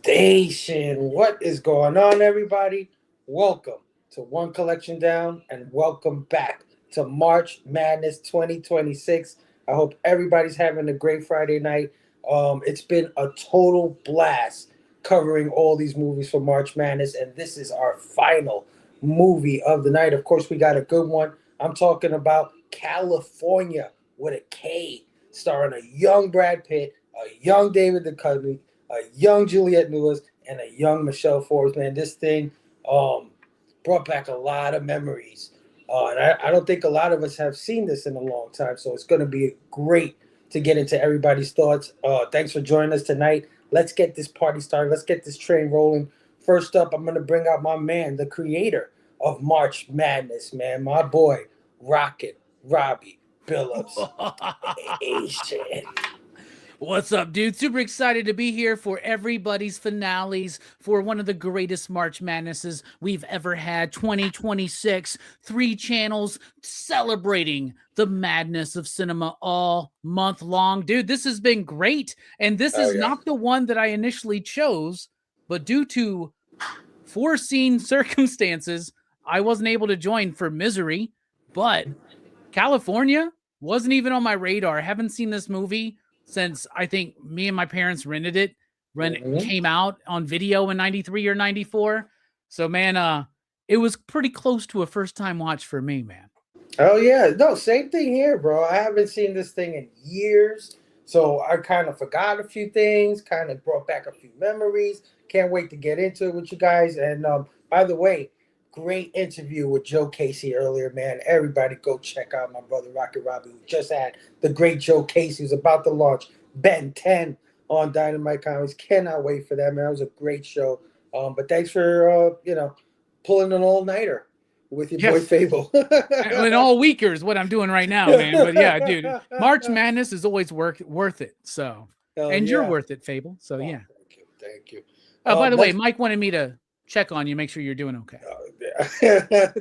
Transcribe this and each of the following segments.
Station. What is going on, everybody? Welcome to One Collection Down and welcome back to March Madness 2026. I hope everybody's having a great Friday night. It's been a total blast covering all these movies for March Madness, and this is our final movie of the night. Of course, we got a good one. I'm talking about California with a K, starring a young Brad Pitt, a young David Duchovny, a young Juliette Lewis, and a young Michelle Forbes. Man, this thing brought back a lot of memories. And I don't think a lot of us have seen this in a long time, so it's going to be great to get into everybody's thoughts. Thanks for joining us tonight. Let's get this party started. Let's get this train rolling. First up, I'm going to bring out my man, the creator of March Madness, man, my boy, Rocket Robbie Billups. Asian. What's up, dude? Super excited to be here for everybody's finales for one of the greatest March Madnesses we've ever had. 2026, 3 channels celebrating the madness of cinema all month long. Dude, this has been great. And this is not the one that I initially chose, but due to foreseen circumstances, I wasn't able to join for Misery. But California wasn't even on my radar. I haven't seen this movie since I think me and my parents rented it when it came out on video in 93 or 94. So, man, it was pretty close to a first-time watch for me, man. Oh, yeah. No, same thing here, bro. I haven't seen this thing in years, so I kind of forgot a few things, kind of brought back a few memories. Can't wait to get into it with you guys. And by the way, great interview with Joe Casey earlier, man. Everybody go check out my brother Rocket Robbie, who just had the great Joe Casey, who's about to launch Ben 10 on Dynamite Comics. Cannot wait for that, man. It was a great show. But thanks for, pulling an all-nighter with your boy Fable. And all weeker is what I'm doing right now, man. But yeah, dude, March Madness is always worth it. So, and you're worth it, Fable. So, yeah. Thank you. Oh, by the way, Mike wanted me to check on you, make sure you're doing okay.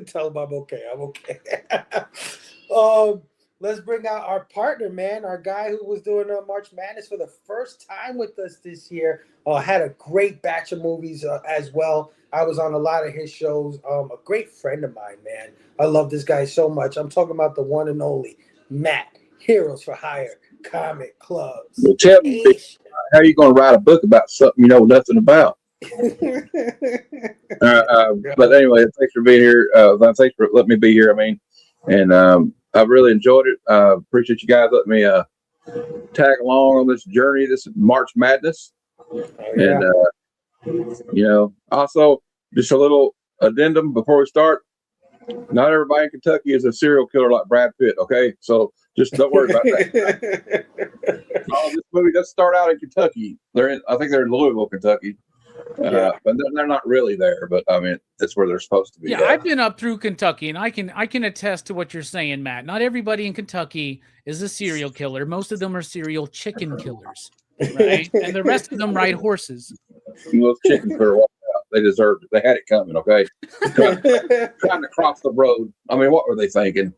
Tell him I'm okay. I'm okay. Let's bring out our partner, man. Our guy who was doing March Madness for the first time with us this year. Had a great batch of movies as well. I was on a lot of his shows. A great friend of mine, man. I love this guy so much. I'm talking about the one and only Matt, Heroes for Hire Comic Clubs. Well, tell me, how are you going to write a book about something you know nothing about? But anyway, thanks for being here. Thanks for letting me be here. And I've really enjoyed it. Appreciate you guys letting me tag along on this journey, this March Madness. And also just a little addendum before we start. Not everybody in Kentucky is a serial killer like Brad Pitt. Okay, so just don't worry about that. This movie does start out in Kentucky. I think they're in Louisville, Kentucky. But they're not really there, but I mean that's where they're supposed to be. Yeah, I've been up through Kentucky, and I can attest to what you're saying, Matt. Not everybody in Kentucky is a serial killer. Most of them are serial chicken killers, right? And the rest of them ride horses. Those chickens are walking out. They deserved it. They had it coming. Okay, trying to cross the road. I mean, what were they thinking?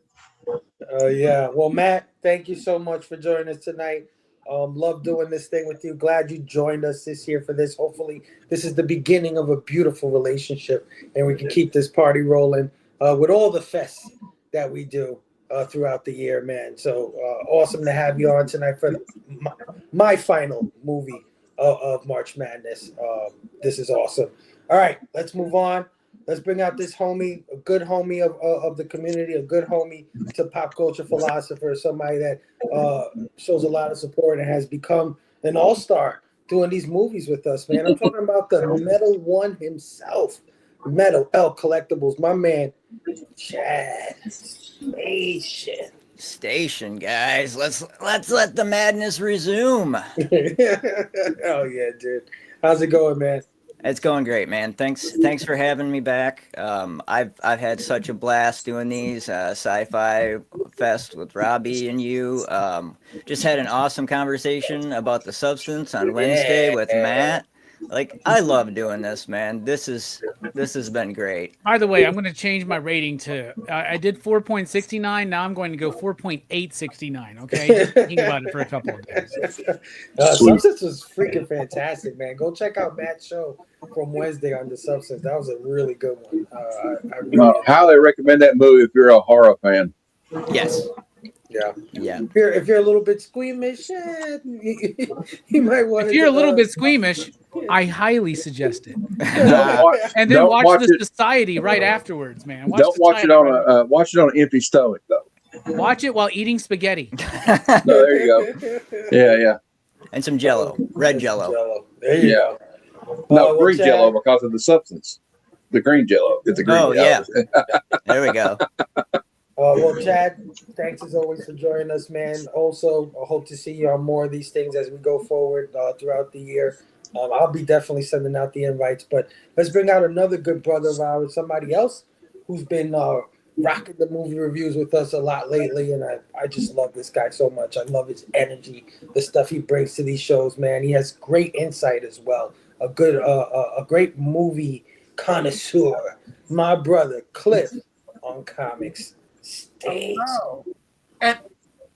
Yeah. Well, Matt, thank you so much for joining us tonight. Love doing this thing with you. Glad you joined us this year for this. Hopefully, this is the beginning of a beautiful relationship, and we can keep this party rolling with all the fests that we do throughout the year, man. So awesome to have you on tonight for my final movie of March Madness. This is awesome. All right, let's move on. Let's bring out this homie, a good homie of the community, a good homie to pop culture philosopher, somebody that shows a lot of support and has become an all-star doing these movies with us, man. I'm talking about the Metal One himself, Metal L Collectibles, my man, Chad Station, guys. Let's let the madness resume. Oh yeah, dude. How's it going, man? It's going great, man. Thanks for having me back. I've had such a blast doing these sci-fi fest with Robbie and you. Just had an awesome conversation about the substance on Wednesday with Matt. Like, I love doing this, man. This is This has been great. By the way, I'm going to change my rating to I did 4.69. Now I'm going to go 4.869. Okay, just thinking about it for a couple of days. Sweet. Substance was freaking fantastic, man. Go check out Matt's show from Wednesday on the Substance. That was a really good one. I really Highly recommend that movie if you're a horror fan. Yes. yeah. Yeah. If you're a little bit squeamish, you might want to. If you're a little bit squeamish, I highly suggest it. And then don't watch the it. Society right afterwards, man. Don't watch it on a watch it on an empty stomach though. Watch it while eating spaghetti. No, there you go. Yeah. And some Jello, red Jello. There you go. No, green Jello because of the substance. The green Jello. It's a green. Oh yeah. There we go. Well, Chad, thanks as always for joining us, man. Also, I hope to see you on more of these things as we go forward throughout the year. I'll be definitely sending out the invites, but let's bring out another good brother of ours, somebody else who's been rocking the movie reviews with us a lot lately, and I just love this guy so much. I love his energy, the stuff he brings to these shows, man. He has great insight as well. A great movie connoisseur. My brother, Cliff on Comics Stage. Oh. And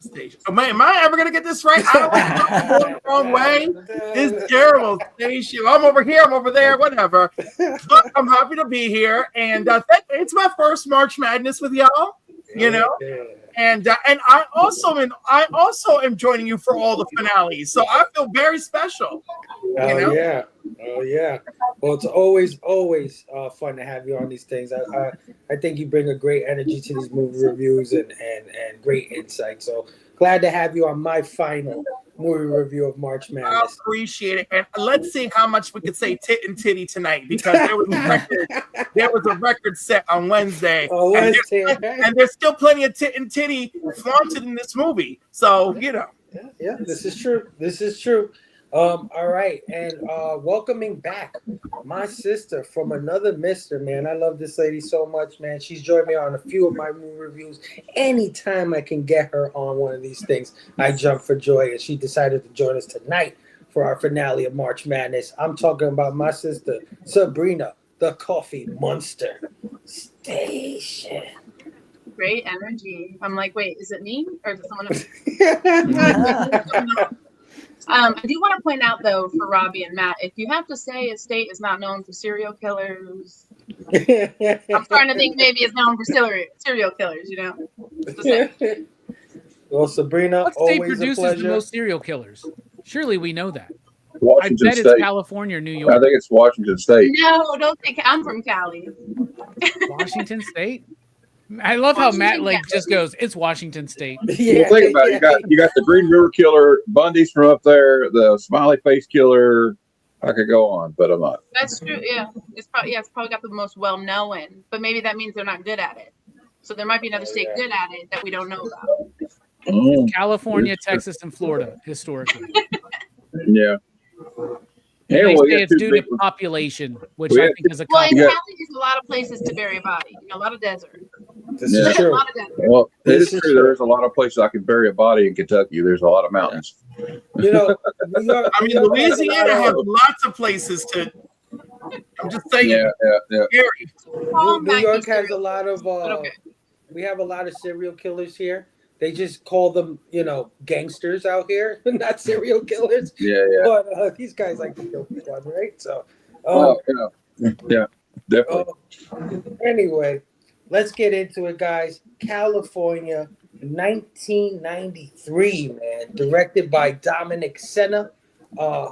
stage. Oh, man, am I ever gonna get this right? I don't know the wrong way. It's terrible. Stage. I'm over here. I'm over there. Whatever. But I'm happy to be here, and it's my first March Madness with y'all. You know, and I also am joining you for all the finales, so I feel very special. Oh yeah. Well, it's always fun to have you on these things. I think you bring a great energy to these movie reviews and great insight. So glad to have you on my final movie review of March Madness. I appreciate it, and let's see how much we could say tit and titty tonight, because there was a record set on Wednesday, and there's still plenty of tit and titty flaunted in this movie. So Yeah, this is true. All right, and welcoming back my sister from another mister, man. I love this lady so much, man. She's joined me on a few of my movie reviews. Anytime I can get her on one of these things, I jump for joy, and she decided to join us tonight for our finale of March Madness. I'm talking about my sister, Sabrina, the Coffee Monster Station. Great energy. I'm like, wait, is it me or is it someone else? I do want to point out, though, for Robbie and Matt, if you have to say a state is not known for serial killers, I'm starting to think maybe it's known for serial killers, Well, Sabrina, What state always a produces pleasure. the most serial killers? Surely we know that. Washington I bet State. it's California or New York. I think it's Washington State. No, don't think I'm from Cali. Washington State? I love how Matt just goes, it's Washington State. Yeah, Well, think about it. You got the Green River Killer, Bundy's from up there, the Smiley Face Killer. I could go on, but I'm not. That's true. Yeah, it's probably got the most well known, but maybe that means they're not good at it. So there might be another state good at it that we don't know about. California, Texas, and Florida historically. Yeah. They Anyway, say it's due to population, which I think is a Well, in compliment. Cali, there's a lot of places to bury a body. A lot of desert. This is A true. lot of desert. Well, This it's is true. true. There's a lot of places I can bury a body in Kentucky. There's a lot of mountains. New York, I mean, New York has a Louisiana lot has of- lots of places to. I'm just saying. Yeah. Scary. New York has a lot of. But okay. We have a lot of serial killers here. They just call them, gangsters out here, not serial killers. Yeah. But these guys like to kill people, right? So, Yeah, definitely. Anyway, let's get into it, guys. California, 1993, man. Directed by Dominic Senna,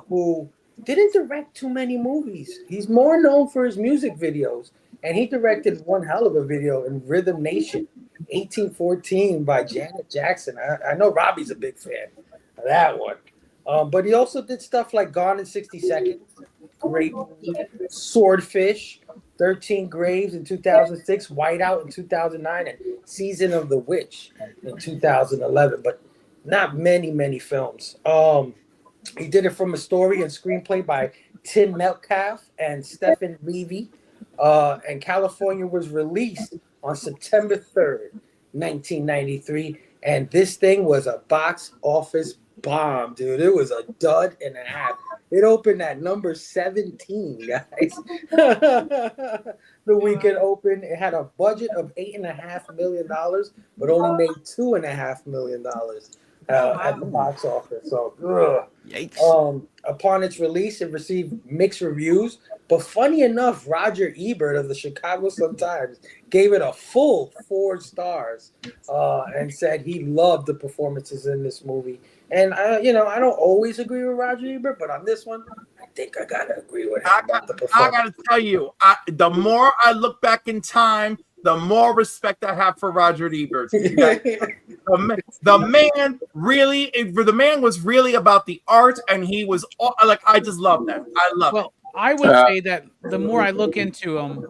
who didn't direct too many movies. He's more known for his music videos, and he directed one hell of a video in Rhythm Nation, 1814 by Janet Jackson. I know Robbie's a big fan of that one. But he also did stuff like Gone in 60 Seconds, great movie, Swordfish, 13 Graves in 2006, Whiteout in 2009, and Season of the Witch in 2011. But not many films. He did it from a story and screenplay by Tim Metcalf and Stephen Levy. And California was released on September 3rd, 1993. And this thing was a box office bomb, dude. It was a dud and a half. It opened at number 17, guys. The weekend open. It had a budget of $8.5 million, but only made $2.5 million at the box office. So, Yikes. upon its release, it received mixed reviews. But funny enough, Roger Ebert of the Chicago Sun-Times gave it a full 4 stars and said he loved the performances in this movie. And I don't always agree with Roger Ebert, but on this one, I think I gotta agree with him about the I performance. gotta tell you, the more I look back in time, the more respect I have for Roger Ebert. The man was really about the art, and he was like, I just love that. I love it. I would say that the more I look into him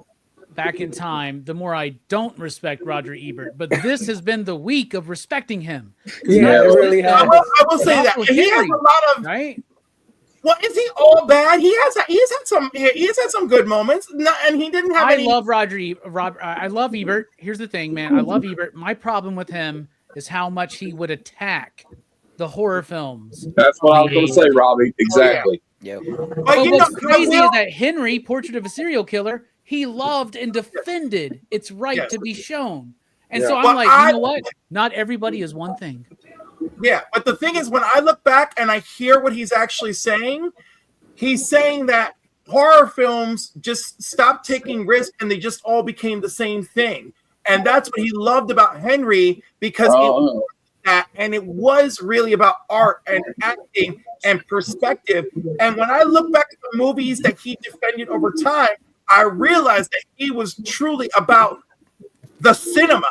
back in time, the more I don't respect Roger Ebert. But this has been the week of respecting him. Yeah, it really has. I will say that he has a lot of right. Well, is he all bad? He has had some good moments, and he didn't have any. I love I love Ebert. Here's the thing, man. I love Ebert. My problem with him is how much he would attack the horror films. That's what I was going to say, Robbie. Exactly. Yep. But what's crazy is that Henry, Portrait of a Serial Killer, he loved and defended its right to be shown. And so I'm like, you know what? Not everybody is one thing. Yeah, but the thing is, when I look back and I hear what he's actually saying, he's saying that horror films just stopped taking risks and they just all became the same thing. And that's what he loved about Henry, because and it was really about art and acting and perspective. And when I look back at the movies that he defended over time, I realized that he was truly about the cinema,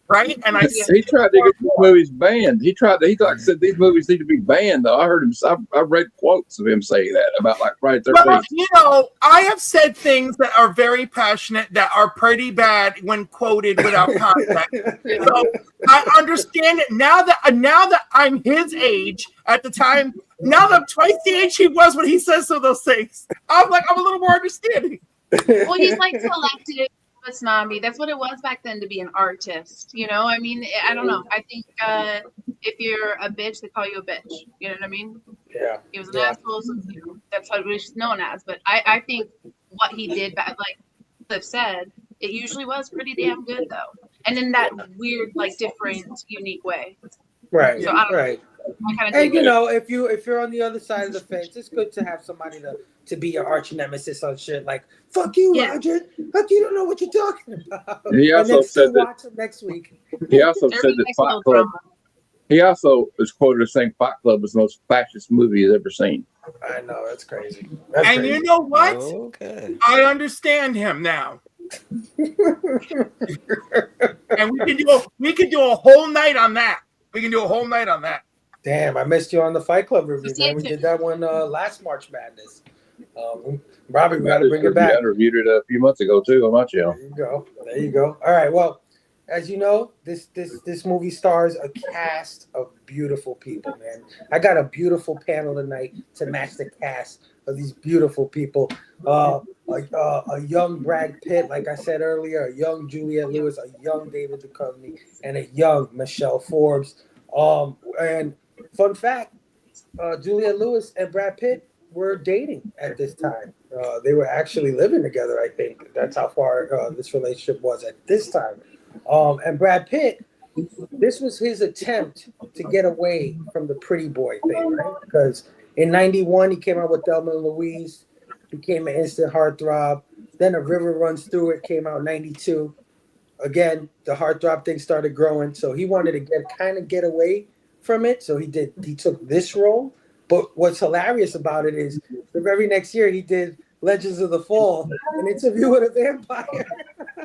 right? And he tried to get these movies banned. He said these movies need to be banned. Though I heard him, I read quotes of him saying that about like Friday the 13th. Well, I have said things that are very passionate that are pretty bad when quoted without context. So I understand it now that I'm his age. At the time, now that I'm twice the age he was when he says some of those things, I'm a little more understanding. Well, he's like selective, snobby. That's what it was back then to be an artist. I mean, I don't know. I think if you're a bitch, they call you a bitch. You know what I mean? Yeah. He was an asshole, so that's what it was known as. But I think what he did, like Cliff said, it usually was pretty damn good, though. And in that weird, like, different, unique way. Right. So I don't right. And if you're on the other side of the fence, it's good to have somebody to be your arch nemesis on shit like "fuck you, Roger." Like you don't know what you're talking about. He also said that. Watch him next week. He also said that Fight Club. He also is quoted as saying Fight Club was the most fascist movie he's ever seen. I know, that's crazy. You know what? Okay. I understand him now. And we can do a whole night on that. We can do a whole night on that. Damn, I missed you on the Fight Club review, man. We did that one last March Madness. Robbie, we got to bring it back. I reviewed it a few months ago too on my channel. There you go. All right. Well, as you know, this movie stars a cast of beautiful people, man. I got a beautiful panel tonight to match the cast of these beautiful people. A young Brad Pitt, like I said earlier, a young Juliette Lewis, a young David Duchovny, and a young Michelle Forbes. And fun fact, Juliette Lewis and Brad Pitt were dating at this time. They were actually living together, I think. That's how far this relationship was at this time. And Brad Pitt, this was his attempt to get away from the pretty boy thing, right? Because in 91, he came out with Thelma and Louise, became an instant heartthrob. Then A River Runs Through It came out in 92. Again, the heartthrob thing started growing. So he wanted to get away from it. So he took this role. But what's hilarious about it is the very next year he did Legends of the Fall, an interview with a vampire.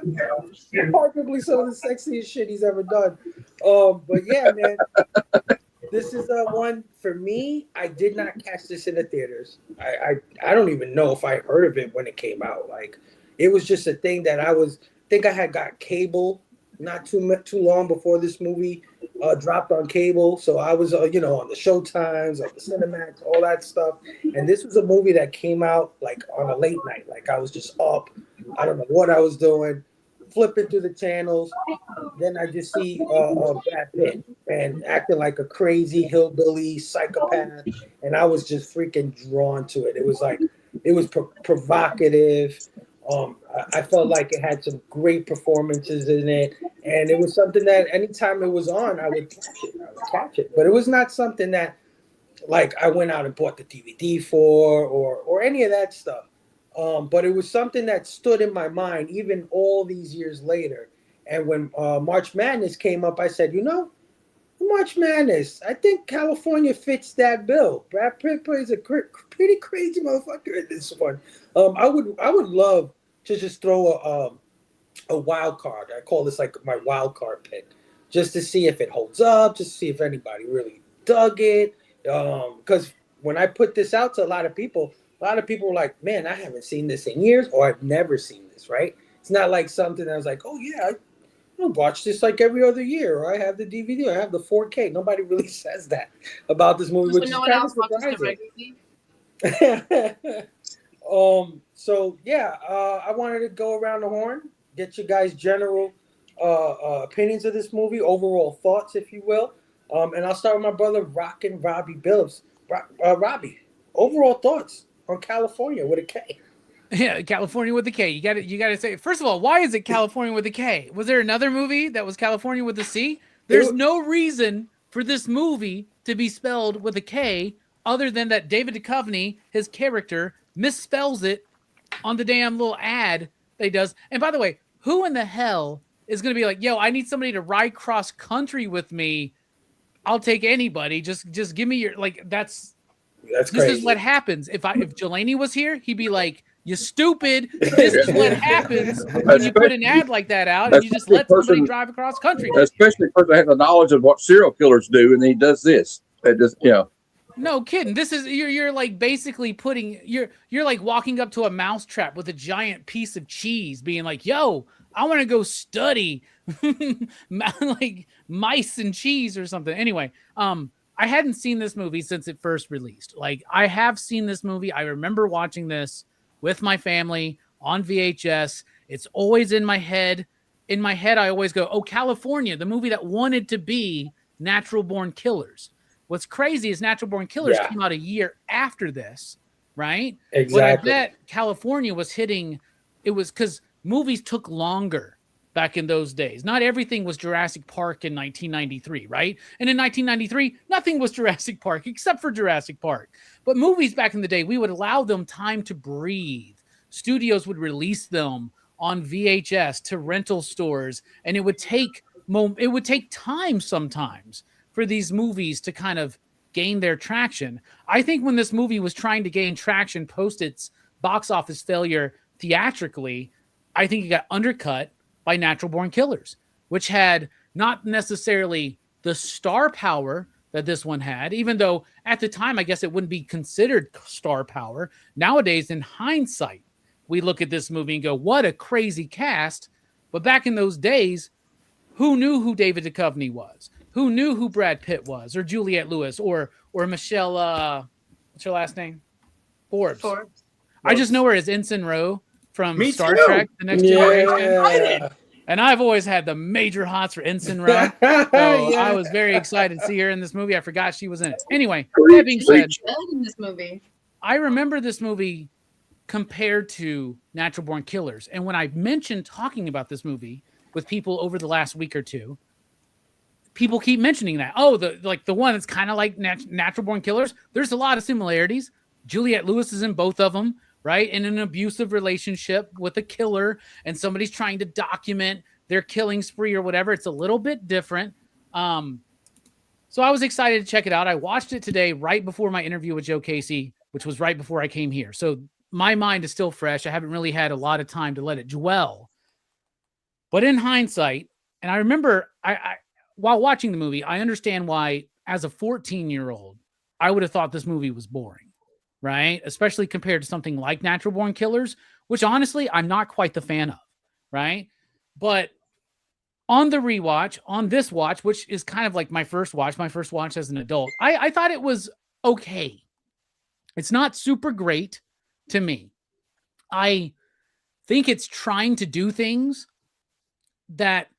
Arguably some of the sexiest shit he's ever done. But yeah, man, this is one for me. I did not catch this in the theaters. I don't even know if I heard of it when it came out. Like, it was just a thing that I think I had got cable not too long before this movie dropped on cable. So I was, on the Showtimes, on the Cinemax, all that stuff. And this was a movie that came out like on a late night. Like I was just up. I don't know what I was doing. flipping through the channels. Then I just see Brad Pitt and acting like a crazy hillbilly psychopath, and I was just freaking drawn to it. It was like it was provocative. I felt like it had some great performances in it, and it was something that anytime it was on, I would catch it. I would catch it, but it was not something that like I went out and bought the DVD for or any of that stuff. But it was something that stood in my mind even all these years later. And when March Madness came up, I said, March Madness, I think California fits that bill. Brad Pitt plays a pretty crazy motherfucker in this one. I would love to just throw a wild card. I call this like my wild card pick, just to see if it holds up, just to see if anybody really dug it. Because when I put this out to a lot of people were like, man, I haven't seen this in years, or I've never seen this, right? It's not like something that I was like, oh yeah, I watch this like every other year, or I have the DVD, I have the 4K. Nobody really says that about this movie, So which no is one kind else of watches it surprising. regularly. So yeah, I wanted to go around the horn, get you guys general opinions of this movie, overall thoughts, if you will. And I'll start with my brother, Rockin' Robbie Billups. Robbie, overall thoughts on California with a K. Yeah, California with a K. You got to say, first of all, why is it California with a K? Was there another movie that was California with a C? There's no reason for this movie to be spelled with a K other than that David Duchovny, his character, misspells it on the damn little ad that he does. And by the way, who in the hell is going to be like, yo, I need somebody to ride cross country with me. I'll take anybody. Just give me your, like, that's That's this crazy. is what happens. If Jelani was here, he'd be like, you stupid. This is what happens when you put an ad like that out and you just let somebody drive across country. Especially a person that has the knowledge of what serial killers do, and he does this. That just, No kidding. This is you're like basically putting you're like walking up to a mousetrap with a giant piece of cheese, being like, "Yo, I want to go study like mice and cheese or something." Anyway, I hadn't seen this movie since it first released. Like I have seen this movie. I remember watching this with my family on VHS. It's always in my head. In my head, I always go, "Oh, California, the movie that wanted to be Natural Born Killers." What's crazy is Natural Born Killers came out a year after this, right? Exactly. But I bet California was hitting, it was because movies took longer back in those days. Not everything was Jurassic Park in 1993, right? And in 1993, nothing was Jurassic Park except for Jurassic Park. But movies back in the day, we would allow them time to breathe. Studios would release them on VHS to rental stores, and it would take time sometimes for these movies to kind of gain their traction. I think when this movie was trying to gain traction post its box office failure theatrically, I think it got undercut by Natural Born Killers, which had not necessarily the star power that this one had, even though at the time, I guess it wouldn't be considered star power. Nowadays, in hindsight, we look at this movie and go, what a crazy cast. But back in those days, who knew who David Duchovny was? Who knew who Brad Pitt was, or Juliette Lewis, or Michelle? What's her last name? Forbes. I just know her as Ensign Ro from Star Trek: The Next Generation. And I've always had the major hots for Ensign Ro. So I was very excited to see her in this movie. I forgot she was in it. Anyway, that being said, in this movie, I remember this movie compared to Natural Born Killers, and when I mentioned talking about this movie with people over the last week or two, people keep mentioning that. Oh, the one that's kind of like Natural Born Killers. There's a lot of similarities. Juliette Lewis is in both of them, right? In an abusive relationship with a killer, and somebody's trying to document their killing spree or whatever. It's a little bit different. So I was excited to check it out. I watched it today right before my interview with Joe Casey, which was right before I came here. So my mind is still fresh. I haven't really had a lot of time to let it dwell. But in hindsight, and I remember I while watching the movie, I understand why, as a 14-year-old, I would have thought this movie was boring, right? Especially compared to something like Natural Born Killers, which honestly, I'm not quite the fan of, right? But on the rewatch, on this watch, which is kind of like my first watch as an adult, I thought it was okay. It's not super great to me. I think it's trying to do things that,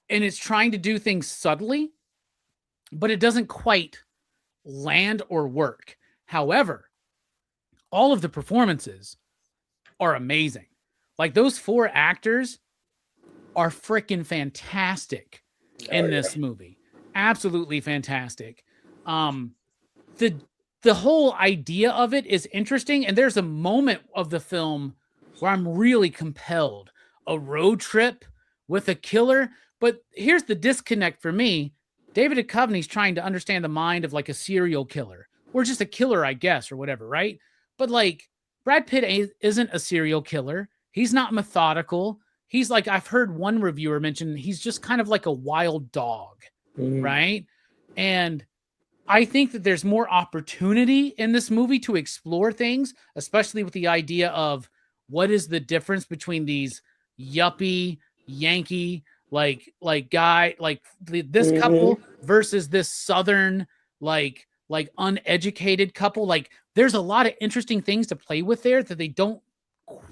and it's trying to do things subtly, but it doesn't quite land or work. However, all of the performances are amazing. Like those 4 actors are freaking fantastic in this movie. Absolutely fantastic. The whole idea of it is interesting, and there's a moment of the film where I'm really compelled. A road trip with a killer, but here's the disconnect for me. David Duchovny's trying to understand the mind of like a serial killer, or just a killer, I guess, or whatever, right? But like Brad Pitt isn't a serial killer. He's not methodical. He's like, I've heard one reviewer mention he's just kind of like a wild dog, right? And I think that there's more opportunity in this movie to explore things, especially with the idea of what is the difference between these yuppie Yankee guy, like this couple versus this Southern like uneducated couple. Like there's a lot of interesting things to play with there that they don't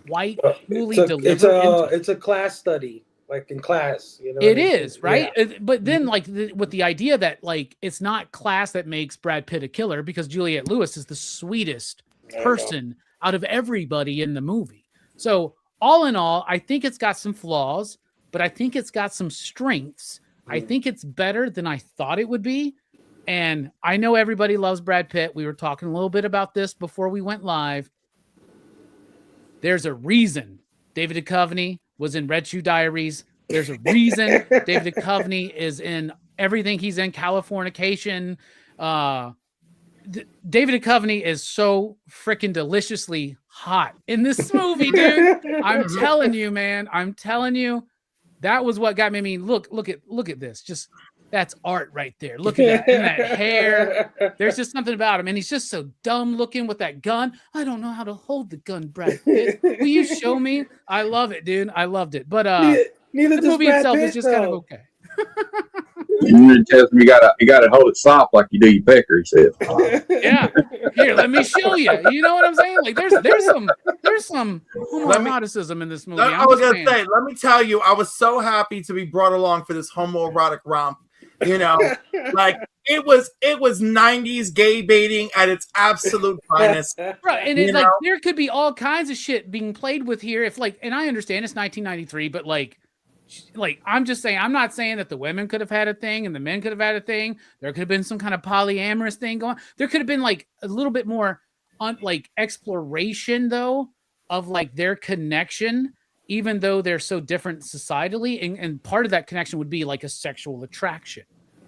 quite fully deliver. It's a class study. Like in class, you know. It is, right? Yeah. But then like with the idea that like it's not class that makes Brad Pitt a killer, because Juliette Lewis is the sweetest person out of everybody in the movie. So all in all, I think it's got some flaws, but I think it's got some strengths. I think it's better than I thought it would be. And I know everybody loves Brad Pitt. We were talking a little bit about this before we went live. There's a reason David Duchovny was in Red Shoe Diaries. There's a reason David Duchovny is in everything he's in, Californication. David Duchovny is so freaking deliciously hot in this movie, dude. I'm telling you, man. I'm telling you, that was what got me. I mean, look at this. Just that's art right there. Look at that, and that hair. There's just something about him, and he's just so dumb looking with that gun. I don't know how to hold the gun, Brad Pitt. Will you show me? I love it, dude. I loved it. But the movie itself is just kind of okay. You tells me you gotta hold it soft like you do your pecker, he said. Yeah. Here, let me show you. You know what I'm saying? Like there's some homoeroticism in this movie. I was gonna say, let me tell you, I was so happy to be brought along for this homoerotic romp. You know, like it was 90s gay baiting at its absolute finest. Right. And it's like there could be all kinds of shit being played with here. If like, and I understand it's 1993, but like I'm just saying, I'm not saying that the women could have had a thing and the men could have had a thing. There could have been some kind of polyamorous thing going. There could have been like a little bit more like exploration though of like their connection, even though they're so different societally. And part of that connection would be like a sexual attraction,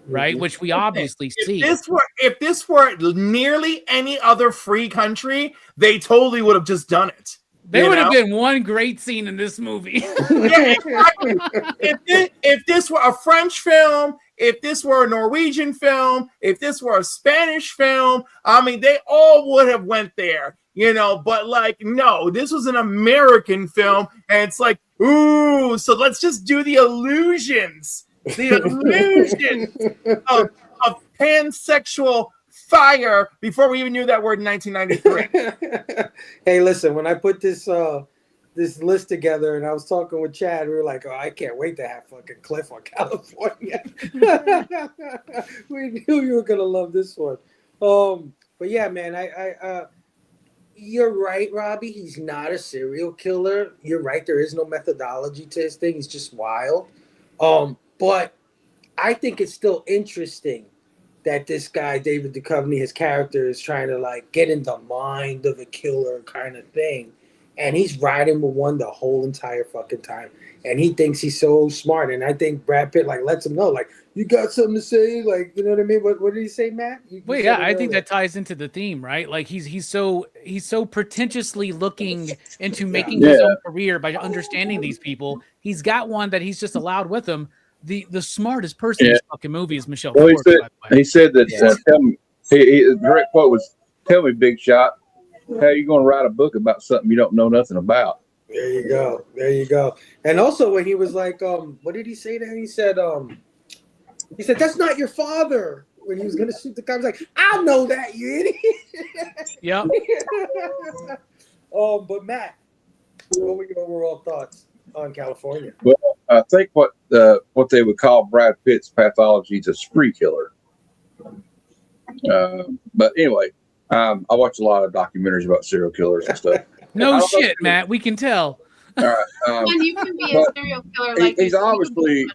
right? Which we obviously see. If this were nearly any other free country, they totally would have just done it. There would have been one great scene in this movie. Yeah, exactly. If this were a French film, if this were a Norwegian film, if this were a Spanish film, I mean, they all would have went there, but like, no, this was an American film. And it's like, ooh, so let's just do the illusions of pansexual fire before we even knew that word in 1993. Hey, listen, when I put this list together and I was talking with Chad, we were like, oh, I can't wait to have fucking Cliff on California. We knew you were gonna love this one. But yeah, man, I you're right, Robbie. He's not a serial killer. You're right, there is no methodology to his thing. He's just wild. But I think it's still interesting that this guy, David Duchovny, his character is trying to like get in the mind of a killer kind of thing. And he's riding with one the whole entire fucking time. And he thinks he's so smart. And I think Brad Pitt like lets him know, like, you got something to say? Like, you know what I mean? What did he say, Matt? Well, yeah, I think that ties into the theme, right? Like he's so pretentiously looking into making his own career by understanding these people. He's got one that he's just allowed with him. The smartest person in this fucking movie is Michelle. Well, Pfeiffer, he said that. Tell me, the direct quote was, "Tell me, Big Shot, how are you going to write a book about something you don't know nothing about?" There you go. And also when he was like, what did he say to him? He said, that's not your father. When he was gonna shoot the cop, he was like, I know that, you idiot. Yeah. But Matt, what were your overall thoughts on California? Well, I think what they would call Brad Pitt's pathology is a spree killer. But anyway, I watch a lot of documentaries about serial killers and stuff. No shit, Matt. We can tell. All right. And you can be a serial killer like he's this, obviously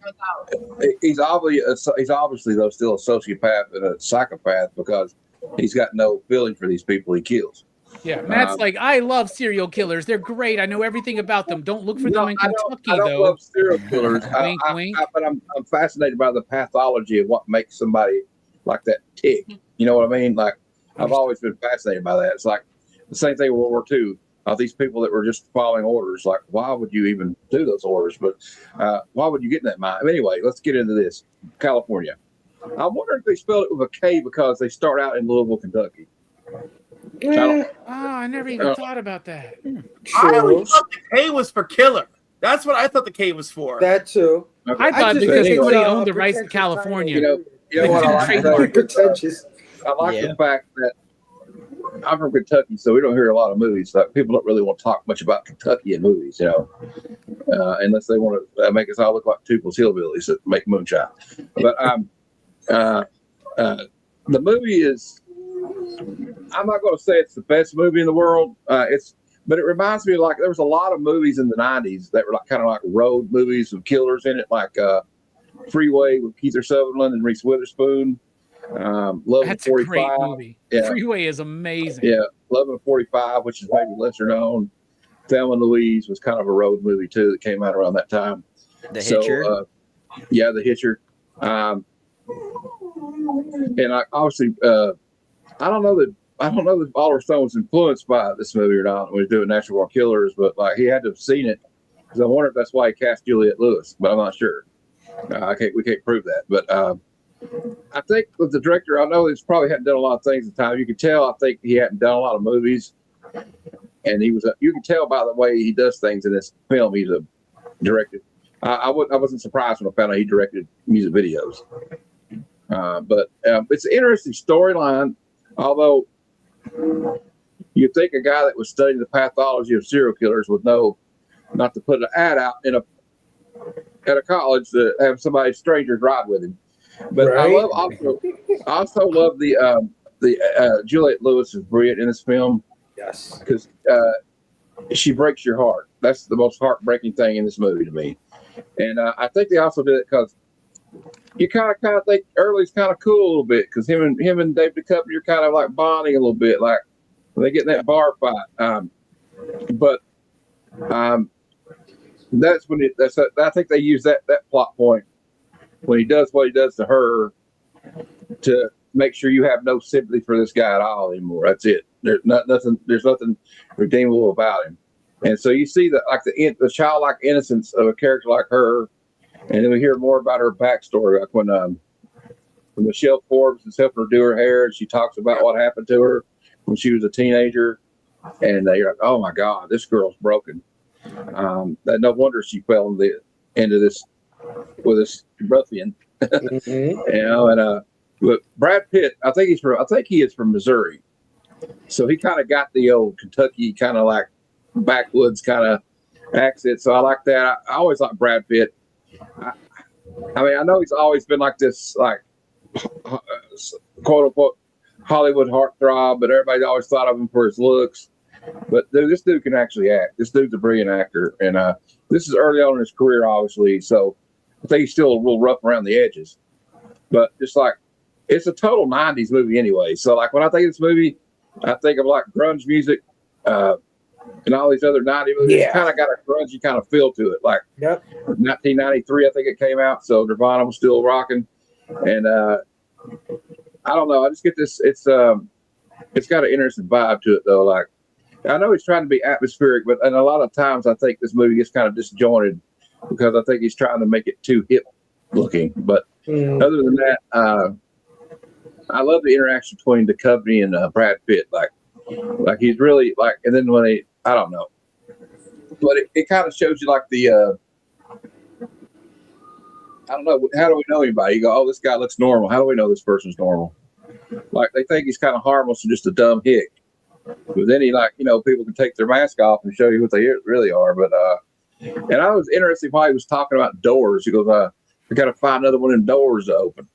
he's obviously though still a sociopath and a psychopath because he's got no feeling for these people he kills. Yeah, Matt's like, I love serial killers. They're great. I know everything about them. Don't look for them in Kentucky, I don't though. love serial killers. Wink, wink. But I'm fascinated by the pathology of what makes somebody like that tick. You know what I mean? Like, I've always been fascinated by that. It's like the same thing with World War II. These people that were just following orders, like, why would you even do those orders? But why would you get in that mind? Anyway, let's get into this. California. I wonder if they spelled it with a K because they start out in Louisville, Kentucky. I never even thought about that. I always thought the K was for killer. That's what I thought the K was for. That too. Okay. I thought just because think somebody it's, owned the rights to pretentious California. You know what I like? Pretentious. I like the fact that I'm from Kentucky, so we don't hear a lot of movies. Like, people don't really want to talk much about Kentucky in movies, unless they want to make us all look like Tuples hillbillies that make moonshine. But the movie is. I'm not going to say it's the best movie in the world. But it reminds me of, like, there was a lot of movies in the '90s that were like kind of like road movies with killers in it, like Freeway with Keith Sutherland and Reese Witherspoon. Love That's and 45. a great movie. Yeah. Freeway is amazing. Yeah, Love and 45, which is maybe lesser known. Thelma and Louise was kind of a road movie too that came out around that time. The Hitcher. Yeah, The Hitcher. And I obviously I don't know that Oliver Stone was influenced by this movie or not when he was doing Natural Born Killers, but like he had to have seen it because I wonder if that's why he cast Juliette Lewis, but I'm not sure. We can't prove that, but I think with the director, I know he's probably hadn't done a lot of things at the time. You could tell, I think he hadn't done a lot of movies, and you can tell by the way he does things in this film. He's a director. I wasn't surprised when I found out he directed music videos. But it's an interesting storyline, although you'd think a guy that was studying the pathology of serial killers would know not to put an ad out at a college to have somebody strangers ride with him. But right. I also love the Juliette Lewis is brilliant in this film. Yes, because she breaks your heart. That's the most heartbreaking thing in this movie to me. And I think they also did it because you kind of think Early's kind of cool a little bit because him and David Duchovny are kind of like bonding a little bit, like when they get in that bar fight. But that's when I think they use that plot point when he does what he does to her to make sure you have no sympathy for this guy at all anymore. That's it. There's nothing redeemable about him. And so you see the childlike innocence of a character like her, and then we hear more about her backstory, like when Michelle Forbes is helping her do her hair, and she talks about what happened to her when she was a teenager, and you're like, oh my God, this girl's broken. No wonder she fell into this with this ruffian. Mm-hmm. But Brad Pitt, I think he is from Missouri, so he kind of got the old Kentucky kind of like backwoods kind of accent. So I like that. I always like Brad Pitt. I mean, I know he's always been like this, like quote unquote Hollywood heartthrob, but everybody always thought of him for his looks. But this dude can actually act. This dude's a brilliant actor, and this is early on in his career, obviously. So I think he's still a little rough around the edges. But just like it's a total '90s movie anyway. So like when I think of this movie, I think of like grunge music. And all these other 90 movies, It's kind of got a grungy kind of feel to it. Like 1993, I think it came out, so Nirvana was still rocking. And I don't know, I just get this. It's got an interesting vibe to it, though. Like I know he's trying to be atmospheric, but and a lot of times I think this movie gets kind of disjointed because I think he's trying to make it too hip looking. But other than that, I love the interaction between Duchovny and Brad Pitt. Like he's really like, and then when I don't know, but it kind of shows you like the, I don't know, how do we know anybody? You go, oh, this guy looks normal. How do we know this person's normal? Like they think he's kind of harmless and just a dumb hick. But then he people can take their mask off and show you what they really are. But And I was interested why he was talking about doors. He goes, "I got to find another one of them doors to open."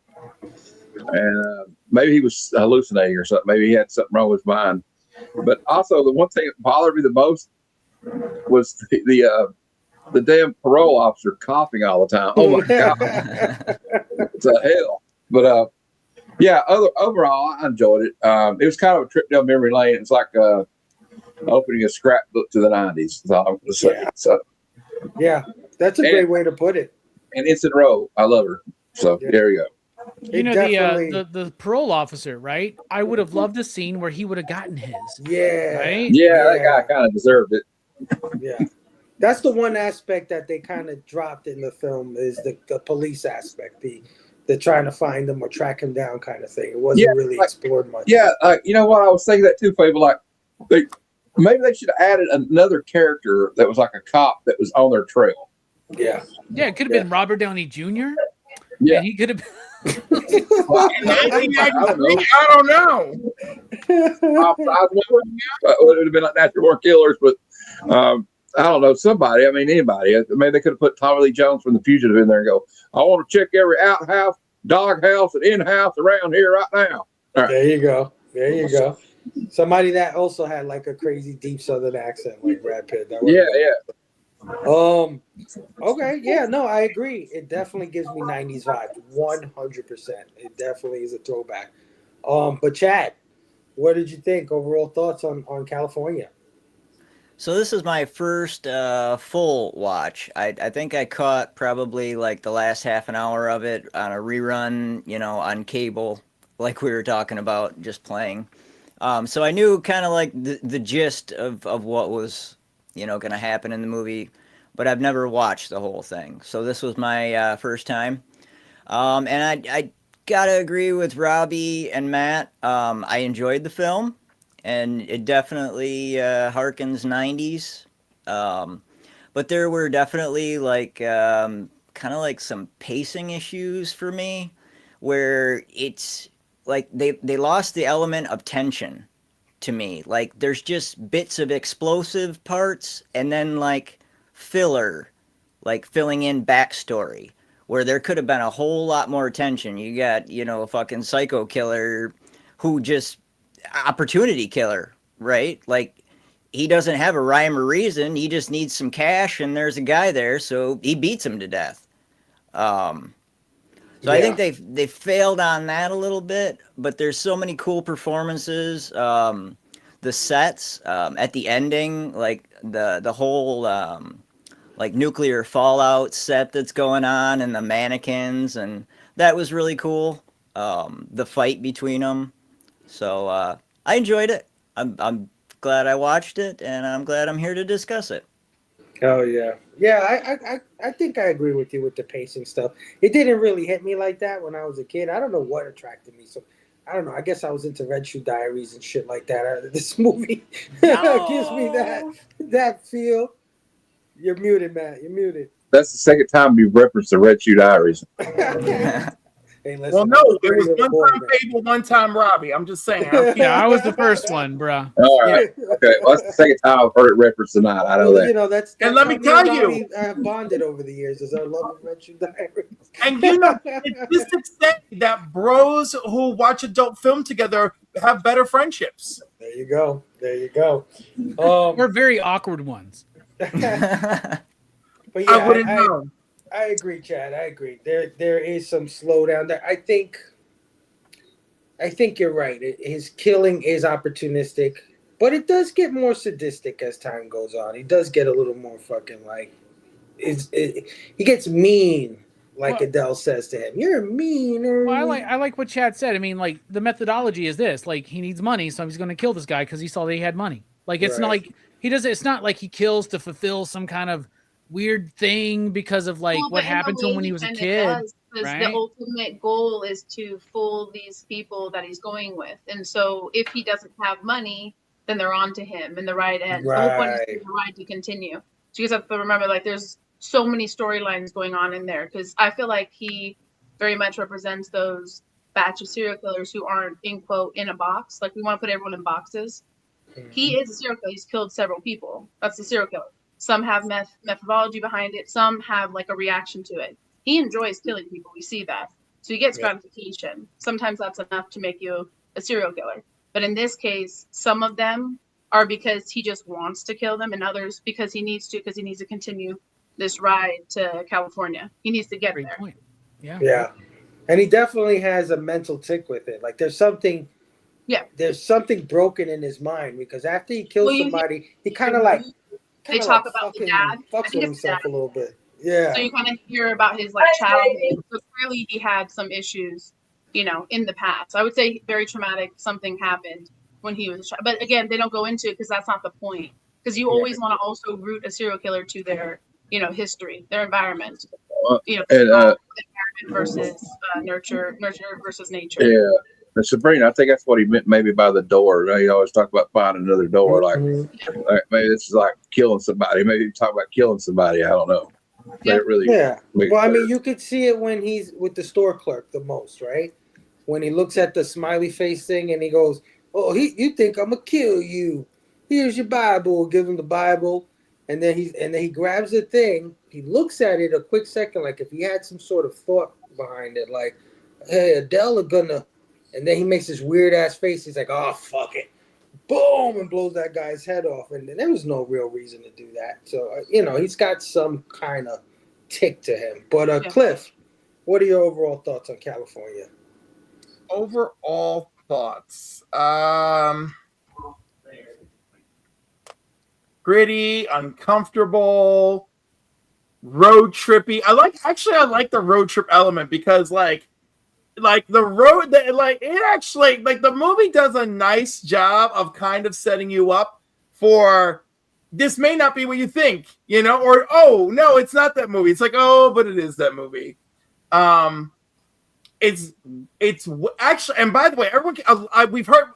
And maybe he was hallucinating or something. Maybe he had something wrong with his mind. But also, the one thing that bothered me the most was the damn parole officer coughing all the time. Oh my god, it's a hell. But yeah, overall, I enjoyed it. It was kind of a trip down memory lane. It's like opening a scrapbook to the '90s. That's all I'm going to say. Yeah. So, Yeah, that's a great way to put it. And Instant Row, I love her. So there you go. You know, the parole officer, right? I would have loved a scene where he would have gotten his. Yeah. Right? Yeah, that guy kind of deserved it. Yeah. That's the one aspect that they kind of dropped in the film is the police aspect, the trying to find him or track him down kind of thing. It wasn't really explored much. Yeah, you know what? I was thinking that too, Fable. Like, maybe they should have added another character that was like a cop that was on their trail. Yeah. Yeah, it could have been Robert Downey Jr. Yeah. And he could have been. I don't know. It would have been like Natural Born Killers, but I don't know, somebody. I mean, anybody. Maybe they could have put Tommy Lee Jones from The Fugitive in there and go, "I want to check every outhouse, doghouse, and in-house around here right now." All right. There you go. There you go. Somebody that also had like a crazy deep Southern accent, like Brad Pitt. Yeah. Okay. Yeah. No, I agree. It definitely gives me '90s vibe. 100%. It definitely is a throwback. But Chad, what did you think? Overall thoughts on California? So this is my first full watch. I think I caught probably like the last half an hour of it on a rerun, on cable, like we were talking about, just playing. So I knew kind of like the gist of what was, going to happen in the movie, but I've never watched the whole thing. So this was my first time. And I gotta agree with Robbie and Matt. I enjoyed the film. And it definitely harkens 90s. But there were definitely kind of like some pacing issues for me where it's like they lost the element of tension to me. Like there's just bits of explosive parts and then like filler, like filling in backstory where there could have been a whole lot more tension. You got, a fucking psycho killer who just opportunity killer, right? Like he doesn't have a rhyme or reason. He just needs some cash and there's a guy there, so he beats him to death. I think they failed on that a little bit, but there's so many cool performances. The sets at the ending, like the whole like nuclear fallout set that's going on and the mannequins, and that was really cool. The fight between them. So I enjoyed it. I'm glad I watched it, and I'm glad I'm here to discuss it. Oh yeah, I think I agree with you with the pacing stuff. It didn't really hit me like that when I was a kid. I don't know what attracted me. So I don't know. I guess I was into Red Shoe Diaries and shit like that. This movie gives me that feel. You're muted, Matt. You're muted. That's the second time you've referenced the Red Shoe Diaries. Hey, listen, well, no, there was one time Fable, one time Robbie. I'm just saying. I was the first one, bro. All right. Okay. Well, that's the second time I've heard it referenced tonight. I know that. That's and let me tell you, bonded over the years is our love of Red Shoe Diaries. And it's just to say that bros who watch adult film together have better friendships. There you go. There you go. We're very awkward ones. But yeah, I wouldn't know. I agree, Chad. I agree. There is some slowdown there. I think you're right. His killing is opportunistic, but it does get more sadistic as time goes on. He does get a little more fucking like, he gets mean, like Adele says to him. You're mean. Well, I like what Chad said. I mean, like the methodology is this: like he needs money, so he's going to kill this guy because he saw that he had money. Like it's not like he does. It's not like he kills to fulfill some kind of weird thing because of like what happened to him when he was a kid. Right? The ultimate goal is to fool these people that he's going with, and so if he doesn't have money, then they're on to him in the right end. Right. The whole point is for the ride to continue. So you guys have to remember, like, there's so many storylines going on in there because I feel like he very much represents those batch of serial killers who aren't in quote in a box. Like we want to put everyone in boxes. He is a serial killer. He's killed several people. That's the serial killer. Some have methodology behind it. Some have like a reaction to it. He enjoys killing people. We see that. So he gets gratification. Sometimes that's enough to make you a serial killer. But in this case, some of them are because he just wants to kill them, and others because he needs to continue this ride to California. He needs to get Great there. point. Yeah. Yeah. And he definitely has a mental tick with it. Like there's something broken in his mind, because after he kills somebody, he kind of like they talk about the dad. Fucks with himself a little bit. Yeah. So you kind of hear about his like childhood. So clearly he had some issues, you know, in the past. I would say very traumatic. Something happened when he was a child. But again, they don't go into it because that's not the point. Because you always want to also root a serial killer to their, you know, history, their environment. You know, environment versus nurture versus nature. Yeah. And Sabrina, I think that's what he meant maybe by the door. You know, you always talk about finding another door. Like, maybe this is like killing somebody. Maybe you talk about killing somebody. I don't know. Yeah. Really Well, I mean, you could see it when he's with the store clerk the most, right? When he looks at the smiley face thing and he goes, "Oh, you think I'm gonna kill you? Here's your Bible." Give him the Bible, and then he grabs the thing. He looks at it a quick second, like if he had some sort of thought behind it, like, "Hey, Adele are gonna," and then he makes this weird ass face. He's like, "Oh, fuck it." Boom, and blows that guy's head off. And there was no real reason to do that. So, you know, he's got some kind of tick to him. But Cliff, what are your overall thoughts on California? Overall thoughts. Gritty, uncomfortable, road trippy. I like the road trip element because like the road that like it actually like the movie does a nice job of kind of setting you up for this may not be what you think, you know, or oh no, it's not that movie. It's like, oh, but it is that movie. It's actually, and by the way, everyone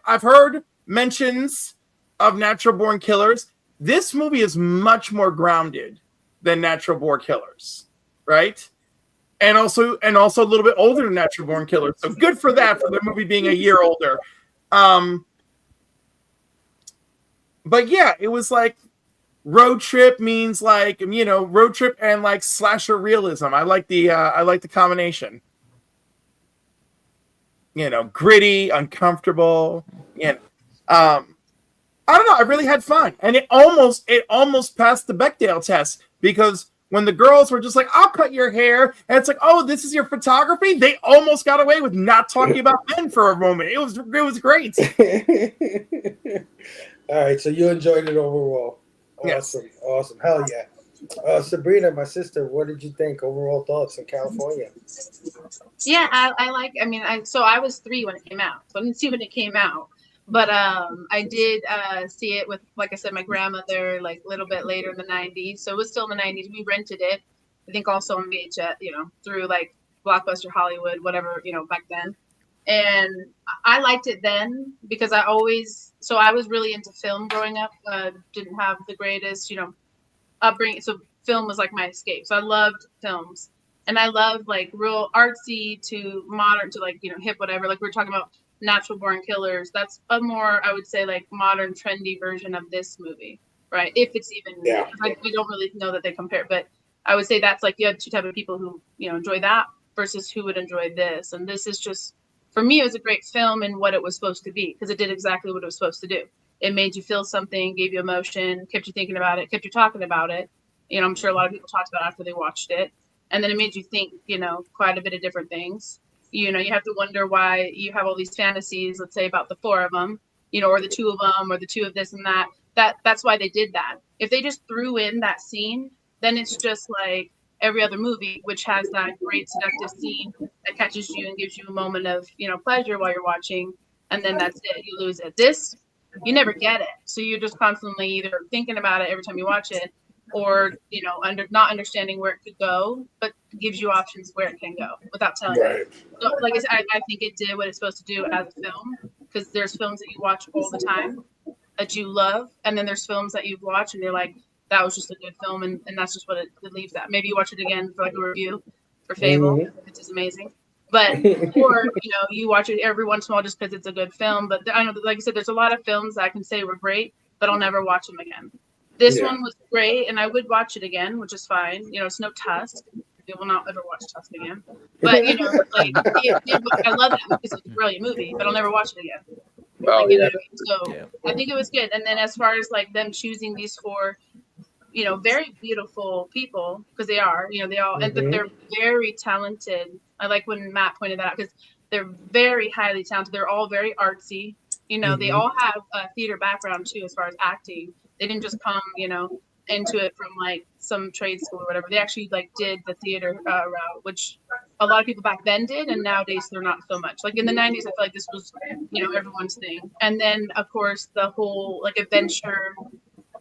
I've heard mentions of Natural Born Killers. This movie is much more grounded than Natural Born Killers, right? And also a little bit older than Natural Born Killers. So good for that, for the movie being a year older. But yeah, it was like road trip means like, you know, road trip and like slasher realism. I like the combination. You know, gritty, uncomfortable. You know, I don't know. I really had fun, and it almost passed the Bechdel test because when the girls were just like, "I'll cut your hair," and it's like, "Oh, this is your photography," they almost got away with not talking about men for a moment. It was great. All right, so you enjoyed it overall. Awesome, yes. Awesome, hell yeah. Sabrina, my sister, what did you think? Overall thoughts on California? Yeah, I was 3 when it came out, so I didn't see when it came out. But I did see it with, like I said, my grandmother, like a little bit later in the 90s. So it was still in the 90s. We rented it, I think also on VHS, you know, through like Blockbuster Hollywood, whatever, you know, back then. And I liked it then because I was really into film growing up. Didn't have the greatest, you know, upbringing. So film was like my escape. So I loved films. And I loved like real artsy to modern to like, you know, hip, whatever. Like we were talking about Natural Born Killers. That's a more, I would say, like modern, trendy version of this movie, right? If it's even, we don't really know that they compare, but I would say that's like you have 2 types of people who, you know, enjoy that versus who would enjoy this. And this is just, for me, it was a great film in what it was supposed to be because it did exactly what it was supposed to do. It made you feel something, gave you emotion, kept you thinking about it, kept you talking about it. You know, I'm sure a lot of people talked about it after they watched it. And then it made you think, you know, quite a bit of different things. You know, you have to wonder why you have all these fantasies, let's say about the 4 of them, you know, or the 2 of them, or the 2 of this and that. That's why they did that. If they just threw in that scene, then it's just like every other movie, which has that great seductive scene that catches you and gives you a moment of, you know, pleasure while you're watching. And then that's it. You lose it. This, you never get it. So you're just constantly either thinking about it every time you watch it, or, you know, not understanding where it could go, but gives you options where it can go without telling you. So, like I said, I think it did what it's supposed to do as a film, because there's films that you watch all the time that you love, and then there's films that you've watched and you're like, that was just a good film, and that's just what it leaves at. Maybe you watch it again for like a review for Fable, which is amazing. But, or, you know, you watch it every once in a while just because it's a good film. But I know, like I said, there's a lot of films that I can say were great, but I'll never watch them again. This Yeah. one was great, and I would watch it again, which is fine. You know, it's no Tusk. I will not ever watch Tusk again. But you know, like I love that movie. It's a brilliant movie, but I'll never watch it again. Oh Like, you know yeah. what I mean? So Yeah. I think it was good. And then as far as like them choosing these four, you know, very beautiful people, because they are, you know, they all, and but they're very talented. I like when Matt pointed that out, because they're very highly talented. They're all very artsy. You know, they all have a theater background too, as far as acting. They didn't just come, you know, into it from like some trade school or whatever. They actually like did the theater route, which a lot of people back then did, and nowadays they're not so much. Like in the 90s, I feel like this was, you know, everyone's thing. And then of course the whole like adventure,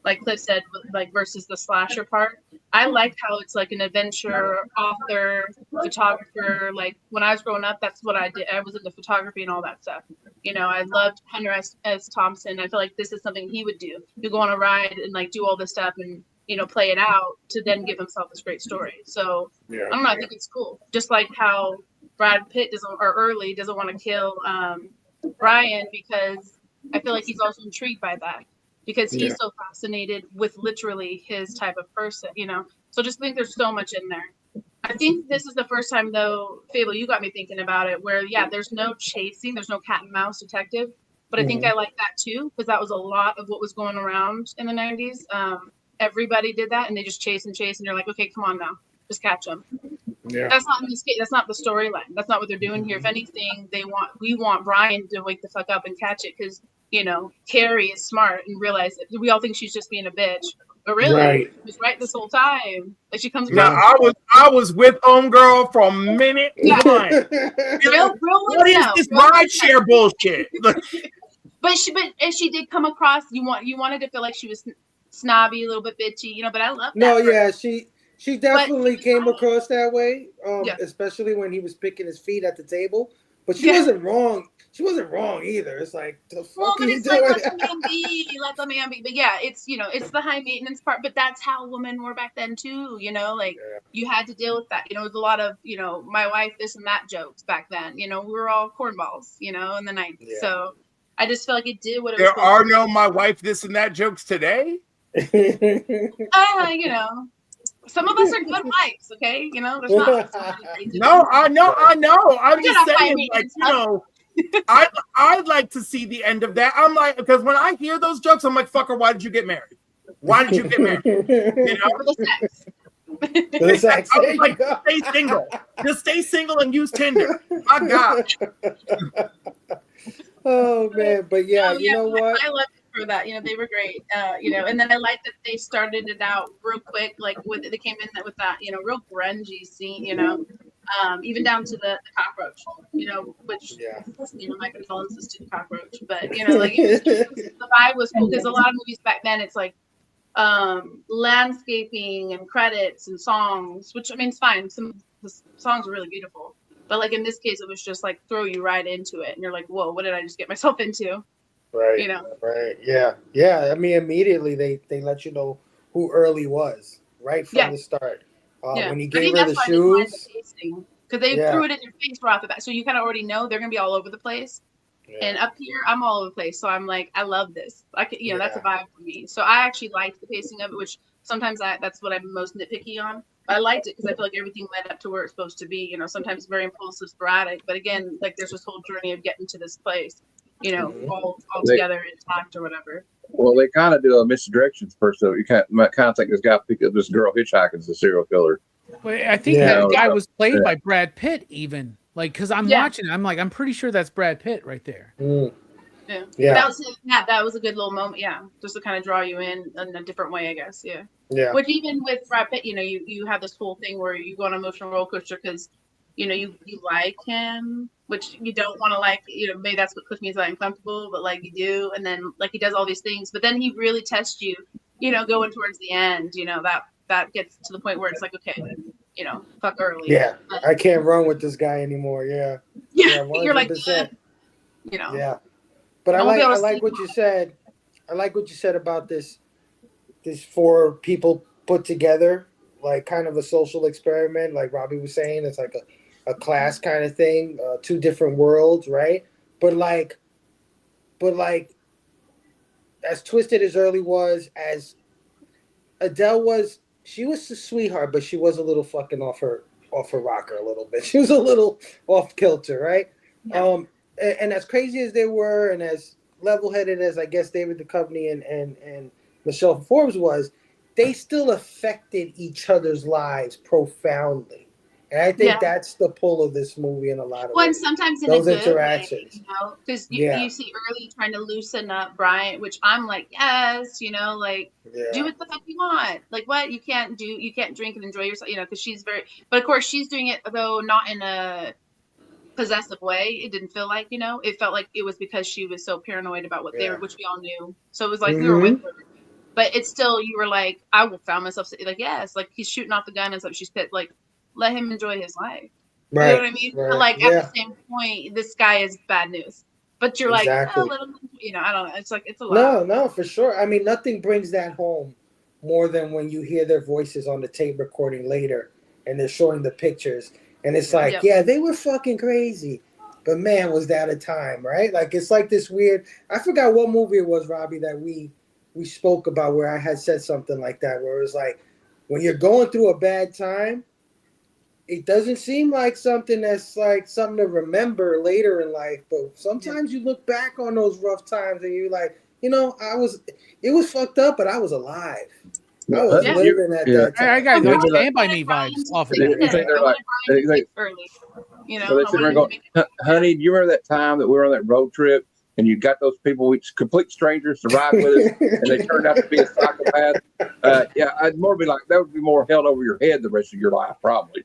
like Cliff said, like versus the slasher part. I like how it's like an adventure, author, photographer. Like when I was growing up, that's what I did. I was into photography and all that stuff. You know, I loved Hunter S. Thompson. I feel like this is something he would do. He'd go on a ride and like do all this stuff and, you know, play it out to then give himself this great story. So I don't know. I think it's cool. Just like how Brad Pitt doesn't want to kill Brian, because I feel like he's also intrigued by that, because he's so fascinated with literally his type of person, you know. So just think there's so much in there. I think this is the first time, though, Fable, you got me thinking about it, where, yeah, there's no chasing, there's no cat and mouse detective. But I think I like that, too, because that was a lot of what was going around in the 90s. Everybody did that, and they just chase, and you're like, okay, come on now, just catch them. Yeah. That's not in this case. That's not the storyline. That's not what they're doing here. If anything, we want Brian to wake the fuck up and catch it, because, you know, Carrie is smart and realize that we all think she's just being a bitch. But really, she was right this whole time. Like, she comes Now across. I was with homegirl from minute one. Real What is this ride share bullshit? But she did come across. You wanted to feel like she was snobby, a little bit bitchy, you know. But I love that. No, yeah, she definitely came right. across that way. Especially when he was picking his feet at the table. But she wasn't wrong. She wasn't wrong either. It's like, the fuck are you doing? Like, let the man be. But yeah, it's, you know, it's the high maintenance part. But that's how women were back then too. You know, like you had to deal with that. You know, there's a lot of, you know, my wife this and that jokes back then. You know, we were all cornballs, you know, in the 90s. Yeah. So I just feel like it did what it was. There are no my wife this and that jokes today. You know. Some of us are good wives, okay? You know, there's not. No, I know. I'm just saying, like, you know, I'd like to see the end of that. I'm like, because when I hear those jokes, I'm like, fucker, why did you get married? Why did you get married? You know, for the sex. The sex. I was like, stay single. Just stay single and use Tinder. My God. Oh man, but yeah, you know what? I love it for that. You know, they were great. You know, and then I like that they started it out real quick, like they came in with that, you know, real grungy scene, you know. Even down to the cockroach, you know, which you know, my condolences to the cockroach, but you know, like the vibe was cool, because a lot of movies back then, it's like landscaping and credits and songs, which I mean, it's fine. Some the songs are really beautiful, but like in this case, it was just like throw you right into it, and you're like, whoa, what did I just get myself into? Right. You know. Right. Yeah. Yeah. I mean, immediately they let you know who Early was right from the start. When he gave her the shoes, because they threw it in your face right off the bat, so you kind of already know they're gonna be all over the place. And up here, I'm all over the place, so I'm like, I love this. I can, you know, that's a vibe for me. So I actually liked the pacing of it, which sometimes that's what I'm most nitpicky on. But I liked it because I feel like everything led up to where it's supposed to be. You know, sometimes very impulsive, sporadic, but again, like there's this whole journey of getting to this place. You know, all together intact or whatever. Well, they kind of do a misdirection first, so you kind of think this guy picked up this girl hitchhiking as a serial killer. Well, I think that guy was played by Brad Pitt, even. Like, because I'm watching it, I'm like, I'm pretty sure that's Brad Pitt right there. Yeah. That was a good little moment. Yeah, just to kind of draw you in a different way, I guess. Yeah. Yeah. Which even with Brad Pitt, you know, you have this whole thing where you go on an emotional roller coaster because, you know, you like him, which you don't want to like. You know, maybe that's what puts me like uncomfortable, but like you do, and then like he does all these things, but then he really tests you. You know, going towards the end, you know, that gets to the point where it's like, okay, you know, fuck Early. Yeah, I can't run with this guy anymore. Yeah, you're like, you know. Yeah, but I like what you said. I like what you said about this 4 people put together, like kind of a social experiment. Like Robbie was saying, it's like a class kind of thing, 2 different worlds, right? But like, as twisted as Early was, as Adele was a sweetheart, but she was a little fucking off her rocker a little bit. She was a little off kilter, right? Yeah. And as crazy as they were, and as level-headed as I guess David Duchovny and Michelle Forbes was, they still affected each other's lives profoundly. And I think that's the pull of this movie in a lot of Well, and ways. sometimes in Those a good interactions. way, because you see early trying to loosen up Bryant, which I'm like, yes, like do what the fuck you want. Like what you can't drink and enjoy yourself, because she's but of course she's doing it though not in a possessive way. It didn't feel like, it felt like it was because she was so paranoid about what they were, which we all knew. So it was like we were with her. But it's still, you were like, I found myself like, yes, like he's shooting off the gun and stuff. She's pissed, like, let him enjoy his life. Right. You know what I mean? Right. But like at the same point, this guy is bad news. But you're like, let him, I don't know. It's like, it's a lot. No, for sure. I mean, nothing brings that home more than when you hear their voices on the tape recording later and they're showing the pictures. And it's like, they were fucking crazy. But man, was that a time, right? Like, it's like this weird, I forgot what movie it was, Robbie, that we spoke about where I had said something like that, where it was like, when you're going through a bad time, it doesn't seem like something that's like something to remember later in life. But sometimes you look back on those rough times and you're like, it was fucked up, but I was alive. I was living at that time. I got like Stand By Me vibes off of that. Early, So they sit there and go, honey, do you remember that time that we were on that road trip and you got those people, complete strangers, to ride with us, and they turned out to be a psychopath? I'd more be like, that would be more held over your head the rest of your life, probably.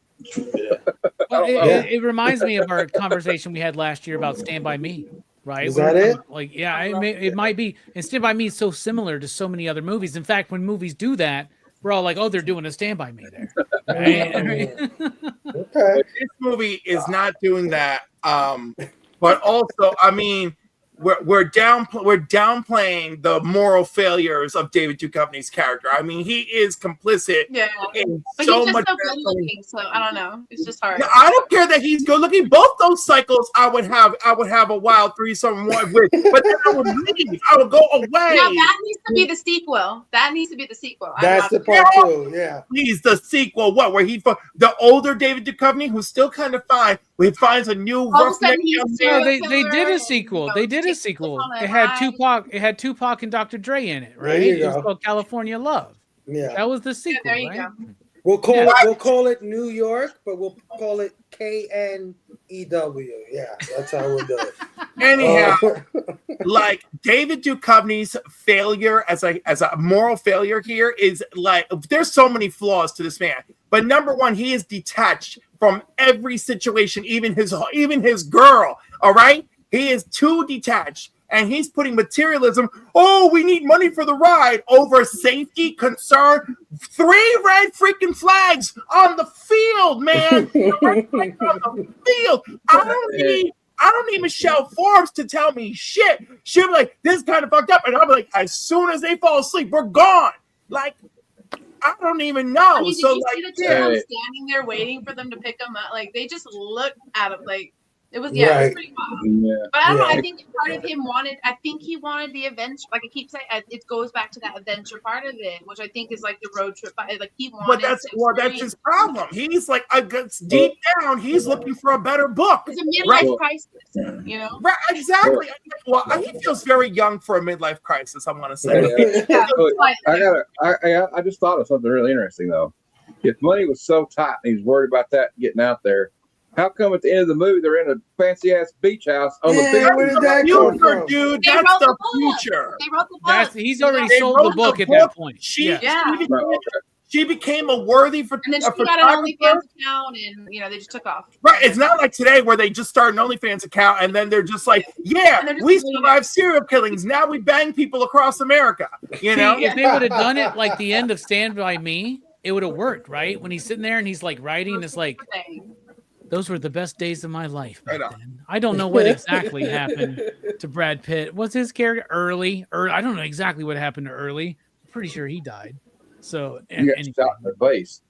Well, it reminds me of our conversation we had last year about Stand By Me, right? Is that it? Like, it might be. And Stand By Me is so similar to so many other movies. In fact, when movies do that, we're all like, oh, they're doing a Stand By Me there. Right? Okay. This movie is not doing that. But also, I mean, we're downplaying the moral failures of David Duchovny's character. I mean, he is complicit in but so he's just much. so good looking, so I don't know. It's just hard. Now, I don't care that he's good looking. Both those cycles, I would have a wild threesome with, but then I would leave. I would go away. Now that needs to be the sequel. That's the part 2. Yeah. Please, the sequel. What? Where the older David Duchovny, who's still kind of fine, where he finds a new roughneck. No, they did a sequel. They did a sequel. It had Tupac. It had Tupac and Dr. Dre in it, right? It was called California Love. Yeah, that was the sequel. There you right? go. We'll call it New York, but we'll call it KNEW. Yeah, that's how we'll do it. Anyhow, like David Duchovny's failure as a moral failure here is like, there's so many flaws to this man. But number one, he is detached from every situation, even his girl. All right, he is too detached. And he's putting materialism, we need money for the ride, over safety, concern. 3 red freaking flags on the field, man. On the field. I don't need Michelle Forbes to tell me shit. She'll be like, this is kind of fucked up. And I'll be like, as soon as they fall asleep, we're gone. Like, I don't even know. I mean, did you see the two of them standing there waiting for them to pick them up? Like, they just looked at him like, it was it was pretty wild. Yeah. But I don't know. I think part of him he wanted the adventure. Like I keep saying, it goes back to that adventure part of it, which I think is like the road trip. Like he wanted. But that's his problem. He's like, deep down, he's looking for a better book. It's a midlife crisis, Right, exactly. Well, he feels very young for a midlife crisis. I want to say. I just thought of something really interesting though. If money was so tight and he's worried about that getting out there, how come at the end of the movie they're in a fancy ass beach house on the beach? Where did that come from? Dude, that's the future. They wrote the book. He's already sold the book at that point. She became a worthy photographer. And then she got an OnlyFans account, and they just took off. Right, it's not like today where they just start an OnlyFans account and then they're just like, we survived serial killings. Now we bang people across America. You know, if they would have done it like the end of Stand By Me, it would have worked, right? When he's sitting there and he's like writing, and it's like, those were the best days of my life back then. I don't know what exactly happened to Brad Pitt. Was his character early? I don't know exactly what happened to Early. I'm pretty sure he died. So, he got shot in the face.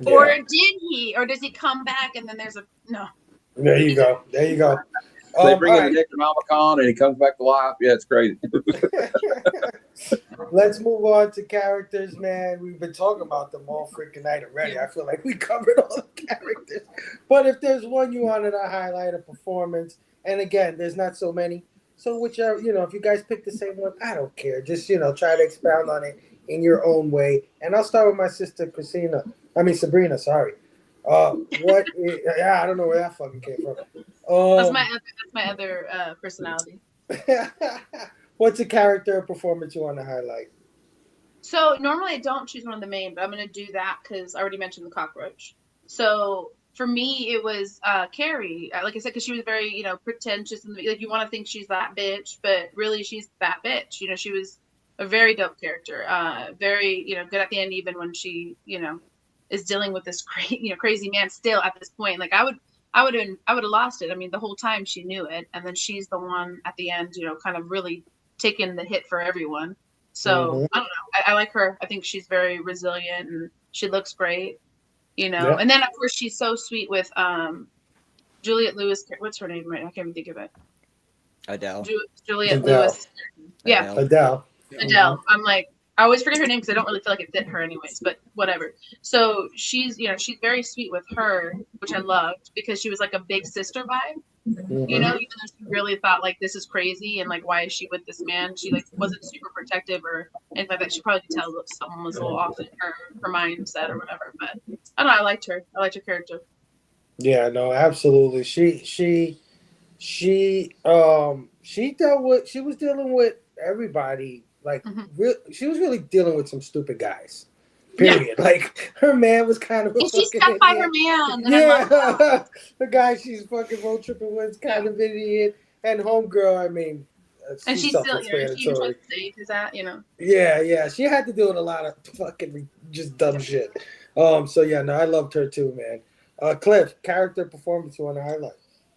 Or did he? Or does he come back and then there's no? There you go. They bring in all the Necronomicon and he comes back to life. Yeah, it's crazy. Let's move on to characters, man. We've been talking about them all freaking night already. I feel like we covered all the characters. But if there's one you wanted to highlight a performance, and again, there's not so many. So whichever, if you guys pick the same one, I don't care. Just, try to expound on it in your own way. And I'll start with my sister Sabrina, sorry. I don't know where that fucking came from. That's my other personality. What's a character or performance you want to highlight? So normally I don't choose one of the main, but I'm going to do that because I already mentioned the cockroach. So for me, it was Carrie. Like I said, because she was very, pretentious. And like you want to think she's that bitch, but really she's that bitch. She was a very dope character. Very, good at the end, even when she, is dealing with this crazy man still at this point. Like I would have lost it. I mean, the whole time she knew it, and then she's the one at the end, kind of really taking the hit for everyone. So I don't know. I like her. I think she's very resilient and she looks great. Yeah. And then of course she's so sweet with Juliette Lewis. What's her name? Right? I can't even think of it. Adele. Juliette Lewis. Yeah. Adele. I'm like, I always forget her name because I don't really feel like it fit her anyways, but whatever. So she's very sweet with her, which I loved because she was like a big sister vibe. Even though she really thought like this is crazy and like why is she with this man? She like wasn't super protective or anything like that. She probably could tell that someone was a little off in her mindset or whatever. But I don't know. I liked her. I liked her character. Yeah, no, absolutely. She was dealing with everybody. Like she was really dealing with some stupid guys. Period. Yeah. Like her man was kind of. And she stuck by her man. Yeah, the guy she's fucking road tripping with is kind of idiot. And homegirl, I mean, and she's still she was safe. Is that Yeah. She had to deal with a lot of fucking just dumb shit. So yeah, no, I loved her too, man. Cliff, character performance you want to highlight?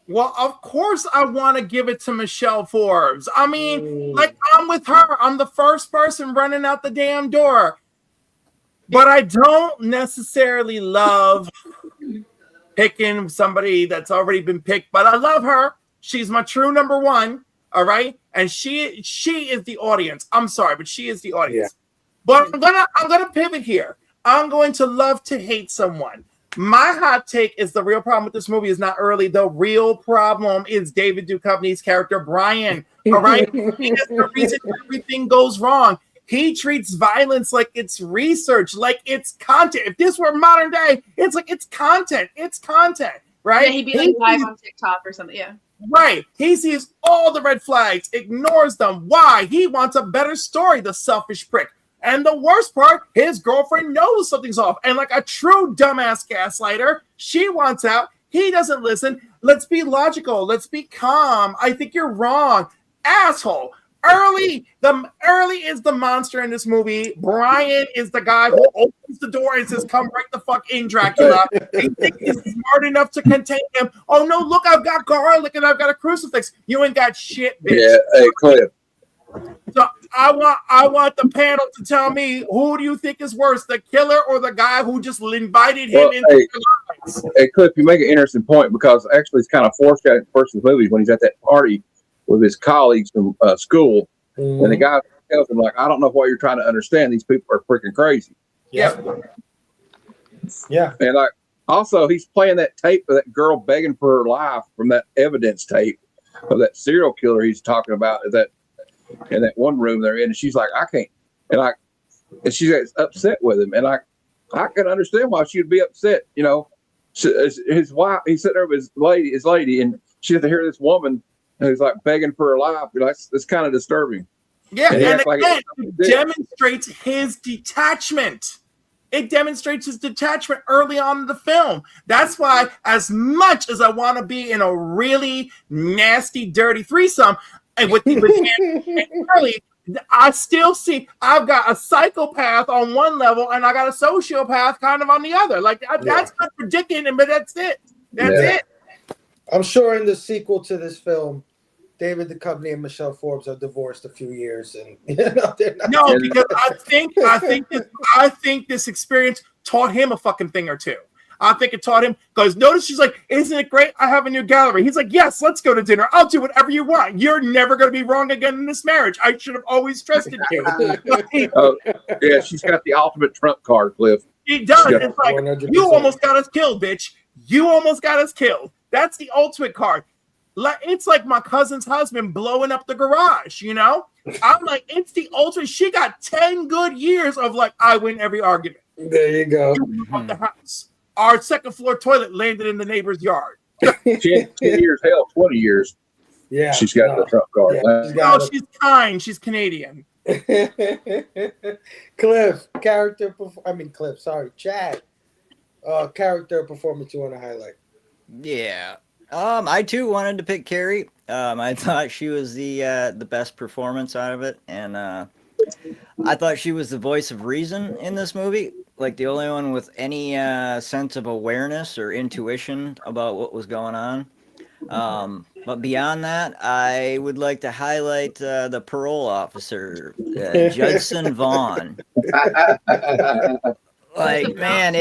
Well, of course I want to give it to Michelle Forbes. I mean, like I'm with her. I'm the first person running out the damn door. But I don't necessarily love picking somebody that's already been picked, but I love her. She's my true number one. All right. And she is the audience. I'm sorry, but she is the audience. Yeah. But I'm gonna pivot here. I'm going to love to hate someone. My hot take is the real problem with this movie is not early. The real problem is David Duchovny's character, Brian. All right. He is the reason everything goes wrong. He treats violence like it's research, like it's content. If this were modern day, it's like it's content. It's content, right? Yeah, he'd be like live on TikTok or something. Yeah. Right. He sees all the red flags, ignores them. Why? He wants a better story, the selfish prick. And the worst part, his girlfriend knows something's off. And like a true dumbass gaslighter, she wants out. He doesn't listen. Let's be logical. Let's be calm. I think you're wrong. Asshole. Early is the monster in this movie. Brian is the guy who opens the door and says, "Come right the fuck in, Dracula." He thinks he's smart enough to contain him. Oh no, look, I've got garlic and I've got a crucifix. You ain't got shit, bitch. Yeah, hey, Cliff. So I want the panel to tell me, who do you think is worse, the killer or the guy who just invited him into their lives? Hey, Cliff, you make an interesting point because actually it's kind of foreshadowing the first of the movie when he's at that party with his colleagues from school, and the guy tells him, like, I don't know why you're trying to understand. These people are freaking crazy. Yeah. And like, also, he's playing that tape of that girl begging for her life from that evidence tape of that serial killer he's talking about in that one room they're in. And she's like, I can't. And she gets upset with him. And I can understand why she would be upset. His wife, he's sitting there with his lady, and she has to hear this woman who's like begging for her life. It's kind of disturbing. Yeah, and again, it demonstrates his detachment. It demonstrates his detachment early on in the film. That's why, as much as I want to be in a really nasty, dirty threesome, and with Charlie, I still see I've got a psychopath on one level and I got a sociopath kind of on the other. Like that's not predicting, but that's it. That's it. I'm sure in the sequel to this film, David Duchovny and Michelle Forbes are divorced a few years, and they're not. No, because I think this experience taught him a fucking thing or two. I think it taught him because notice she's like, isn't it great? I have a new gallery. He's like, yes, let's go to dinner. I'll do whatever you want. You're never going to be wrong again in this marriage. I should have always trusted you. Oh, yeah, she's got the ultimate trump card, Cliff. She does. Yeah. It's like, 100%. you almost got us killed, bitch. You almost got us killed. That's the ultimate card. It's like my cousin's husband blowing up the garage, you know? I'm like, it's the ultimate. She got 10 good years of like, I win every argument. There you go. Of the house. Our second floor toilet landed in the neighbor's yard. 10 years, hell, 20 years. Yeah. She's got the trump card. Yeah, she's No, got she's kind. She's Canadian. Cliff, Chad. Character performance you want to highlight? Yeah. I too wanted to pick Carrie. I thought she was the best performance out of it, and I thought she was the voice of reason in this movie, like the only one with any sense of awareness or intuition about what was going on. But beyond that, I would like to highlight the parole officer, Judson Vaughn. Like, man,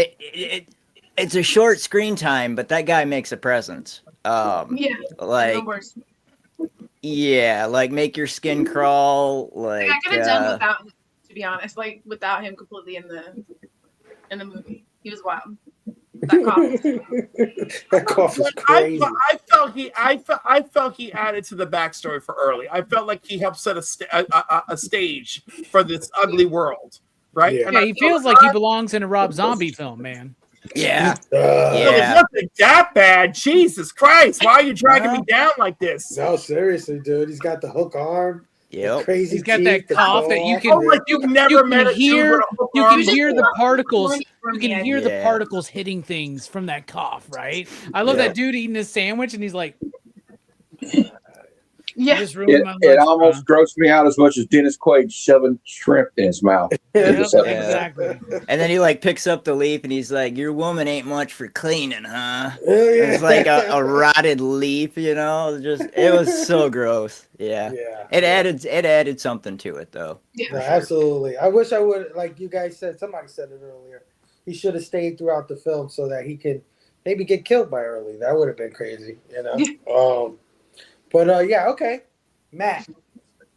it's a short screen time, but that guy makes a presence. Like, yeah, like make your skin crawl. Like, I could have done without him, to be honest. Like without him completely in the movie, he was wild. That cough. That cough is crazy. I felt he added to the backstory for early. I felt like he helped set a stage for this ugly world, right? Yeah. Yeah, he feels like he belongs in a Rob Zombie film, man. yeah, It wasn't that bad. Jesus Christ! Why are you dragging me down like this? No, seriously, dude. He's got the hook arm. yep. Crazy. He's got teeth, that the cough that you claw. can Like you've never you met can a dude hear with a hook you arm. can hear the particles. For You me, can I hear the Yeah. particles hitting things from that cough, right? I love Yeah. that dude eating his sandwich and he's like, Yeah. just ruined my It lunch, almost grossed me out as much as Dennis Quaid shoving shrimp in his mouth. bro." Yep, Just, exactly. And then he like picks up the leaf and he's like, "Your woman ain't much for cleaning, huh?" Oh, yeah. It's like a rotted leaf, you know. It was so gross. Yeah. Yeah. It added something to it though. Yeah. No, absolutely. I wish I would, like you guys said, somebody said it earlier. He should have stayed throughout the film so that he could maybe get killed by early. That would have been crazy, you know. But yeah, okay. Matt,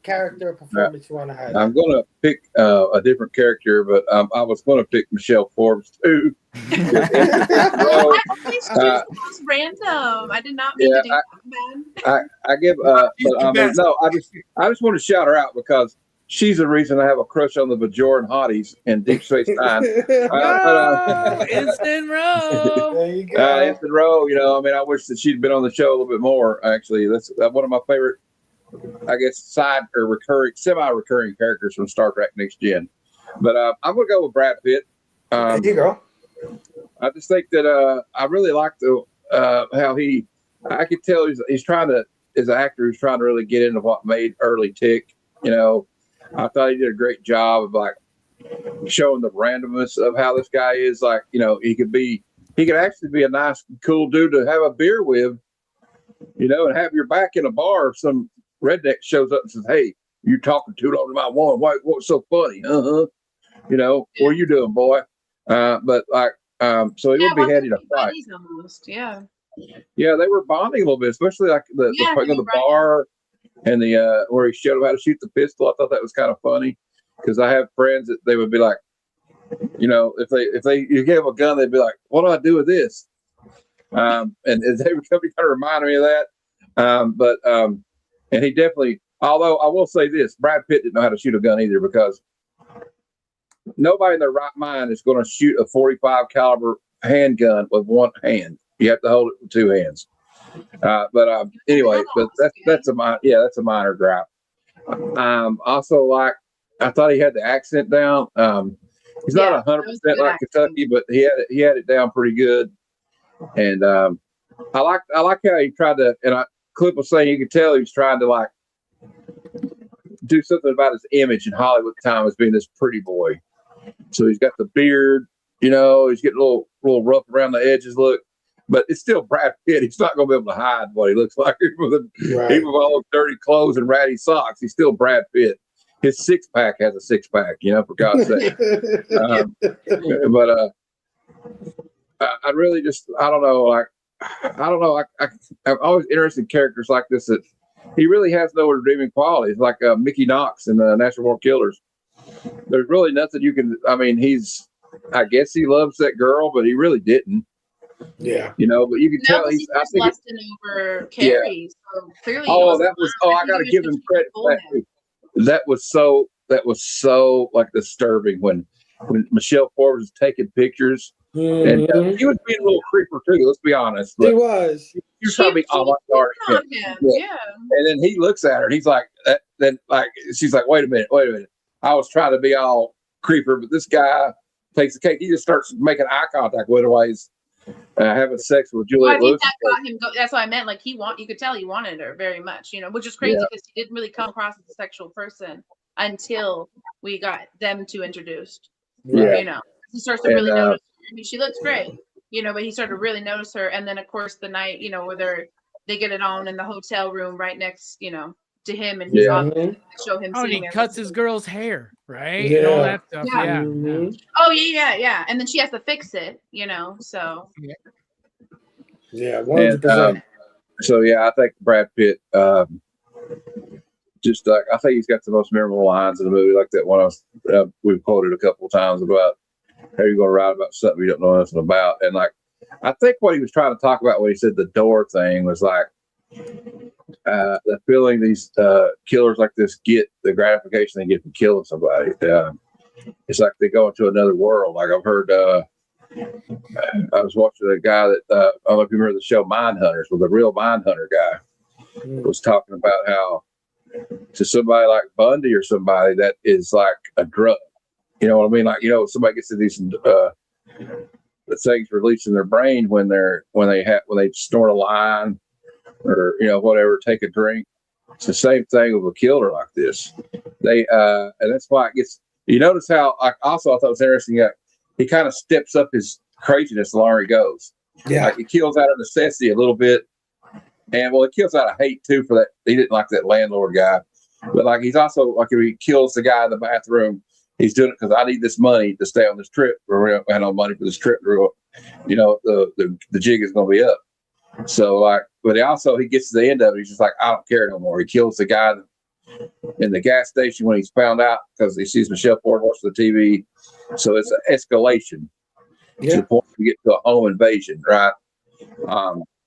character performance you want to highlight? I'm going to pick a different character, but I was going to pick Michelle Forbes too. I always choose the most random. I did not mean to do that, man. I give, but I mean, no, I just want to shout her out because she's the reason I have a crush on the Bajoran hotties in Deep Space Nine. Oh, instant row. There you go. It's the row, you know. I mean, I wish that she'd been on the show a little bit more. Actually, that's one of my favorite, I guess, side or semi-recurring characters from Star Trek Next Gen. But I'm gonna go with Brad Pitt. There you go. I just think that I really like how I could tell he's trying to, as an actor, who's trying to really get into what made early tick. You know, I thought he did a great job of like showing the randomness of how this guy is. Like, you know, he could actually be a nice, cool dude to have a beer with, you know, and have your back in a bar if some redneck shows up and says, "Hey, you're talking too long to my woman. What's so funny? You know, what are you doing, boy?" But like, so he would be heading a fight. Almost, yeah. Yeah, they were bonding a little bit, especially like the bar and the where he showed him how to shoot the pistol. I thought that was kind of funny because I have friends that they would be like, you know, if you gave them a gun, they'd be like, "What do I do with this?" And they would kind of remind me of that. And he definitely, although I will say this, Brad Pitt didn't know how to shoot a gun either because nobody in their right mind is going to shoot a 45 caliber handgun with one hand. You have to hold it with two hands. Anyway, but that's a minor gripe. Also, like, I thought he had the accent down. He's not 100% like Kentucky, but he had it down pretty good. And I like how he tried to. And Cliff was saying you could tell he was trying to like do something about his image in Hollywood time as being this pretty boy. So he's got the beard, you know, he's getting a little rough around the edges. Look. But it's still Brad Pitt. He's not going to be able to hide what he looks like. Even with all those dirty clothes and ratty socks, he's still Brad Pitt. His six-pack has a six-pack, you know, for God's sake. But I really just, I don't know. Like, I don't know. I'm always interested in characters like this that he really has no redeeming qualities, like Mickey Knox in National Born Killers. There's really nothing you can. I mean, I guess he loves that girl, but he really didn't. Yeah. You know, but you can No, tell because he's. he was lusting over Carrie. So clearly, he Oh, wasn't that was. lying. Oh, I got to give him credit for that too. That was so like disturbing when Michelle Forbes was taking pictures. And he was being a little creeper too. Let's be honest. He was. He was trying to be avant-garde. Yeah. And then he looks at her. And he's like, then like she's like, wait a minute. I was trying to be all creeper, but this guy takes the cake. He just starts making eye contact with her while he's having sex with Well, I Juliette think Lewis. that got him. That's what I meant. Like you could tell he wanted her very much. You know, which is crazy because he didn't really come across as a sexual person until we got them two introduced. Yeah. You know, he starts to really notice her. I mean, she looks great. You know, but he started to really notice her. And then of course the night, you know, where they get it on in the hotel room right next, you know, to him, and he's show him. Oh, and he cuts his girl's hair, right? Yeah. And all that stuff. Yeah. Yeah. Oh yeah. And then she has to fix it, you know. So yeah, 100%. So yeah, I think Brad Pitt. Just like I think he's got the most memorable lines in the movie, like that one we've quoted a couple of times about how you're going to write about something you don't know nothing about, and like I think what he was trying to talk about when he said the door thing was like the feeling these killers like this get, the gratification they get from killing somebody. It's like they go into another world. Like I've heard. I was watching a guy that I don't know if you remember the show Mindhunters, with a real Mindhunter guy was talking about how to somebody like Bundy or somebody that is like a drug. You know what I mean? Like, you know, somebody gets to these the things released in their brain when they snort a line or, you know, whatever, take a drink. It's the same thing with a killer like this. They and that's why it gets. You notice how I thought it was interesting that he kind of steps up his craziness the longer he goes. Yeah, like he kills out of necessity a little bit, and well, he kills out of hate too for that. He didn't like that landlord guy, but like he's also like if he kills the guy in the bathroom, he's doing it because I need this money to stay on this trip, or we don't have no money for this trip. You know, the jig is going to be up. So like, but he gets to the end of it. He's just like, I don't care no more. He kills the guy in the gas station when he's found out because he sees Michelle Ford watching the TV. So it's an escalation to the point to get to a home invasion, right?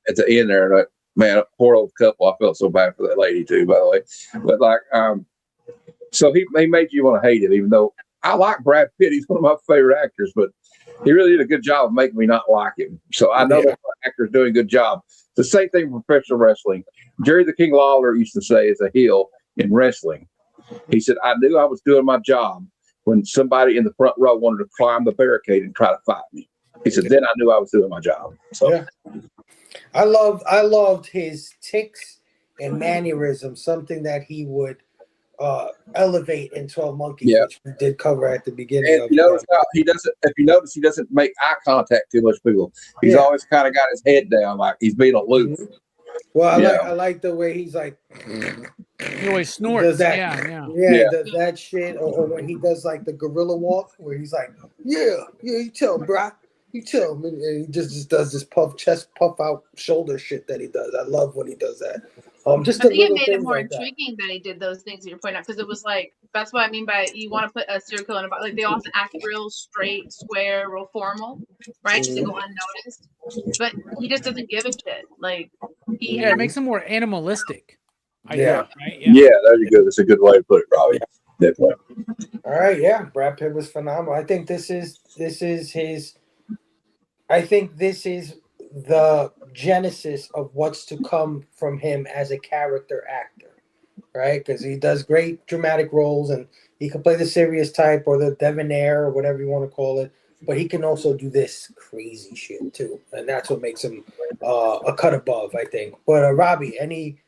At the end there, like, man, a poor old couple. I felt so bad for that lady too, by the way. But like, so he made you want to hate him, even though I like Brad Pitt. He's one of my favorite actors, but he really did a good job of making me not like him. So I know that actor's doing a good job. The same thing with professional wrestling. Jerry the King Lawler used to say as a heel in wrestling, he said, I knew I was doing my job when somebody in the front row wanted to climb the barricade and try to fight me. He said, then I knew I was doing my job. So I loved his tics and mannerisms, something that he would elevate in 12 Monkeys, which we did cover at the beginning. And you notice how he doesn't. If you notice, he doesn't make eye contact too much. People, he's always kind of got his head down, like he's being aloof. Well, I like the way he's like. He always snorts. Does that, yeah. Does that shit, or when he does like the gorilla walk, where he's like, you tell him, bro. You tell him, and he just does this chest puff out shoulder shit that he does. I love when he does that. Just I think it made it things more like intriguing that he did those things that you're pointing out, because it was like, that's what I mean by you want to put a serial killer in a box. Like they often act real straight, square, real formal, right? Just to go unnoticed. But he just doesn't give a shit. Like it makes him more animalistic. Right? Yeah, there you go. That's a good way to put it, Robbie. Definitely. All right, Brad Pitt was phenomenal. I think this is the genesis of what's to come from him as a character actor, right? Because he does great dramatic roles, and he can play the serious type or the debonair or whatever you want to call it. But he can also do this crazy shit too, and that's what makes him a cut above, I think. But Robbie, any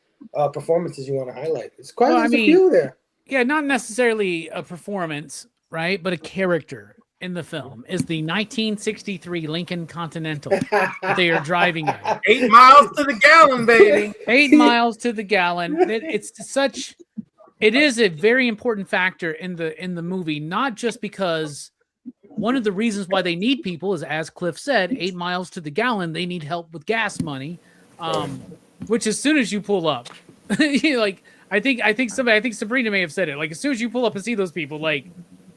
performances you want to highlight? It's quite a few there. Yeah, not necessarily a performance, right? But a character in the film is the 1963 Lincoln Continental that they are driving at. 8 miles to the gallon, baby. 8 miles to the gallon. It is a very important factor in the movie, not just because one of the reasons why they need people is, as Cliff said, 8 miles to the gallon. They need help with gas money, which as soon as you pull up, like I think Sabrina may have said it. Like as soon as you pull up and see those people, like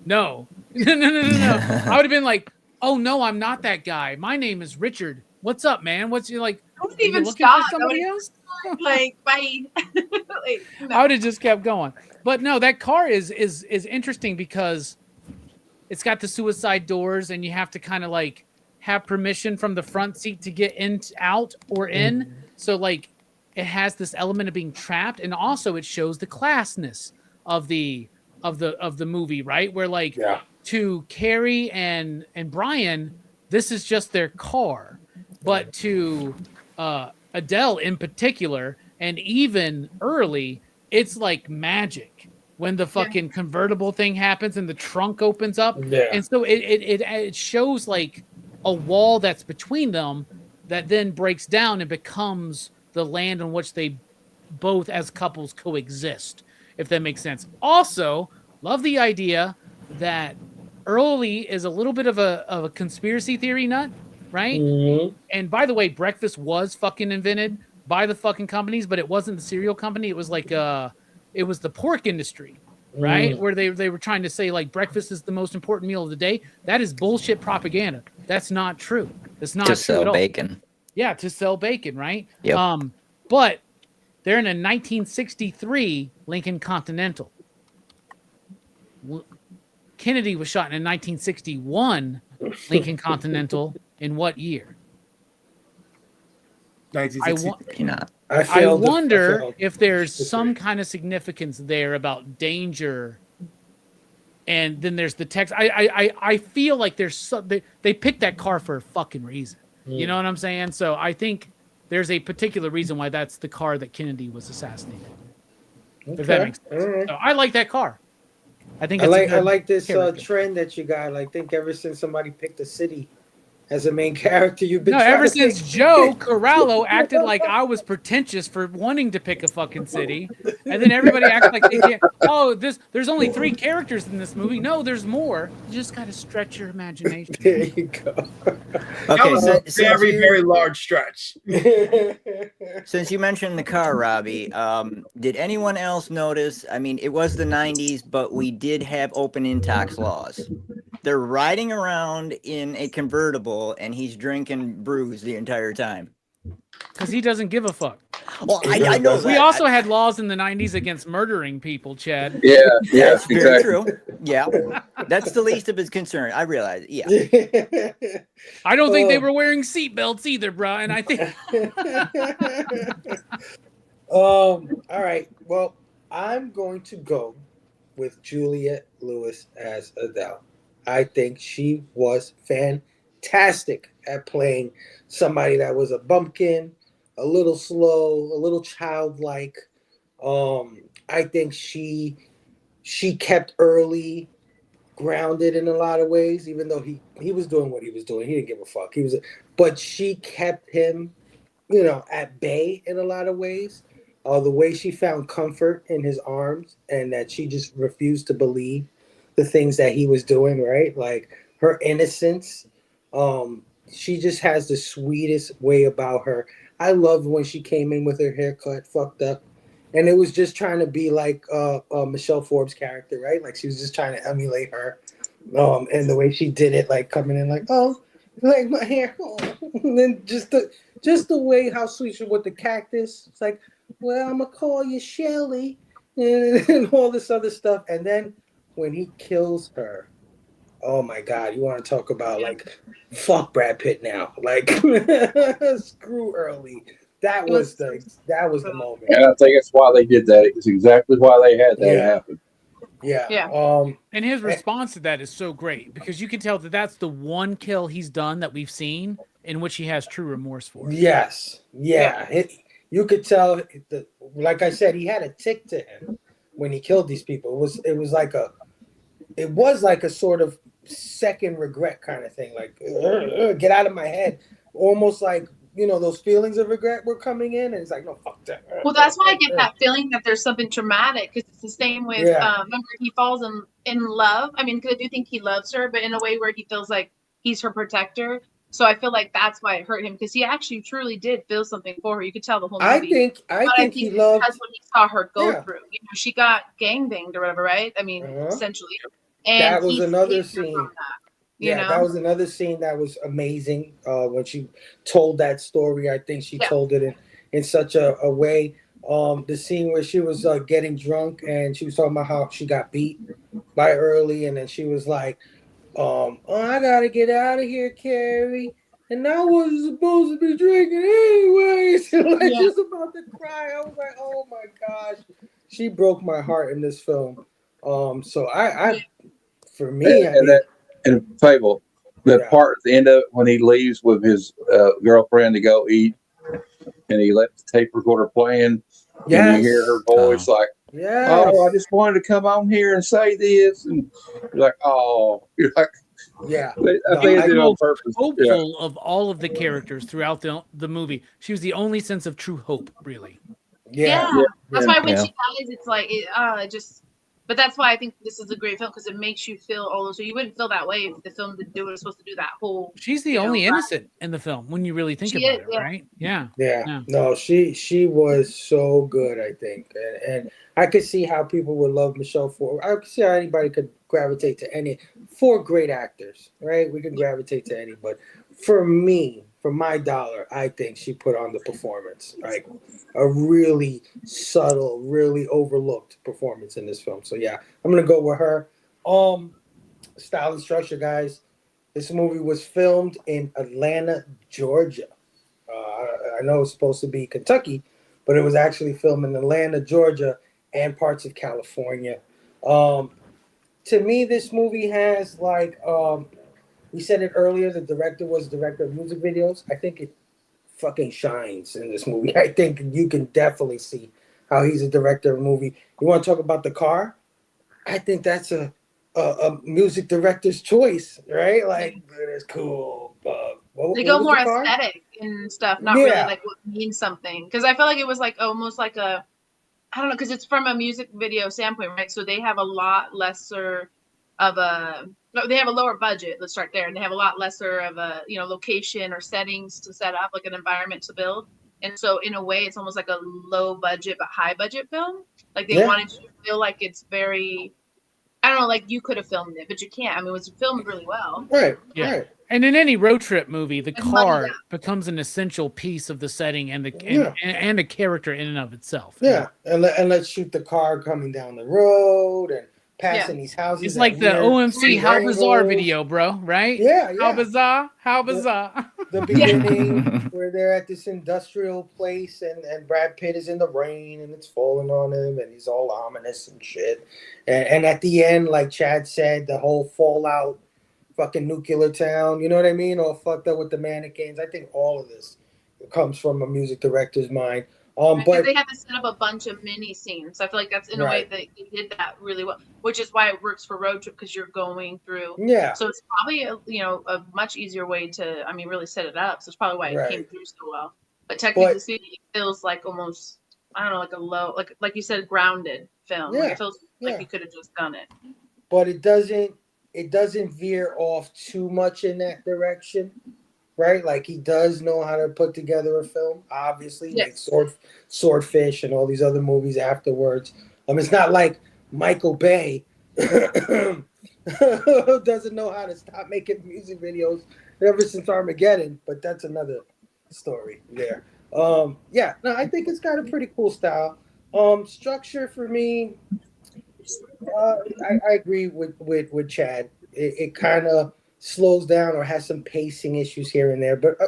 no. No. I would have been like, oh no, I'm not that guy. My name is Richard. What's up, man? What's you like? I wouldn't even looking for stop. somebody else? Like, bye. Like, no. I would have just kept going. But no, that car is interesting because it's got the suicide doors, and you have to kind of like have permission from the front seat to get in, out, or in. So like, it has this element of being trapped, and also it shows the classness of the movie, right? Where like to Carrie and Brian, this is just their car, but to Adele in particular, and even early, it's like magic when the fucking convertible thing happens and the trunk opens up. And so it shows like a wall that's between them that then breaks down and becomes the land on which they both as couples coexist, if that makes sense. Also, love the idea that Early is a little bit of a conspiracy theory nut, right? Mm-hmm. And by the way, breakfast was fucking invented by the fucking companies, but it wasn't the cereal company. It was like it was the pork industry, right? Where they were trying to say like breakfast is the most important meal of the day. That is bullshit propaganda. That's not true. That's not To true sell at all. bacon. Yeah, to sell bacon, right? Yep. But they're in a 1963 Lincoln Continental. Kennedy was shot in a 1961 Lincoln Continental. In what year? 1960. I wonder if there's some kind of significance there about danger. And then there's the text. I feel like there's they picked that car for a fucking reason. You know what I'm saying? So I think there's a particular reason why that's the car that Kennedy was assassinated. If that makes sense. Right. So I like that car. I think I it's like this character. trend that you got. I think ever since somebody picked a city as a main character, you've been ever trying to since Joe Corallo acted like I was pretentious for wanting to pick a fucking city, and then everybody acts like they can't. Oh, there's only 3 characters in this movie. No, there's more. You just got to stretch your imagination. There you go. That was a very, very large stretch. Since you mentioned the car, Robbie, did anyone else notice? I mean, it was the 90s, but we did have open intox laws. They're riding around in a convertible, and he's drinking brews the entire time. Because he doesn't give a fuck. Well, I know that. We also had laws in the 90s against murdering people, Chad. Yeah, That's very exactly. true. Yeah, that's the least of his concern. I realize. Yeah. I don't think they were wearing seatbelts either, bro. And I think. All right. Well, I'm going to go with Juliette Lewis as Adele. I think she was fantastic at playing somebody that was a bumpkin, a little slow, a little childlike. I think she kept Early grounded in a lot of ways, even though he was doing what he was doing. He didn't give a fuck. But she kept him, at bay in a lot of ways. The way she found comfort in his arms, and that she just refused to believe the things that he was doing, right? Like her innocence. She just has the sweetest way about her. I loved when she came in with her haircut fucked up, and it was just trying to be like Michelle Forbes' character, right? Like she was just trying to emulate her, and the way she did it, like coming in like, oh, like my hair, and then just the way how sweet she with the cactus. It's like, well, I'm gonna call you Shelly, and all this other stuff, and then when he kills her, oh my God, you want to talk about like fuck Brad Pitt now, like screw Early. That was the moment. And I think it's why they did that. It's exactly why they had that happen. Yeah. And his response to that is so great because you can tell that that's the one kill he's done that we've seen in which he has true remorse for. Yes. Yeah. You could tell like I said, he had a tick to him when he killed these people. It was like a sort of second regret kind of thing, like get out of my head, almost like those feelings of regret were coming in, and it's like, no, fuck that. Well, that's why I get that feeling that there's something traumatic, because it's the same with remember he falls in love. I mean, because I do think he loves her, but in a way where he feels like he's her protector. So I feel like that's why it hurt him, because he actually truly did feel something for her. You could tell the whole movie. I think he loved. That's what he saw her go through. She got gangbanged or whatever, right? I mean, essentially. And that was another scene. That was another scene that was amazing. When she told that story, I think she told it in such a way. The scene where she was getting drunk and she was talking about how she got beat by Early, and then she was like, "Oh, I gotta get out of here, Carrie." And I wasn't supposed to be drinking anyways. She was about to cry. I was like, "Oh my gosh!" She broke my heart in this film. So I for me, and Fable, the part at the end of it when he leaves with his girlfriend to go eat, and he left the tape recorder playing, and you hear her voice like, "Oh, I just wanted to come on here and say this," and you're like, "Oh," you're like, "Yeah." I think they did it on purpose. Hopeful of all of the characters throughout the movie, she was the only sense of true hope, really. Yeah. That's why when she dies, it's like it just. But that's why I think this is a great film, because it makes you feel all those. So you wouldn't feel that way if the film didn't do what it was supposed to do. That whole. She's the only innocent in the film when you really think about it, right? Yeah. No, she was so good, I think, and I could see how people would love Michelle Pfeiffer. I could see how anybody could gravitate to any. 4 great actors, right? We can gravitate to any, but for me, for my dollar, I think she put on the performance, like a really subtle, really overlooked performance in this film. So yeah, I'm gonna go with her. Style and structure, guys. This movie was filmed in Atlanta, Georgia. I know it's supposed to be Kentucky, but it was actually filmed in Atlanta, Georgia, and parts of California. To me, this movie has we said it earlier, the director was director of music videos. I think it fucking shines in this movie. I think you can definitely see how he's a director of a movie. You want to talk about the car? I think that's a music director's choice, right? Like, it's cool. They go more aesthetic and stuff, not really like what means something. Because I feel like it was like almost like a, I don't know, because it's from a music video standpoint, right? So they have a lot lesser of a, they have a lower budget. Let's start there. And they have a lot lesser of a, location or settings to set up, like an environment to build. And so in a way, it's almost like a low budget but high budget film. Like they wanted you to feel like it's very, I don't know, like you could have filmed it, but you can't. I mean, it was filmed really well. Right. Yeah. Right. And in any road trip movie, the car becomes an essential piece of the setting and and a character in and of itself. Yeah. And let's shoot the car coming down the road and passing these houses. It's like the OMC How Bizarre video, bro, right? Yeah. How bizarre. How bizarre. The beginning where they're at this industrial place and Brad Pitt is in the rain and it's falling on him and he's all ominous and shit. And at the end, like Chad said, the whole Fallout fucking nuclear town, you know what I mean? All fucked up with the mannequins. I think all of this comes from a music director's mind. But they had to set up a bunch of mini scenes. I feel like that's in a way that they did that really well, which is why it works for road trip, because you're going through. Yeah. So it's probably a much easier way to, really set it up. So it's probably why it came through so well. But technically speaking, it feels like almost, I don't know, like a low, like you said, grounded film. Yeah. Like it feels like you could have just done it. But it doesn't veer off too much in that direction. Right, like he does know how to put together a film. Obviously, like Swordfish and all these other movies afterwards. It's not like Michael Bay doesn't know how to stop making music videos ever since Armageddon. But that's another story there. I think it's got a pretty cool style. Structure for me, I agree with Chad. It kind of slows down or has some pacing issues here and there, but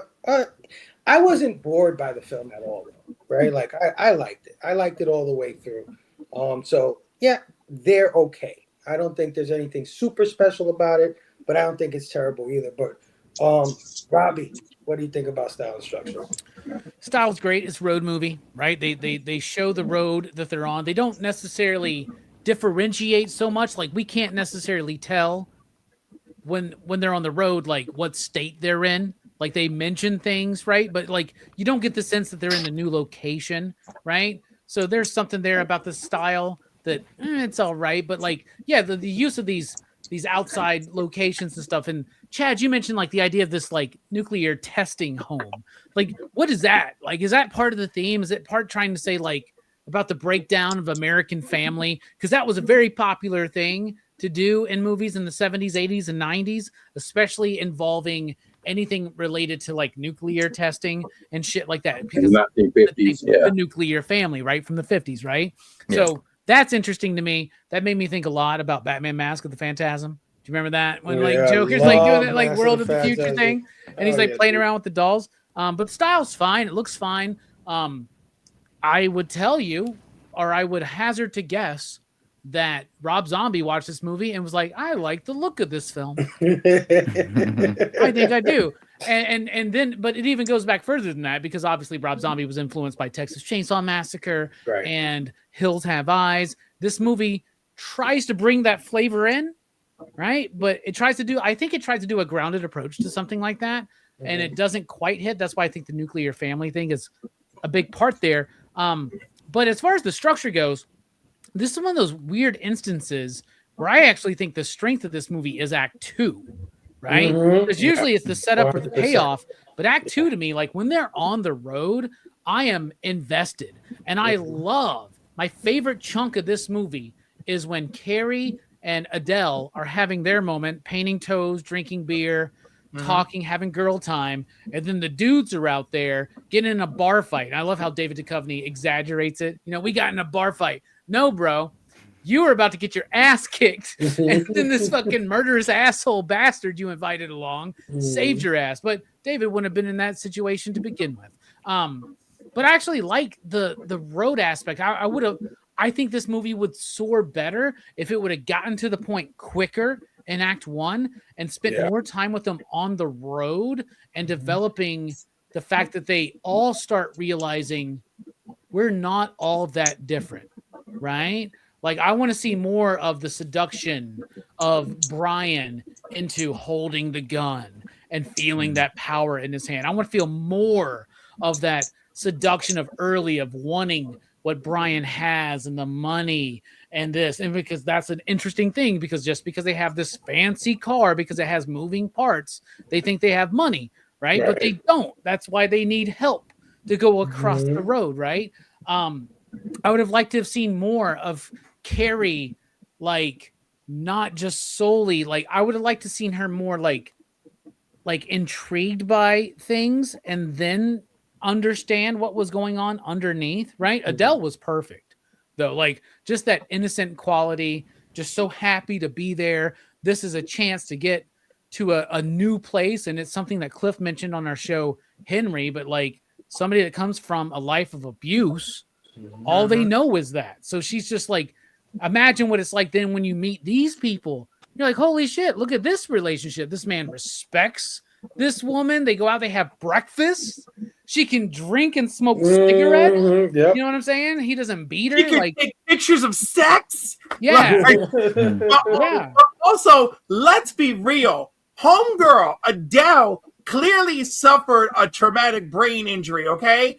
I wasn't bored by the film at all, right? Like I liked it. I liked it all the way through. So yeah, they're okay. I don't think there's anything super special about it, but I don't think it's terrible either. But Robbie, what do you think about style and structure? Style's great. It's a road movie, right? They show the road that they're on. They don't necessarily differentiate so much. Like we can't necessarily tell when they're on the road, like what state they're in. Like they mention things, right? But like you don't get the sense that they're in the new location, right? So there's something there about the style that it's all right, but like the use of these outside locations and stuff. And Chad, you mentioned like the idea of this like nuclear testing home. Like, what is that? Like, is that part of the theme? Is it part trying to say like about the breakdown of American family? Because that was a very popular thing to do in movies in the 70s, 80s, and 90s, especially involving anything related to like nuclear testing and shit like that. Because in the 1950s, the nuclear family, right, from the 50s, right? Yeah. So that's interesting to me. That made me think a lot about Batman Mask of the Phantasm. Do you remember that when like Joker's like doing that like World of the Future thing, and he's like playing around with the dolls? But the style's fine. It looks fine. I would tell you, or I would hazard to guess, that Rob Zombie watched this movie and was like, I like the look of this film. I think I do. And then, but it even goes back further than that, because obviously Rob Zombie was influenced by Texas Chainsaw Massacre and Hills Have Eyes. This movie tries to bring that flavor in, right? But I think it tries to do a grounded approach to something like that. And it doesn't quite hit. That's why I think the nuclear family thing is a big part there. But as far as the structure goes, this is one of those weird instances where I actually think the strength of this movie is Act 2, right? Because usually it's the setup or the payoff, but Act 2 to me, like when they're on the road, I am invested. And I love, my favorite chunk of this movie is when Carrie and Adele are having their moment, painting toes, drinking beer, talking, having girl time, and then the dudes are out there getting in a bar fight. And I love how David Duchovny exaggerates it. You know, we got in a bar fight. No, bro, you were about to get your ass kicked, and then this fucking murderous asshole bastard you invited along saved your ass. But David wouldn't have been in that situation to begin with. But I actually like the road aspect. I think this movie would soar better if it would have gotten to the point quicker in Act 1 and spent more time with them on the road and developing the fact that they all start realizing we're not all that different, right? Like, I want to see more of the seduction of Brian into holding the gun and feeling that power in his hand. I want to feel more of that seduction of early, of wanting what Brian has and the money and this. And because that's an interesting thing, because just because they have this fancy car, because it has moving parts, they think they have money, right? But they don't. That's why they need help to go across the road, right? I would have liked to have seen more of Carrie, like not just solely like, I would have liked to seen her more like intrigued by things and then understand what was going on underneath, right? Adele was perfect though, like just that innocent quality, just so happy to be there. This is a chance to get to a new place, and it's something that Cliff mentioned on our show, Henry, but like somebody that comes from a life of abuse, all they know is that. So she's just like, imagine what it's like then when you meet these people. You're like, holy shit, look at this relationship. This man respects this woman. They go out, they have breakfast. She can drink and smoke cigarettes. You know what I'm saying? He doesn't beat her. He can like take pictures of sex. Yeah. But also, let's be real. Homegirl, Adele, clearly suffered a traumatic brain injury, okay?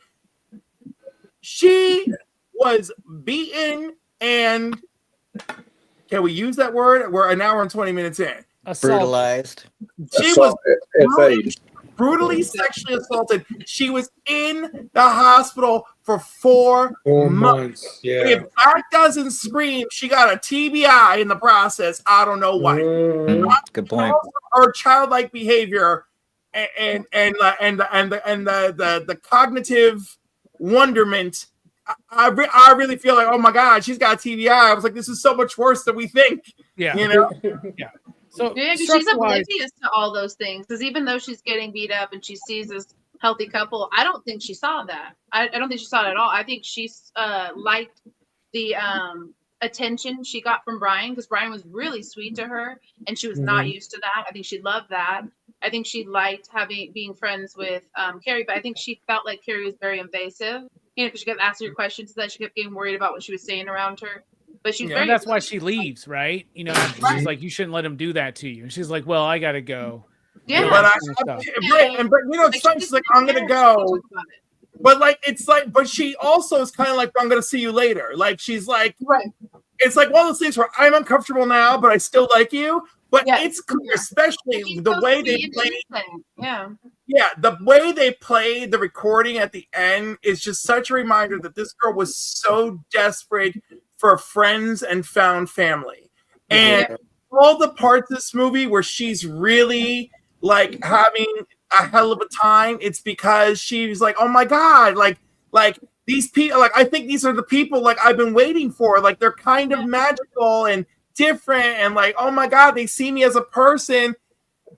She was beaten and, can we use that word? We're an hour and 20 minutes in. Brutalized. She was brutally sexually assaulted. She was in the hospital for 4 months. If that doesn't scream, she got a TBI in the process. I don't know what. Good point. Her childlike behavior and the cognitive wonderment. I really feel like, oh my God, she's got TBI. I was like, this is so much worse than we think. Yeah. You know? Yeah. So yeah, she's oblivious to all those things, because even though she's getting beat up and she sees this healthy couple, I don't think she saw that. I don't think she saw it at all. I think she liked the attention she got from Brian, because Brian was really sweet to her and she was not used to that. I think she loved that. I think she liked being friends with Carrie, but I think she felt like Carrie was very invasive. You know, because she kept asking her questions, that she kept getting worried about what she was saying around her. But she's that's why she leaves, right? You know, she's like, you shouldn't let him do that to you. And she's like, well, I gotta go. Yeah. But Stuff. but you know, it's funny. She's like, I'm gonna go. But like, it's like, but she also is kind of like, I'm gonna see you later. Like, she's like, Right. it's like one of those things where I'm uncomfortable now, but I still like you. But Yeah. it's clear, Yeah. especially She's the supposed way to they be play. innocent. Yeah. Yeah, the way they played the recording at the end is just such a reminder that this girl was so desperate for friends and found family. And all the parts of this movie where she's really like having a hell of a time, it's because she's like, oh my God, like these people, like I think these are the people like I've been waiting for. Like they're kind of magical and different, and like, oh my God, they see me as a person.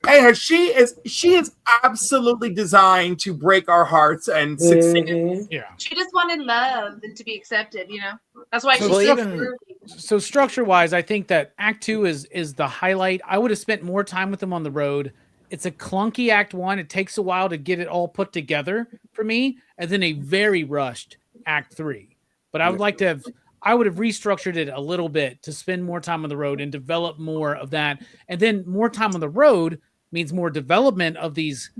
And she is absolutely designed to break our hearts and succeed. Mhm. Yeah. She just wanted love and to be accepted, you know? That's why So she's well, so even- early. So structure wise, I think that Act 2 is the highlight. I would have spent more time with them on the road. It's a clunky Act 1. It takes a while to get it all put together for me, and then a very rushed Act 3. But I would like to have I would have restructured it a little bit to spend more time on the road and develop more of that. And then more time on the road means more development of these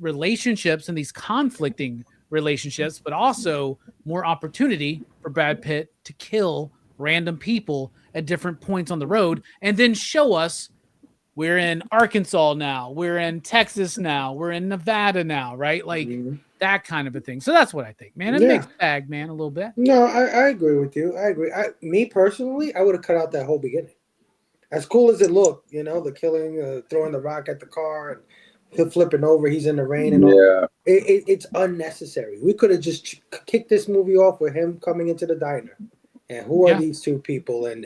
relationships and these conflicting relationships, but also more opportunity for Brad Pitt to kill random people at different points on the road, and then show us we're in Arkansas now, we're in Texas now, we're in Nevada now, right? Like that kind of a thing. So that's what I think, man. It makes bag, man, a little bit. No, I agree with you. I agree. Me personally, I would have cut out that whole beginning. As cool as it looked, you know, the killing, throwing the rock at the car, and him flipping over, he's in the rain and all. It's unnecessary. We could have just kicked this movie off with him coming into the diner. And who are these two people? And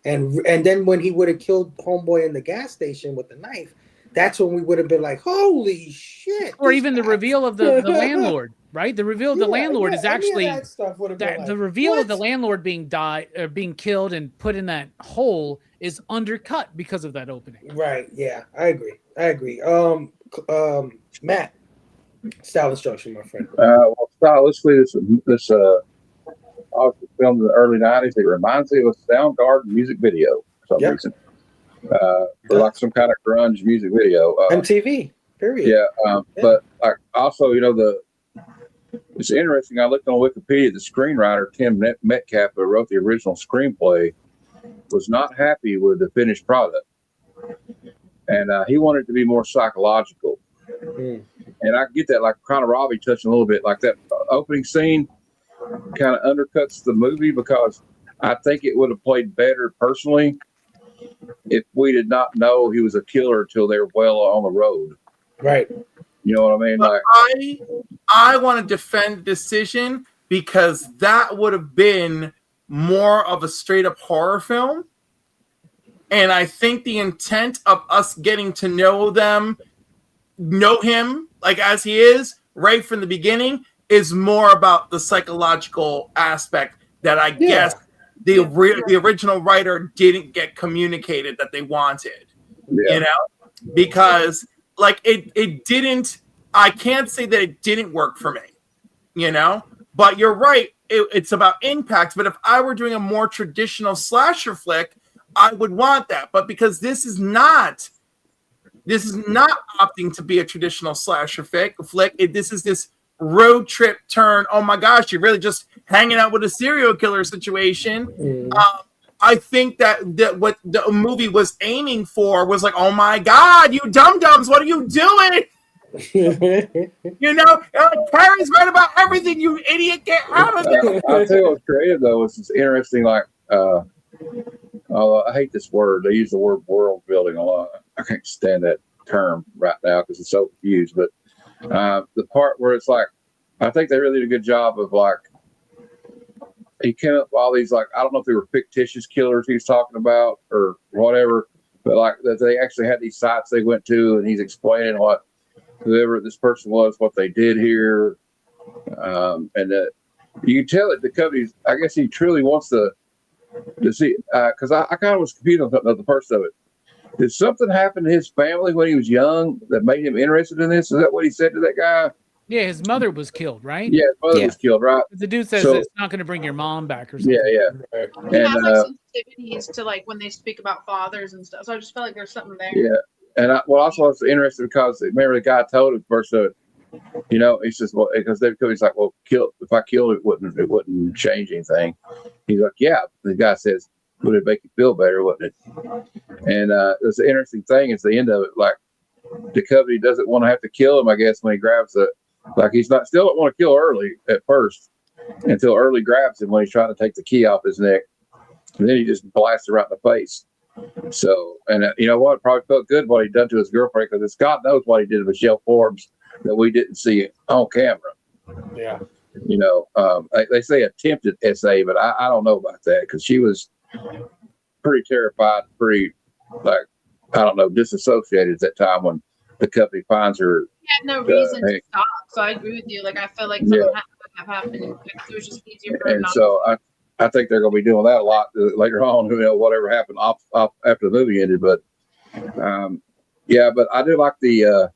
then when he would have killed homeboy in the gas station with the knife, that's when we would have been like, holy shit. Or even the reveal of the landlord, right? The reveal of the landlord is actually that stuff would have been like, the reveal of the landlord being killed and put in that hole is undercut because of that opening. Right. Yeah, I agree. Matt, style instruction, my friend. Well, stylistically, this obviously filmed in the early '90s. It reminds me of a Soundgarden music video for some reason. For like some kind of grunge music video. MTV. Period. Yeah, but like also, you know, it's interesting. I looked on Wikipedia. The screenwriter Tim Metcalf, who wrote the original screenplay, was not happy with the finished product, and he wanted it to be more psychological. And I get that, like kind of Robbie touched a little bit, like that opening scene kind of undercuts the movie, because I think it would have played better personally if we did not know he was a killer until they were well on the road. Right. You know what I mean? But Like, I want to defend the decision, because that would have been more of a straight up horror film. And I think the intent of us getting to know him like as he is right from the beginning is more about the psychological aspect that I guess the original writer didn't get communicated that they wanted. You know, because like it didn't. I can't say that it didn't work for me. You know, but you're right. It's about impact. But if I were doing a more traditional slasher flick, I would want that. But because this is not opting to be a traditional slasher flick. This is this road trip turn. Oh my gosh, you're really just hanging out with a serial killer situation. I think that what the movie was aiming for was like, oh my God, you dum-dums, what are you doing? You know, Carrie's right about everything, you idiot, get out of there. I tell you what's creative though, it's interesting, like I hate this word. They use the word world building a lot. I can't stand that term right now because it's so confused. But the part where it's like, I think they really did a good job of like, he came up with all these, like, I don't know if they were fictitious killers he was talking about or whatever, but like that they actually had these sites they went to, and he's explaining what whoever this person was, what they did here, and that you can tell that the company, I guess he truly wants to see, because I kind of was confused on the first of it. Did something happen to his family when he was young that made him interested in this? Is that what he said to that guy? Yeah, his mother was killed, right? Yeah, his mother was killed, right? The dude says it's not going to bring your mom back or something. Yeah. He has like sensitivities to like when they speak about fathers and stuff. So I just feel like there's something there. Yeah. also was interested because remember the guy told him first, he says, well, because he's like, well, if I killed it, wouldn't change anything. He's like, yeah. The guy says, would it make you feel better, wouldn't it? And it's the interesting thing is the end of it, like the company doesn't want to have to kill him, I guess, when he grabs he's still don't want to kill Early at first until Early grabs him when he's trying to take the key off his neck. And then he just blasts her right in the face. So, and you know what? It probably felt good what he'd done to his girlfriend because God knows what he did to Michelle Forbes that we didn't see on camera. Yeah. They say attempted SA, but I don't know about that because she was pretty terrified, pretty, like, I don't know, disassociated at that time when the company finds her. He had no reason to stop, so I agree with you. Like, I feel like something have happened. It was just easier for her And not so I think they're going to be doing that a lot later on. Whatever happened off after the movie ended, but but I do like the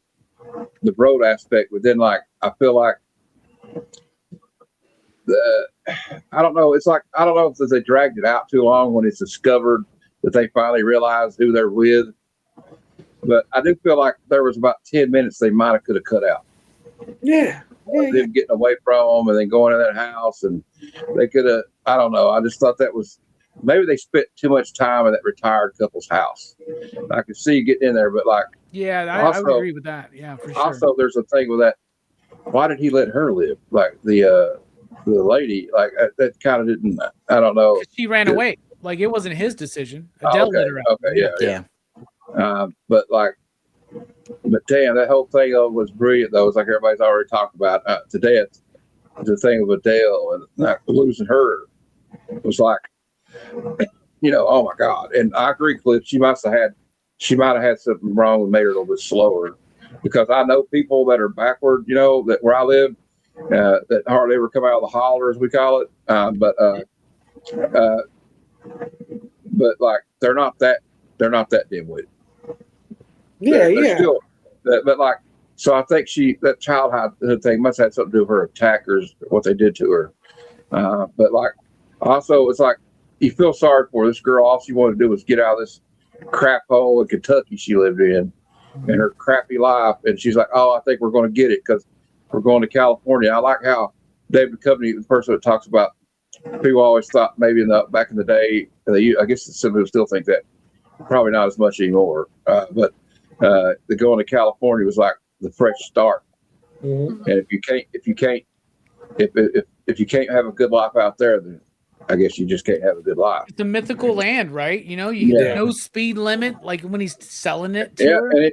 road aspect. But then, like, I feel like I don't know. It's like I don't know if they dragged it out too long when it's discovered that they finally realized who they're with. But I do feel like there was about 10 minutes they might have could have cut out. Yeah. Them getting away from them and then going to that house, and they could have. I don't know. I just thought that was maybe they spent too much time in that retired couple's house. I could see you getting in there, but like, I would agree with that. Yeah, for sure. Also, there's a thing with that. Why did he let her live? Like the lady, like that kind of didn't. I don't know. She ran away. Like it wasn't his decision. Adele let her out. Okay, yeah. But damn, that whole thing was brilliant though. It's like everybody's already talked about to death. The thing with Adele and like losing her was like, oh my God. And I agree, Cliff. She might have had something wrong and made her a little bit slower. Because I know people that are backward, that where I live, that hardly ever come out of the holler, as we call it. But like they're not that dimwitted. They're still, but like, so I think that childhood thing must have had something to do with her attackers, what they did to her. But like, also, it's like you feel sorry for this girl. All she wanted to do was get out of this crap hole in Kentucky she lived in her crappy life. And she's like, oh, I think we're going to get it because we're going to California. I like how David Duchovny, the person that talks about, people always thought maybe back in the day, I guess some people still think that, probably not as much anymore. But the going to California was like the fresh start. Mm-hmm. And if you can't have a good life out there, then I guess you just can't have a good life. It's a mythical land, right? No speed limit, like when he's selling it to her. And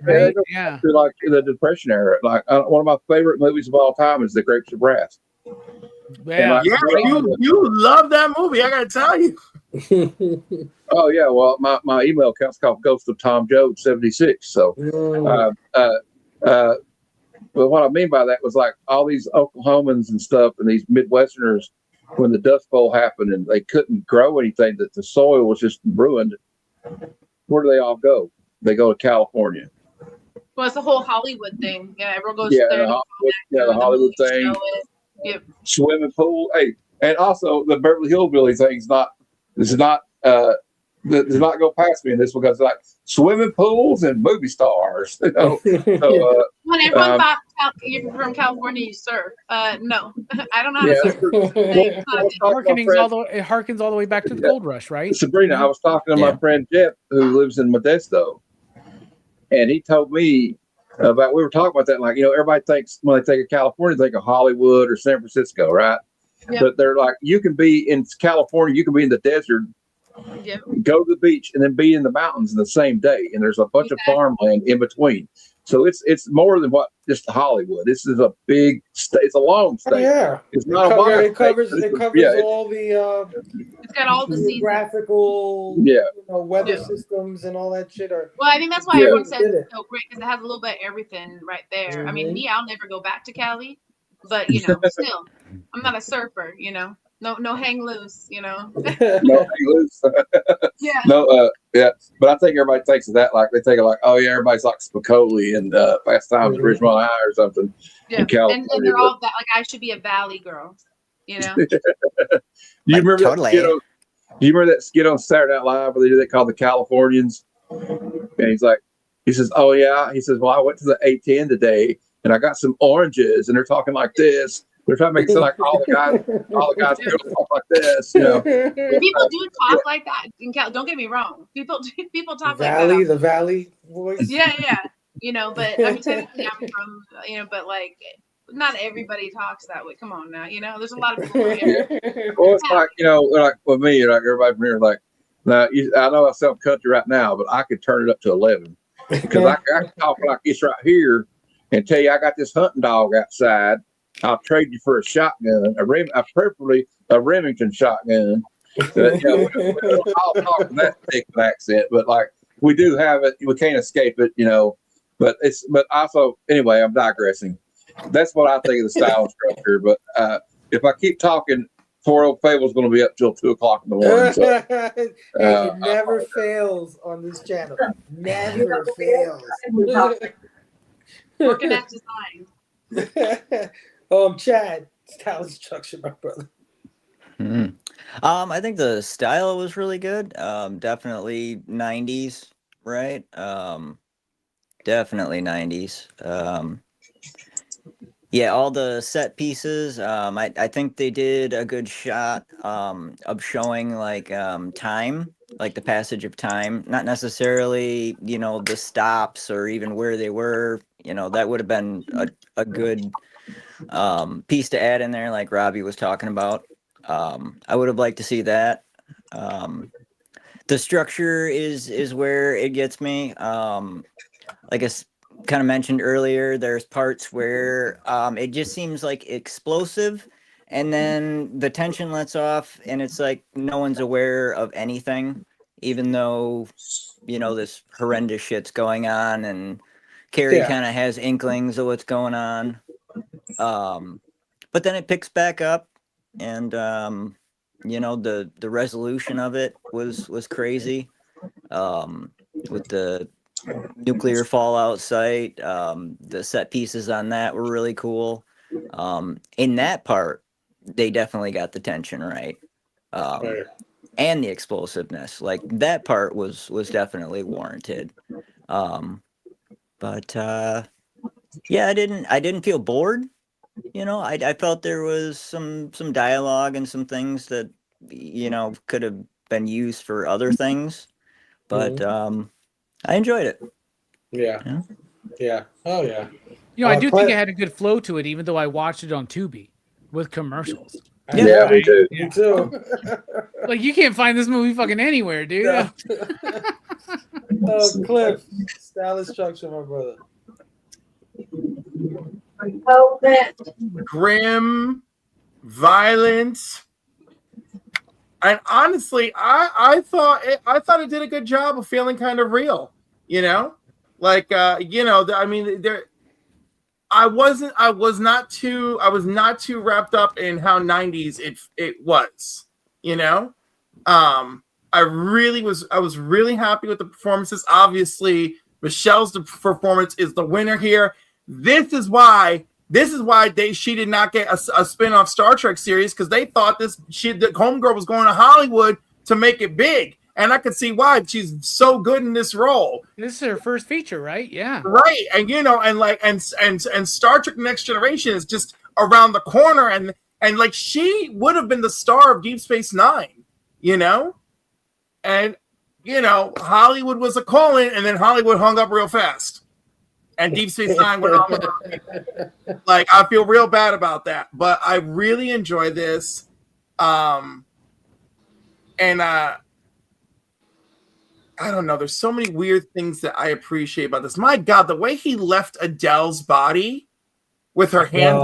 like the Depression era. Like one of my favorite movies of all time is The Grapes of Wrath. Yeah, you love that movie. I gotta tell you. Oh yeah, well my email account's called Ghost of Tom Joad 76. So, but what I mean by that was like all these Oklahomans and stuff, and these Midwesterners, when the Dust Bowl happened and they couldn't grow anything, that the soil was just ruined. Where do they all go? They go to California. Well, it's the whole Hollywood thing. Yeah, everyone goes there. The Hollywood thing. Yep. Swimming pool. Hey, and also the Beverly Hillbilly thing does not go past me in this because like swimming pools and movie stars. When everyone thought you're from California, you surf. No, I don't know how to surf. It harkens all the way back to the gold rush, right? Sabrina, I was talking to my friend Jeff, who lives in Modesto, and he told me we were talking about that. Like, everybody thinks when they think of California, they think of Hollywood or San Francisco, right? Yep. But they're like, you can be in California, you can be in the desert, go to the beach, and then be in the mountains in the same day. And there's a bunch of farmland in between. So it's more than what just Hollywood. This is a big state. It's a long state. Yeah, it's not it covers all the. It's got all the geographical, weather systems and all that shit. Well, I think that's why everyone says it's so great because it has a little bit of everything right there. Mm-hmm. I mean, I'll never go back to Cali, but still, I'm not a surfer. No hang loose. No hang loose. Yeah. But I think everybody thinks of that like they think of like, oh yeah, everybody's like Spicoli and Fast Times at Ridgemont High or something. Yeah, in California, and they're all that. Like I should be a Valley girl. Do you remember that skit? Do you remember that skit on Saturday Night Live where they do that called The Californians? And he's like, He says, "Oh yeah." He says, "Well, I went to the A10 today, and I got some oranges, and they're talking like this. They're trying to make it sound like all the guys and girls talk like this, you know." People do talk like that. Don't get me wrong. People talk like that. The Valley voice. Yeah. But I mean, technically, I'm from, but like, not everybody talks that way. Come on now, there's a lot of people. Well, it's like, like with me, like everybody from here, like, now I know I sound country right now, but I could turn it up to 11 because I can talk like this right here and tell you I got this hunting dog outside. I'll trade you for a shotgun, preferably a Remington shotgun. We don't all talk in that thick accent, but like we do have it. We can't escape it, But also, anyway, I'm digressing. That's what I think of the style and structure. But if I keep talking, 4 Fable's going to be up till 2:00 in the morning. So, it never fails on this channel. Never fails. Working at design. Chad, style and structure, my brother. I think the style was really good. Definitely 90s, right? Definitely 90s. Yeah, all the set pieces. I think they did a good shot of showing like time, like the passage of time. Not necessarily, the stops or even where they were. That would have been a good piece to add in there, like Robbie was talking about. I would have liked to see that. The structure is where it gets me. Like I kind of mentioned earlier, there's parts where it just seems like explosive, and then the tension lets off, and it's like no one's aware of anything, even though this horrendous shit's going on, and Carrie kind of has inklings of what's going on. But then it picks back up, and the resolution of it was crazy. With the nuclear fallout site, the set pieces on that were really cool. In that part, they definitely got the tension right. And the explosiveness, like that part was definitely warranted. But yeah, I didn't feel bored. I felt there was some dialogue and some things that could have been used for other things, but I enjoyed it. Yeah. Oh yeah. I do think it had a good flow to it, even though I watched it on Tubi with commercials. Yeah, me too. Me too. Like, you can't find this movie fucking anywhere, dude. Yeah. Cliff, style and structure, my brother. Grim, violent, and honestly, I thought it did a good job of feeling kind of real. I mean, I was not too wrapped up in how 90s it was. I was really happy with the performances. Obviously, Michelle's performance is the winner here. This is why she did not get a spin-off Star Trek series, because they thought the homegirl was going to Hollywood to make it big. And I could see why. She's so good in this role. This is her first feature, right? Yeah. Right. And and Star Trek Next Generation is just around the corner, and like she would have been the star of Deep Space Nine, And Hollywood was a calling, and then Hollywood hung up real fast. And Deep Space Nine went on. Like, I feel real bad about that, but I really enjoy this. I don't know. There's so many weird things that I appreciate about this. My God, the way he left Adele's body with her hands,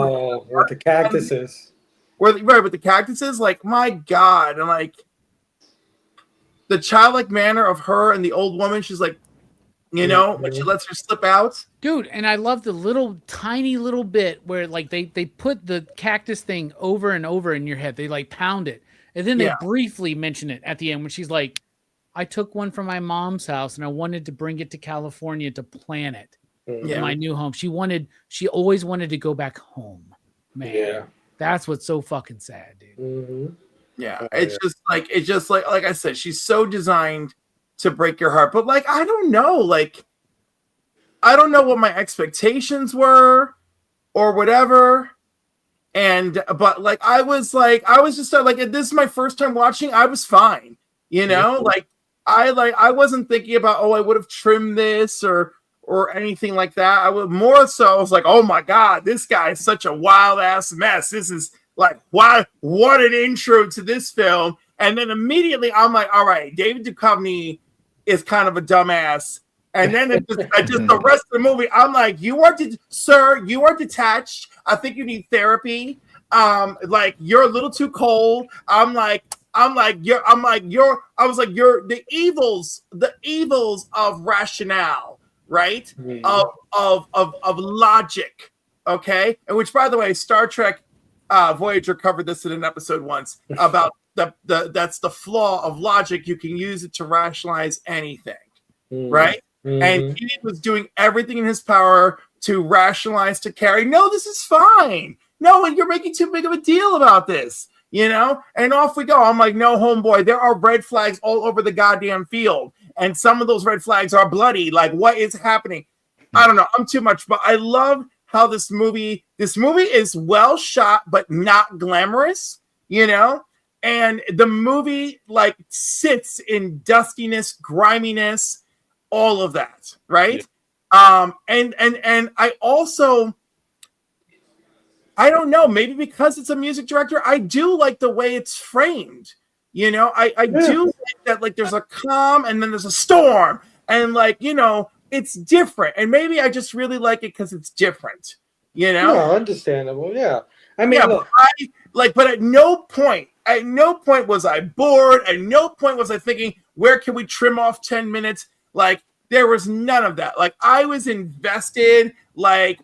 with the cactuses, with the cactuses. Like, my God, and like the childlike manner of her and the old woman. She's like, when she lets her slip out. Dude, and I love the tiny little bit where like they put the cactus thing over and over in your head. They like pound it. And then they briefly mention it at the end when she's like, I took one from my mom's house and I wanted to bring it to California to plant it in my new home. She always wanted to go back home, man. Yeah. That's what's so fucking sad, dude. Mm-hmm. Yeah. It's just like I said, she's so designed to break your heart. But like, I don't know, like I don't know what my expectations were or whatever. But like I was just like this is my first time watching. I was fine, you know. I wasn't thinking about I would have trimmed this or anything like that. I was more so I was like, oh my god, this guy is such a wild ass mess. This is like what an intro to this film. And then immediately I'm like, all right, David Duchovny is kind of a dumbass. And then the rest of the movie, I'm like, sir, you are detached. I think you need therapy. Like you're a little too cold. I was like, you're the evils of rationale, right? Of logic. Okay. And which, by the way, Star Trek Voyager covered this in an episode once about that's the flaw of logic. You can use it to rationalize anything. Right. And he was doing everything in his power to rationalize to Carrie. No, this is fine. No, you're making too big of a deal about this, you know? And off we go. I'm like, no, homeboy, there are red flags all over the goddamn field. And some of those red flags are bloody. Like, what is happening? I don't know. I'm too much, but I love how this movie is well shot, but not glamorous, you know? And the movie like sits in dustiness, griminess, all of that, right? Yeah. And I also, I don't know, maybe because it's a music director, I do like the way it's framed. You know, I do like that, like there's a calm and then there's a storm, and like, you know, it's different. And maybe I just really like it because it's different, you know? No, understandable, yeah. I mean, look. But at no point was I bored. At no point was I thinking, where can we trim off 10 minutes? Like, there was none of that. Like, I was invested, like,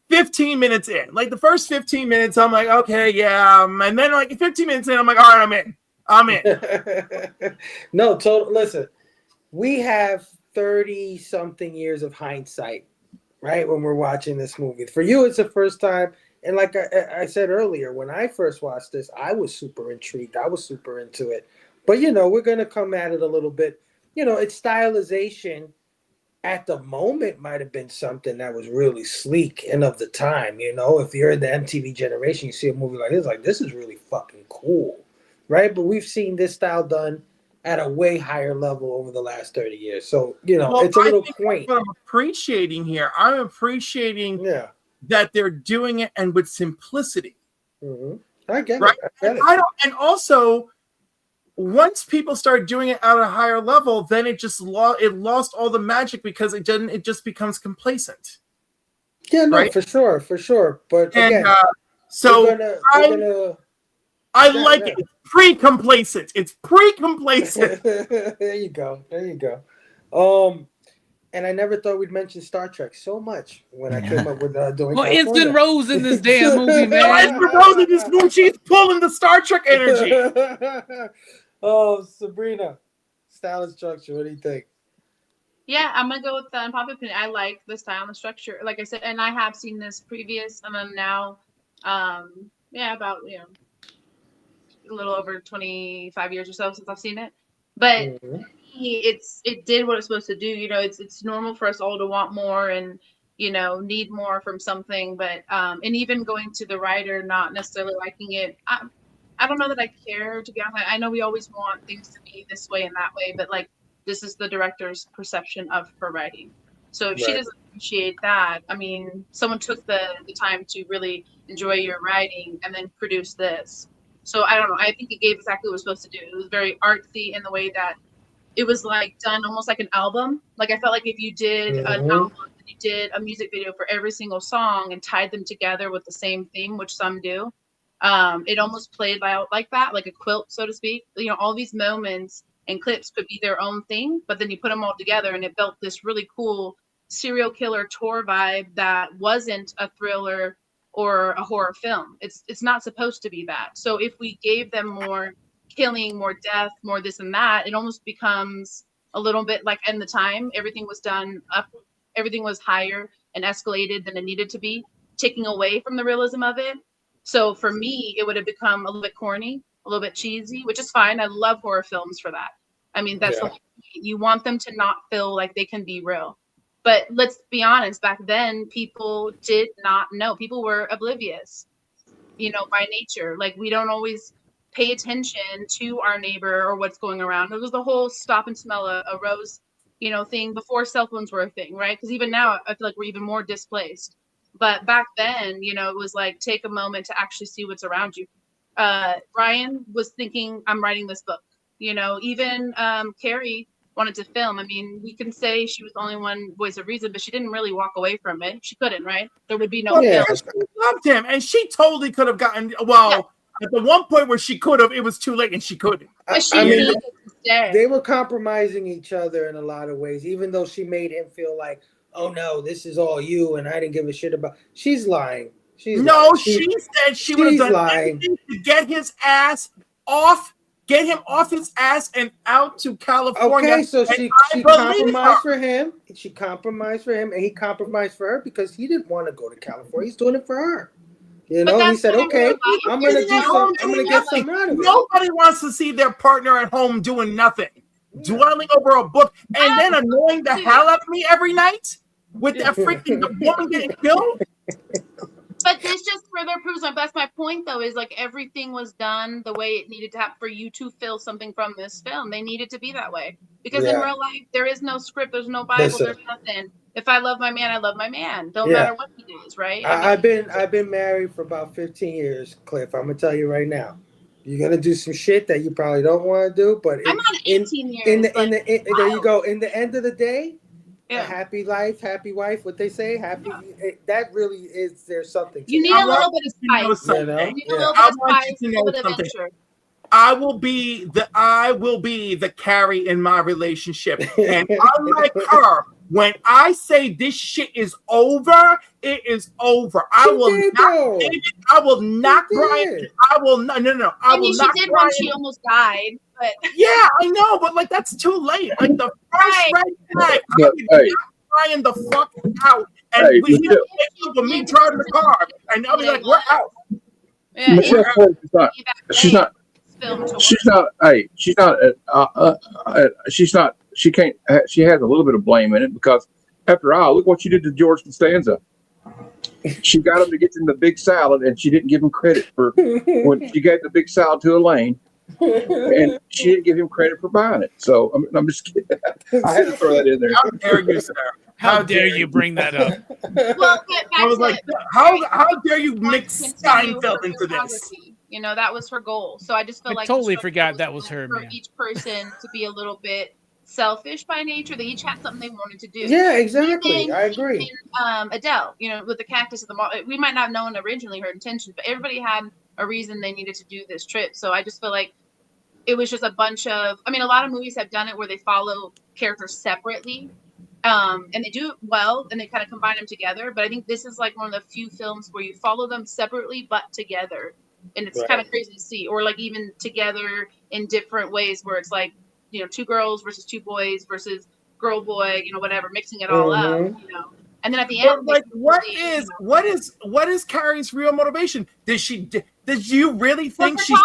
15 minutes in. Like, the first 15 minutes, I'm like, okay, yeah. And then, like, 15 minutes in, I'm like, all right, I'm in. No, listen, we have 30-something years of hindsight, right, when we're watching this movie. For you, it's the first time. And like I said earlier, when I first watched this, I was super intrigued. I was super into it. But, you know, we're going to come at it a little bit. You know, its stylization at the moment might have been something that was really sleek and of the time. You know, if you're in the MTV generation, you see a movie like this is really fucking cool, right? But we've seen this style done at a way higher level over the last 30 years. So, you know, it's a little quaint. What I'm appreciating here, I'm appreciating that they're doing it and with simplicity. Mm-hmm. I get right? it. And also, once people start doing it at a higher level, then it lost all the magic because it just becomes complacent. Yeah, no, right? for sure. But again, I like it. It's pre-complacent. It's pre-complacent. There you go. And I never thought we'd mention Star Trek so much when I came up with doing. Well, Instant Rose in this damn movie, man. Instant Rose in this movie, she's pulling the Star Trek energy. Oh, Sabrina, style and structure. What do you think? Yeah, I'm gonna go with the unpopular opinion. I like the style and the structure, like I said, and I have seen this previous, and I'm now, about a little over 25 years or so since I've seen it, but. Mm-hmm. It did what it's supposed to do. You know, it's normal for us all to want more and, you know, need more from something. But and even going to the writer not necessarily liking it, I don't know that I care, to be honest. I know we always want things to be this way and that way, but like this is the director's perception of her writing. So if she doesn't appreciate that, I mean, someone took the time to really enjoy your writing and then produce this. So I don't know. I think it gave exactly what it was supposed to do. It was very artsy in the way that it was like done almost like an album. Like I felt like if you did an album, you did a music video for every single song and tied them together with the same theme, which some do. It almost played out like that, like a quilt, so to speak. You know, all these moments and clips could be their own thing, but then you put them all together and it built this really cool serial killer tour vibe that wasn't a thriller or a horror film. It's not supposed to be that. So if we gave them more killing, more death, more this and that, it almost becomes a little bit like in the time everything was done up, everything was higher and escalated than it needed to be, taking away from the realism of it. So for me, it would have become a little bit corny, a little bit cheesy, which is fine. I love horror films for that. I mean, that's you want them to not feel like they can be real. But let's be honest, back then people did not know. People were oblivious, by nature. Like, we don't always pay attention to our neighbor or what's going around. It was the whole stop and smell a rose, thing before cell phones were a thing, right? Because even now, I feel like we're even more displaced. But back then, it was like, take a moment to actually see what's around you. Brian was thinking, I'm writing this book. Even Carrie wanted to film. I mean, we can say she was the only one voice of reason, but she didn't really walk away from it. She couldn't, right? There would be no film. She loved him, and she totally could have gotten, at the one point where she could have, it was too late, and she couldn't. I mean, they were compromising each other in a lot of ways, even though she made him feel like, oh no, this is all you, and I didn't give a shit about. She's lying. She said she would have done everything to get his ass off. Get him off his ass and out to California. Okay, so she compromised for him. She compromised for him, and he compromised for her because he didn't want to go to California. He's doing it for her. He said, "Okay, I'm gonna do something. I'm gonna get something out of it." Nobody wants to see their partner at home doing nothing, dwelling over a book, and then annoying the hell out of me every night with that freaking woman getting killed. But this just further proves that's my point, though, is like everything was done the way it needed to happen for you to feel something from this film. They needed to be that way because in real life there is no script, there's no Bible, there's nothing. If I love my man, I love my man. Don't matter what he does, right? I've been married for about 15 years, Cliff. I'm gonna tell you right now, you're gonna do some shit that you probably don't want to do. But I'm on 18 years. There you go. In the end of the day. A happy life, happy wife. What they say, happy. That really is. There's something. You need a little bit of spice. You need a little bit of spice, a little bit of adventure. I will be the Carrie in my relationship, and unlike her, when I say this shit is over, it is over. I will not Brian. I will not. No. I will not. She did when she almost died. But yeah, I know, but like that's too late. Like the first red flag, I would knock Brian the fuck out, and we need to take over me driving the car, and I'll be like, we're out. Yeah, she's not. She can't. She has a little bit of blame in it because, after all, look what you did to George Costanza. She got him to get in the big salad, and she didn't give him credit for when she gave the big salad to Elaine. And she didn't give him credit for buying it. So I'm just kidding. I had to throw that in there. How dare you, sir? How dare you bring that up? Well, I was like, how dare you mix Steinfeld into this? That was her goal. So I just feel like totally forgot that was her. For each person to be a little bit selfish by nature. They each had something they wanted to do. Yeah, exactly. I agree. Adele, with the cactus of the mall, we might not have known originally her intentions, but everybody had a reason they needed to do this trip. So I just feel like it was just a bunch of, a lot of movies have done it where they follow characters separately, and they do it well, and they kind of combine them together. But I think this is like one of the few films where you follow them separately but together, and it's kind of crazy to see. Or like even together in different ways, where it's like, 2 girls versus 2 boys versus girl boy, whatever, mixing it all up, And then at the end, like, what is Carrie's real motivation? Did you really think she's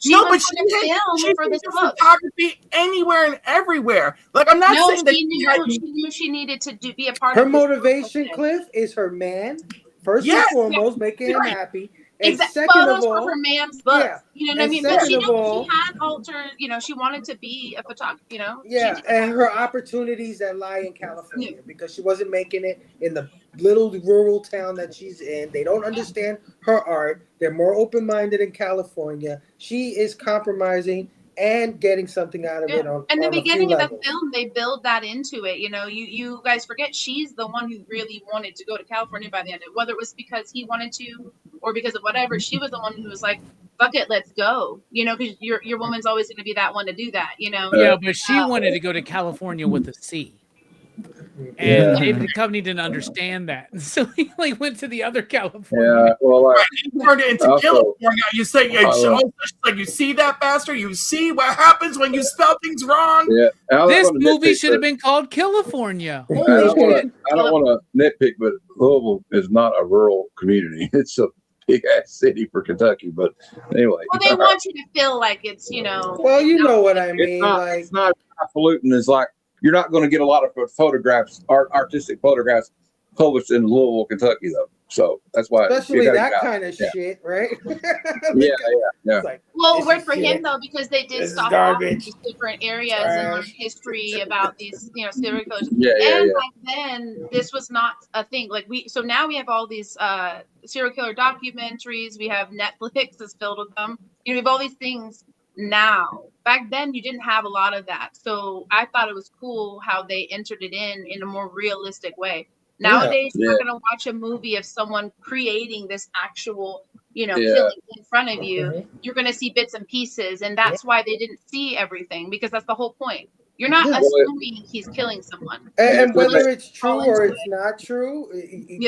no, but she for this photography anywhere and everywhere. Like, I'm not saying that she knew she needed to be a part of her motivation. Cliff is her man first and foremost, making him happy. And second of all, for her man's book. You know what I mean? But she had altered, she wanted to be a photographer, Yeah, and her opportunities that lie in California because she wasn't making it in the little rural town that she's in. They don't understand her art. They're more open-minded in California. She is compromising and getting something out of it. And the beginning of the film, they build that into it. You guys forget she's the one who really wanted to go to California by the end of it, whether it was because he wanted to or because of whatever. She was the one who was like, fuck it, let's go. Because your woman's always going to be that one to do that. Yeah, but she wanted to go to California with a C. And David Duchovny didn't understand that, so he went to the other California. Yeah, well, he turned it into California. You say, you see that, bastard? You see what happens when you spell things wrong? Yeah, this movie should have been called California. I don't want to nitpick, but Louisville is not a rural community. It's a big ass city for Kentucky. But anyway, well, they want you to feel like it's Well, you know what I mean. It's not highfalutin as like you're not going to get a lot of photographs, artistic photographs published in Louisville, Kentucky, though. So that's why, especially that kind of shit, right? Yeah. It's like, Well, it this worked is for shit. him though because they did This is stop off garbage. these different areas and learn Trash. history about these, serial killers. Yeah. Back then, this was not a thing. Like so now we have all these serial killer documentaries. We have Netflix is filled with them. We have all these things now. Back then, you didn't have a lot of that. So I thought it was cool how they entered it in a more realistic way. Nowadays, you're not going to watch a movie of someone creating this actual, killing in front of you. Mhm. You're going to see bits and pieces. And that's why they didn't see everything, because that's the whole point. You're not assuming he's killing someone. And whether it's true or it's not true,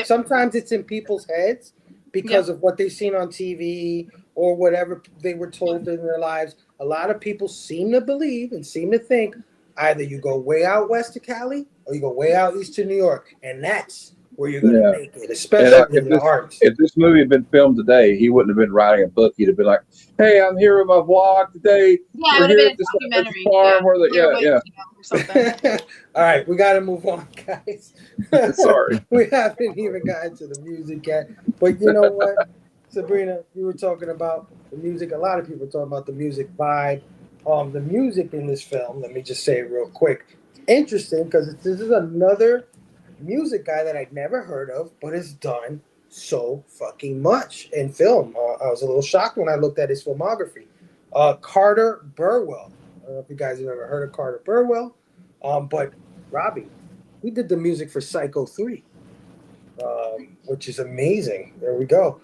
sometimes it's in people's heads because of what they've seen on TV or whatever they were told in their lives. A lot of people seem to believe and seem to think either you go way out west to Cali or you go way out east to New York, and that's where you're going to make it, especially in the arts. If this movie had been filmed today, he wouldn't have been writing a book. He'd have been like, "Hey, I'm here with my vlog today. Yeah, it would have been a documentary. Or something. All right, we got to move on, guys. Sorry. We haven't even gotten to the music yet. But you know what, Sabrina, you were talking about the music. A lot of people talking about the music vibe. The music in this film, let me just say it real quick. It's interesting because this is another music guy that I'd never heard of, but has done so fucking much in film. I was a little shocked when I looked at his filmography. Carter Burwell. I don't know if you guys have ever heard of Carter Burwell, but Robbie, he did the music for Psycho 3, which is amazing. There we go.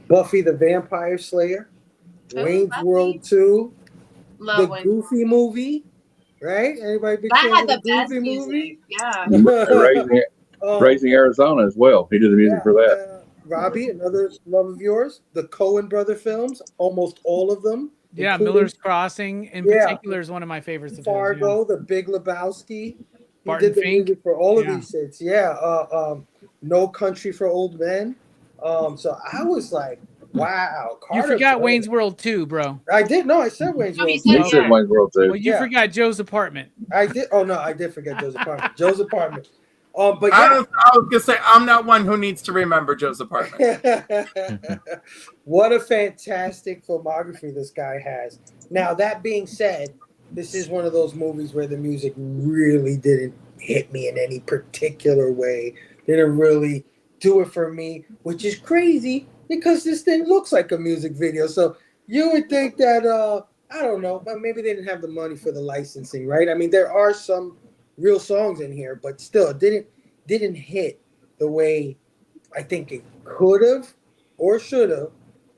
Buffy the Vampire Slayer, Wayne's World 2, Love the Goofy movie, right? Anybody big fan of the Goofy movie? Yeah. Raising Arizona as well. He did the music for that. Robbie, another love of yours, the Coen brother films, almost all of them. Yeah, Miller's Crossing in particular is one of my favorites. Fargo, The Big Lebowski. He Barton did the Fink. music for all of these shits. Yeah. No Country for Old Men. So I was like, wow. You forgot Wayne's World 2, bro. I did. No, I said Wayne's World 2. You said Wayne's World 2. Well, you forgot Joe's Apartment. I did. Oh, no, I did forget Joe's Apartment. Joe's Apartment. But I was gonna say I'm not one who needs to remember Joe's Apartment. What a fantastic filmography this guy has. Now, that being said, this is one of those movies where the music really didn't hit me in any particular way. Didn't really do it for me, which is crazy because this thing looks like a music video. So you would think that I don't know, but maybe they didn't have the money for the licensing, right? I mean, there are some real songs in here, but still, it didn't hit the way I think it could have or should have,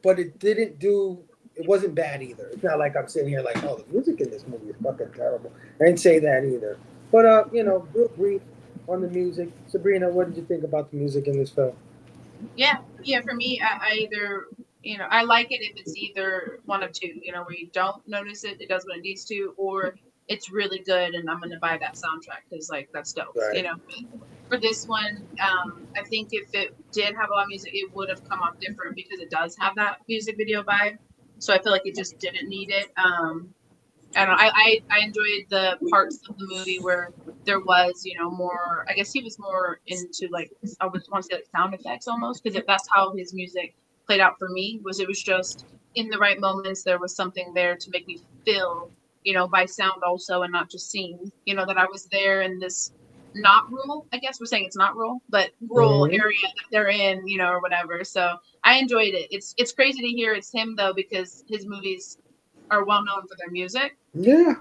but it didn't do. It wasn't bad either. It's not like I'm sitting here like, oh, the music in this movie is fucking terrible. I didn't say that either. But real brief on the music. Sabrina, what did you think about the music in this film? Yeah. For me, I either I like it if it's either one of two. Where you don't notice it does what it needs to, or it's really good and I'm gonna buy that soundtrack because that's dope. Right. For this one, I think if it did have a lot of music, it would have come off different because it does have that music video vibe. So I feel like it just didn't need it. I don't know. I enjoyed the parts of the movie where there was, more. I guess he was more into I would want to say sound effects almost, because that's how his music played out for me. It was just in the right moments. There was something there to make me feel, by sound also, and not just seeing, that I was there in this not rural. I guess we're saying it's not rural, but rural area that they're in, or whatever. So I enjoyed it. It's crazy to hear it's him though, because his movies are well known for their music. Yeah.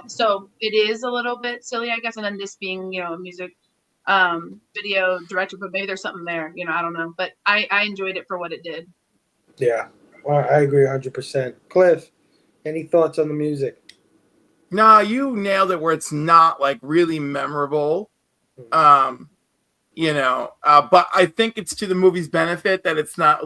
So it is a little bit silly, I guess. And then this being, a music video director, but maybe there's something there, I don't know. But I enjoyed it for what it did. Yeah. Well, I agree 100%. Cliff, any thoughts on the music? No, you nailed it where it's not really memorable. But I think it's to the movie's benefit that it's not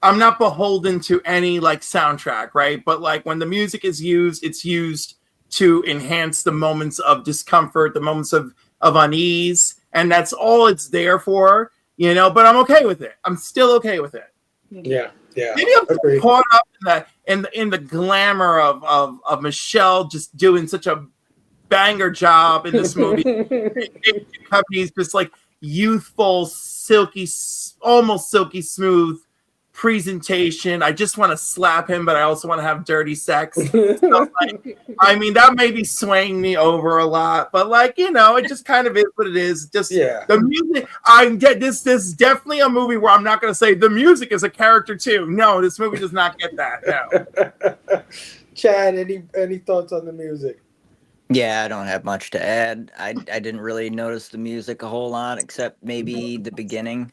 I'm not beholden to any soundtrack, right? But when the music is used, it's used to enhance the moments of discomfort, the moments of unease, and that's all it's there for, but I'm okay with it. I'm still okay with it. Yeah. Maybe I'm caught up in the glamour of Michelle just doing such a banger job in this movie. He's just like youthful, silky, almost silky smooth presentation. I just want to slap him, but I also want to have dirty sex. So, like, I mean, that may be swaying me over a lot, but like, you know, it just kind of is what it is. Just the music. I get this. This is definitely a movie where I'm not going to say the music is a character too. No, this movie does not get that. No. Chad, any thoughts on the music? Yeah, I don't have much to add. I didn't really notice the music a whole lot, except maybe the beginning,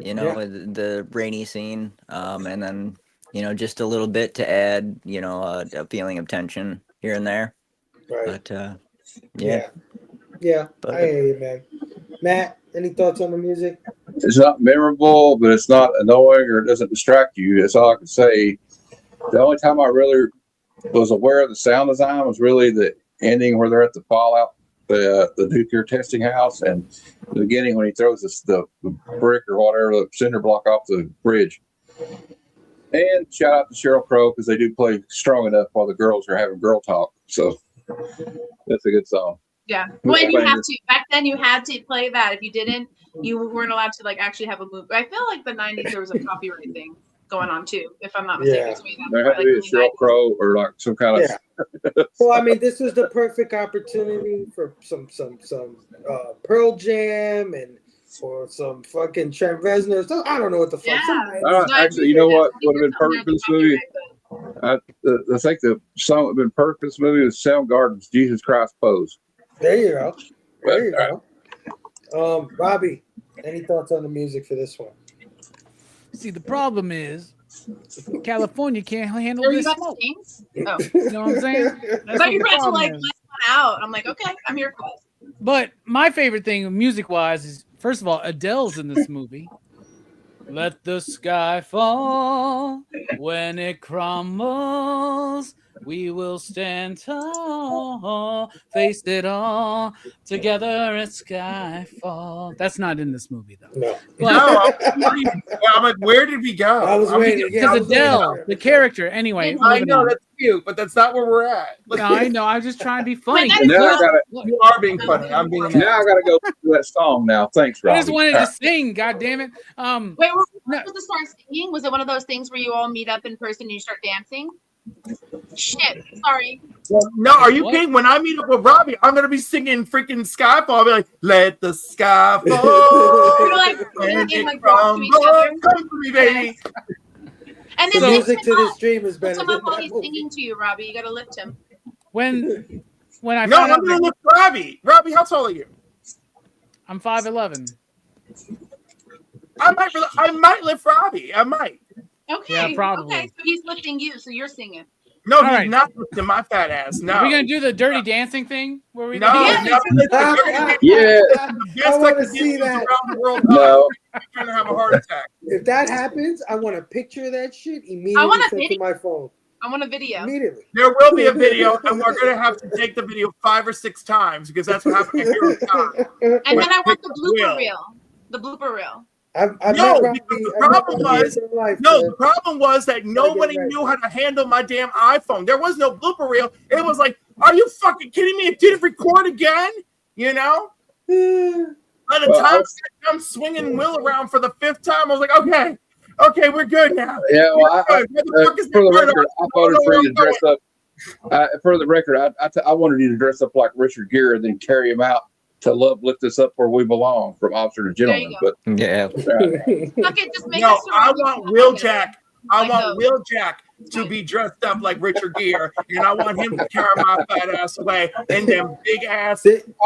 you know, the rainy scene, and then, you know, just a little bit to add, you know, a feeling of tension here and there. Right. But I hear you, man. Matt, any thoughts on the music? It's not memorable, but it's not annoying or it doesn't distract you. That's all I can say. The only time I really was aware of the sound design was really the ending where they're at the fallout, the nuclear testing house, and the beginning when he throws the brick or whatever, the cinder block off the bridge. And shout out to Sheryl Crow because they do play strong enough while the girls are having girl talk. So that's a good song. Yeah. Well, and you have to. Back then, you had to play that. If you didn't, you weren't allowed to like actually have a movie. I feel like the '90s there was a copyright thing going on too, if I'm not mistaken. There had to be a Sheryl Crow or like some kind of. Well, I mean, this was the perfect opportunity for some Pearl Jam or some fucking Trent Reznor. So I don't know what the fuck. Actually, you know what would have been perfect for this movie? I think the song that would have been perfect for this movie was Soundgarden's "Jesus Christ Pose." There you go. There you go. Robbie, any thoughts on the music for this one? See, the problem is California can't handle this smoke. You know what I'm saying? That's but you're about to like let one out. I'm like, okay, I'm here for it. But my favorite thing, music-wise, is first of all, Adele's in this movie. Let the sky fall when it crumbles. We will stand tall, face it all together at skyfall. That's not in this movie, though. No. But, I'm like, where did we go? I was waiting. Because Adele, the character, anyway. I know that's cute, but that's not where we're at. No, I know. I was just trying to be funny. You are being funny. I'm being. Now I gotta go to that song. Now, thanks, Robbie. I just wanted to sing. God damn it! Wait, was the start singing? Was it one of those things where you all meet up in person and you start dancing? Shit, sorry. No, are you kidding? When I meet up with Robbie, I'm gonna be singing freaking Skyfall. I'll be like, "Let the sky fall." You're like, come to me, baby. And the then music to this dream is better. Come up while he's singing to you, Robbie. You gotta lift him. When I I'm gonna lift Robbie. Robbie, how tall are you? I'm 5'11". I might lift Robbie. I might. Okay. Yeah, probably. Okay, so he's lifting you, so you're singing. No, he's not lifting my fat ass. No. Are we gonna do the dirty dancing thing? Where we no. Yeah. I want to see that. Around the world. No. I'm trying to have a heart attack. If that happens, I want a picture of that shit immediately. I want a sent to video. my phone. I want a video. Immediately. There will be a video, and we're gonna have to take the video 5 or 6 times because that's what happened at Hero Time. And then I want the blooper reel. The blooper reel. The problem was that nobody knew how to handle my damn iPhone. There was no blooper reel. It was like, are you fucking kidding me? It didn't record again, you know? By the time I'm swinging Will around for the 5th time, I was like, okay, we're good now. Yeah, well, for the record, I voted for you to dress up. For the record, I wanted you to dress up like Richard Gere and then carry him out to lift us up where we belong from officer to gentleman. But yeah. Okay, just make no, I want Will Jack. I want Will Jack to be dressed up like Richard Gere, and I want him to carry my fat ass away and them big ass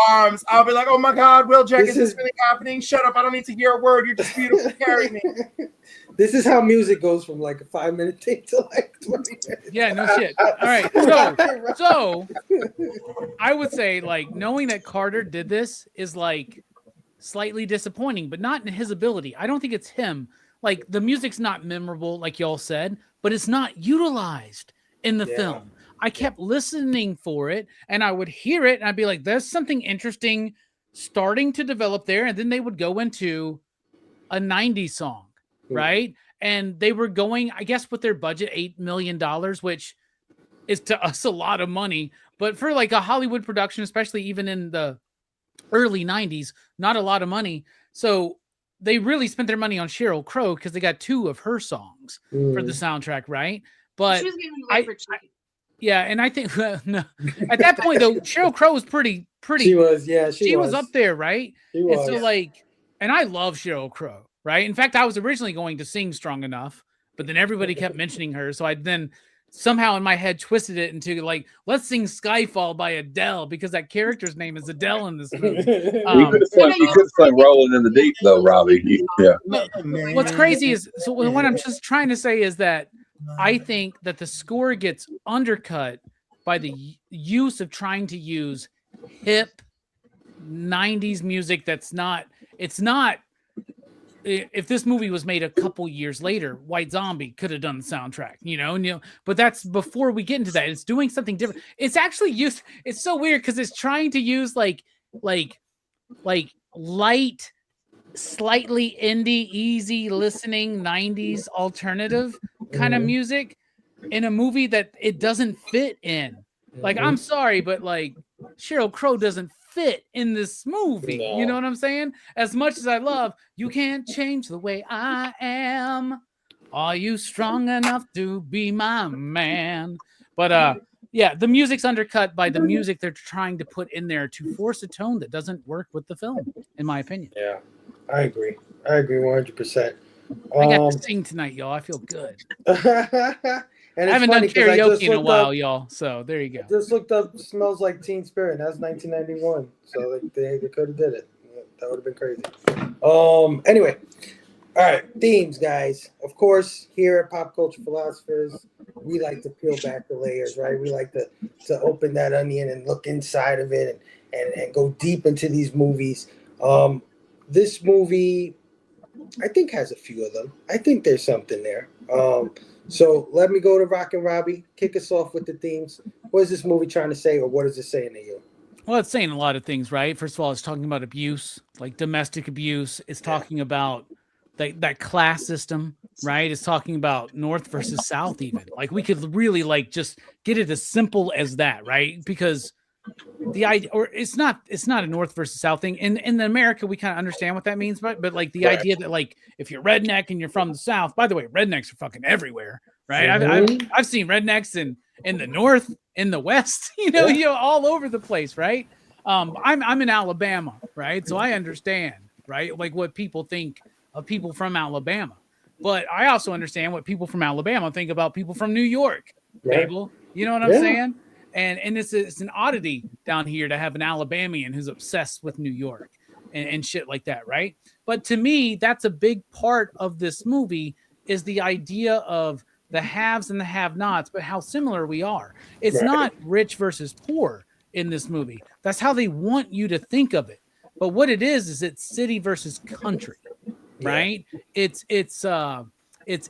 arms. I'll be like, oh my God, Will Jack, is this really happening? Shut up. I don't need to hear a word. You're just beautiful. Carry me. This is how music goes from like a 5-minute thing to like 20 minutes. Yeah, no shit. All right. So I would say like knowing that Carter did this is like slightly disappointing, but not in his ability. I don't think it's him. Like the music's not memorable, like y'all said, but it's not utilized in the film. I kept listening for it and I would hear it and I'd be like, there's something interesting starting to develop there. And then they would go into a 90s song, right? And they were going, I guess, with their budget, $8 million, which is to us a lot of money. But for like a Hollywood production, especially even in the early 90s, not a lot of money. So they really spent their money on Sheryl Crow because they got 2 of her songs for the soundtrack, right? But She was giving away for cheap. yeah, and I think no, at that point though, Sheryl Crow was pretty. She was, yeah, she was up there, right? She was. And so like, and I love Sheryl Crow, right? In fact, I was originally going to sing Strong Enough, but then everybody kept mentioning her, so I then somehow in my head twisted it into like, let's sing Skyfall by Adele because that character's name is Adele in this movie. You could have sung Rolling in the Deep though, Robbie. Yeah. What's crazy is, so what I'm just trying to say is that I think that the score gets undercut by the use of trying to use hip 90s music that's not, it's not, if this movie was made a couple years later, White Zombie could have done the soundtrack, you know, but that's before we get into that. It's doing something different. It's actually used, it's so weird because it's trying to use like light, slightly indie, easy listening 90s alternative kind of music in a movie that it doesn't fit in. Like, I'm sorry, but like Sheryl Crow doesn't fit in this movie. No. You know what I'm saying? As much as I love, you can't change the way I am. Are you strong enough to be my man? But yeah, the music's undercut by the music they're trying to put in there to force a tone that doesn't work with the film, in my opinion. Yeah, I agree 100%. I got to sing tonight, y'all. I feel good. And I haven't done karaoke in a while, y'all. So there you go. Just looked up Smells Like Teen Spirit. That's 1991. So like they could have did it. That would have been crazy. Anyway. All right. Themes, guys. Of course, here at Pop Culture Philosophers, we like to peel back the layers, right? We like to open that onion and look inside of it and go deep into these movies. This movie, I think, has a few of them. I think there's something there. So let me go to Rockin' Robbie. Kick us off with the themes. What is this movie trying to say, or what is it saying to you? Well, it's saying a lot of things, right? First of all, it's talking about abuse, like domestic abuse. It's talking about that class system, right? It's talking about North versus South, even. Like, we could really like just get it as simple as that, right? Because the idea, or it's not a North versus South thing. In America, we kind of understand what that means, but like the idea that like if you're redneck and you're from the South, by the way, rednecks are fucking everywhere, right? I've seen rednecks in the North, in the West, you know, all over the place, right? I'm in Alabama, right? So I understand, right? Like what people think of people from Alabama, but I also understand what people from Alabama think about people from New York, people. You know what I'm saying? And it's an oddity down here to have an Alabamian who's obsessed with New York and shit like that, right? But to me, that's a big part of this movie is the idea of the haves and the have-nots, but how similar we are. It's not rich versus poor in this movie. That's how they want you to think of it. But what it is it's city versus country, right? It's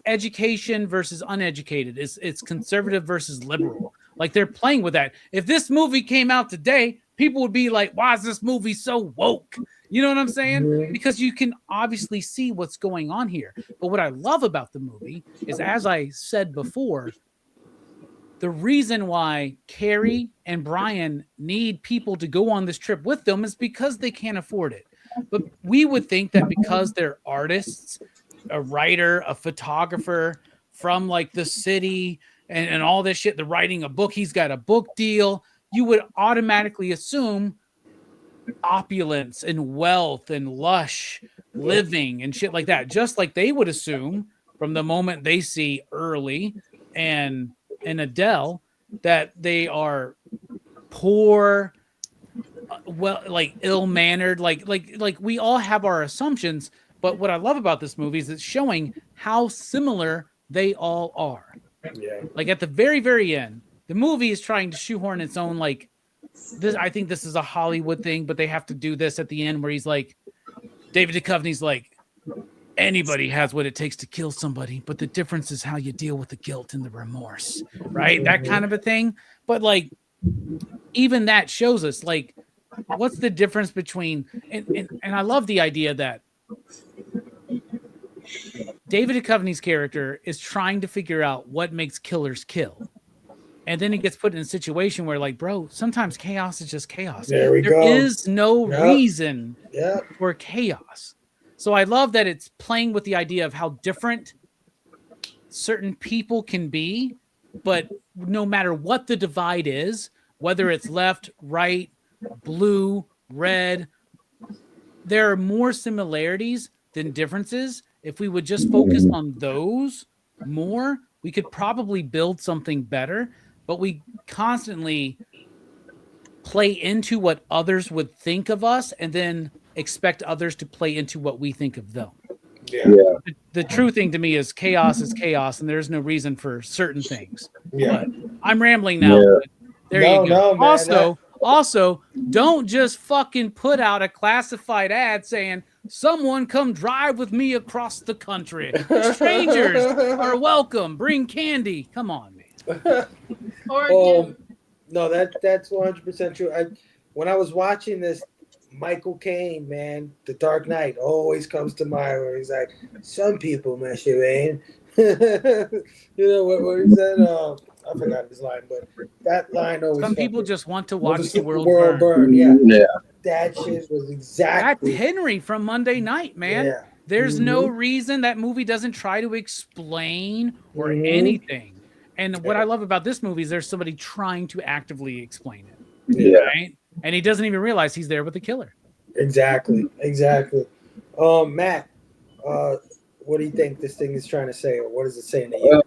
education versus uneducated. It's conservative versus liberal. Like they're playing with that. If this movie came out today, people would be like, why is this movie so woke? You know what I'm saying? Because you can obviously see what's going on here. But what I love about the movie is, as I said before, the reason why Carrie and Brian need people to go on this trip with them is because they can't afford it. But we would think that because they're artists, a writer, a photographer from like the city, and all this shit, they're writing a book, he's got a book deal, you would automatically assume opulence and wealth and lush living and shit like that. Just like they would assume from the moment they see Early and Adele that they are poor, well, like ill-mannered, like we all have our assumptions. But what I love about this movie is it's showing how similar they all are. Yeah. Like at the very, very end, the movie is trying to shoehorn its own, like, this. I think this is a Hollywood thing, but they have to do this at the end where he's like, David Duchovny's like, anybody has what it takes to kill somebody, but the difference is how you deal with the guilt and the remorse, right? That kind of a thing. But like, even that shows us like, what's the difference between, and I love the idea that David Duchovny's character is trying to figure out what makes killers kill. And then he gets put in a situation where, like, bro, sometimes chaos is just chaos. There we There go. is no Yep. reason Yeah. for chaos. So I love that it's playing with the idea of how different certain people can be, but no matter what the divide is, whether it's left, right, blue, red, there are more similarities than differences. If we would just focus on those more, we could probably build something better, but we constantly play into what others would think of us and then expect others to play into what we think of them. Yeah. The true thing to me is chaos, and there's no reason for certain things. Yeah. But I'm rambling now. Yeah. But there you go. No, man, Also, don't just fucking put out a classified ad saying someone come drive with me across the country. Strangers are welcome. Bring candy. Come on, man. Or No, that's 100% true. When I was watching this, Michael Caine, man, The Dark Knight always comes to mind where he's like, some people mess you in. You know what he said? I forgot his line, but that line always. Some people just want to watch the world burn. burn. Yeah. Yeah. That shit was That's exactly. Henry from Monday Night, man. Yeah. There's no reason that movie doesn't try to explain or anything. And what I love about this movie is there's somebody trying to actively explain it. Yeah. Right? And he doesn't even realize he's there with the killer. Exactly. Matt, what do you think this thing is trying to say, or what is it saying to you?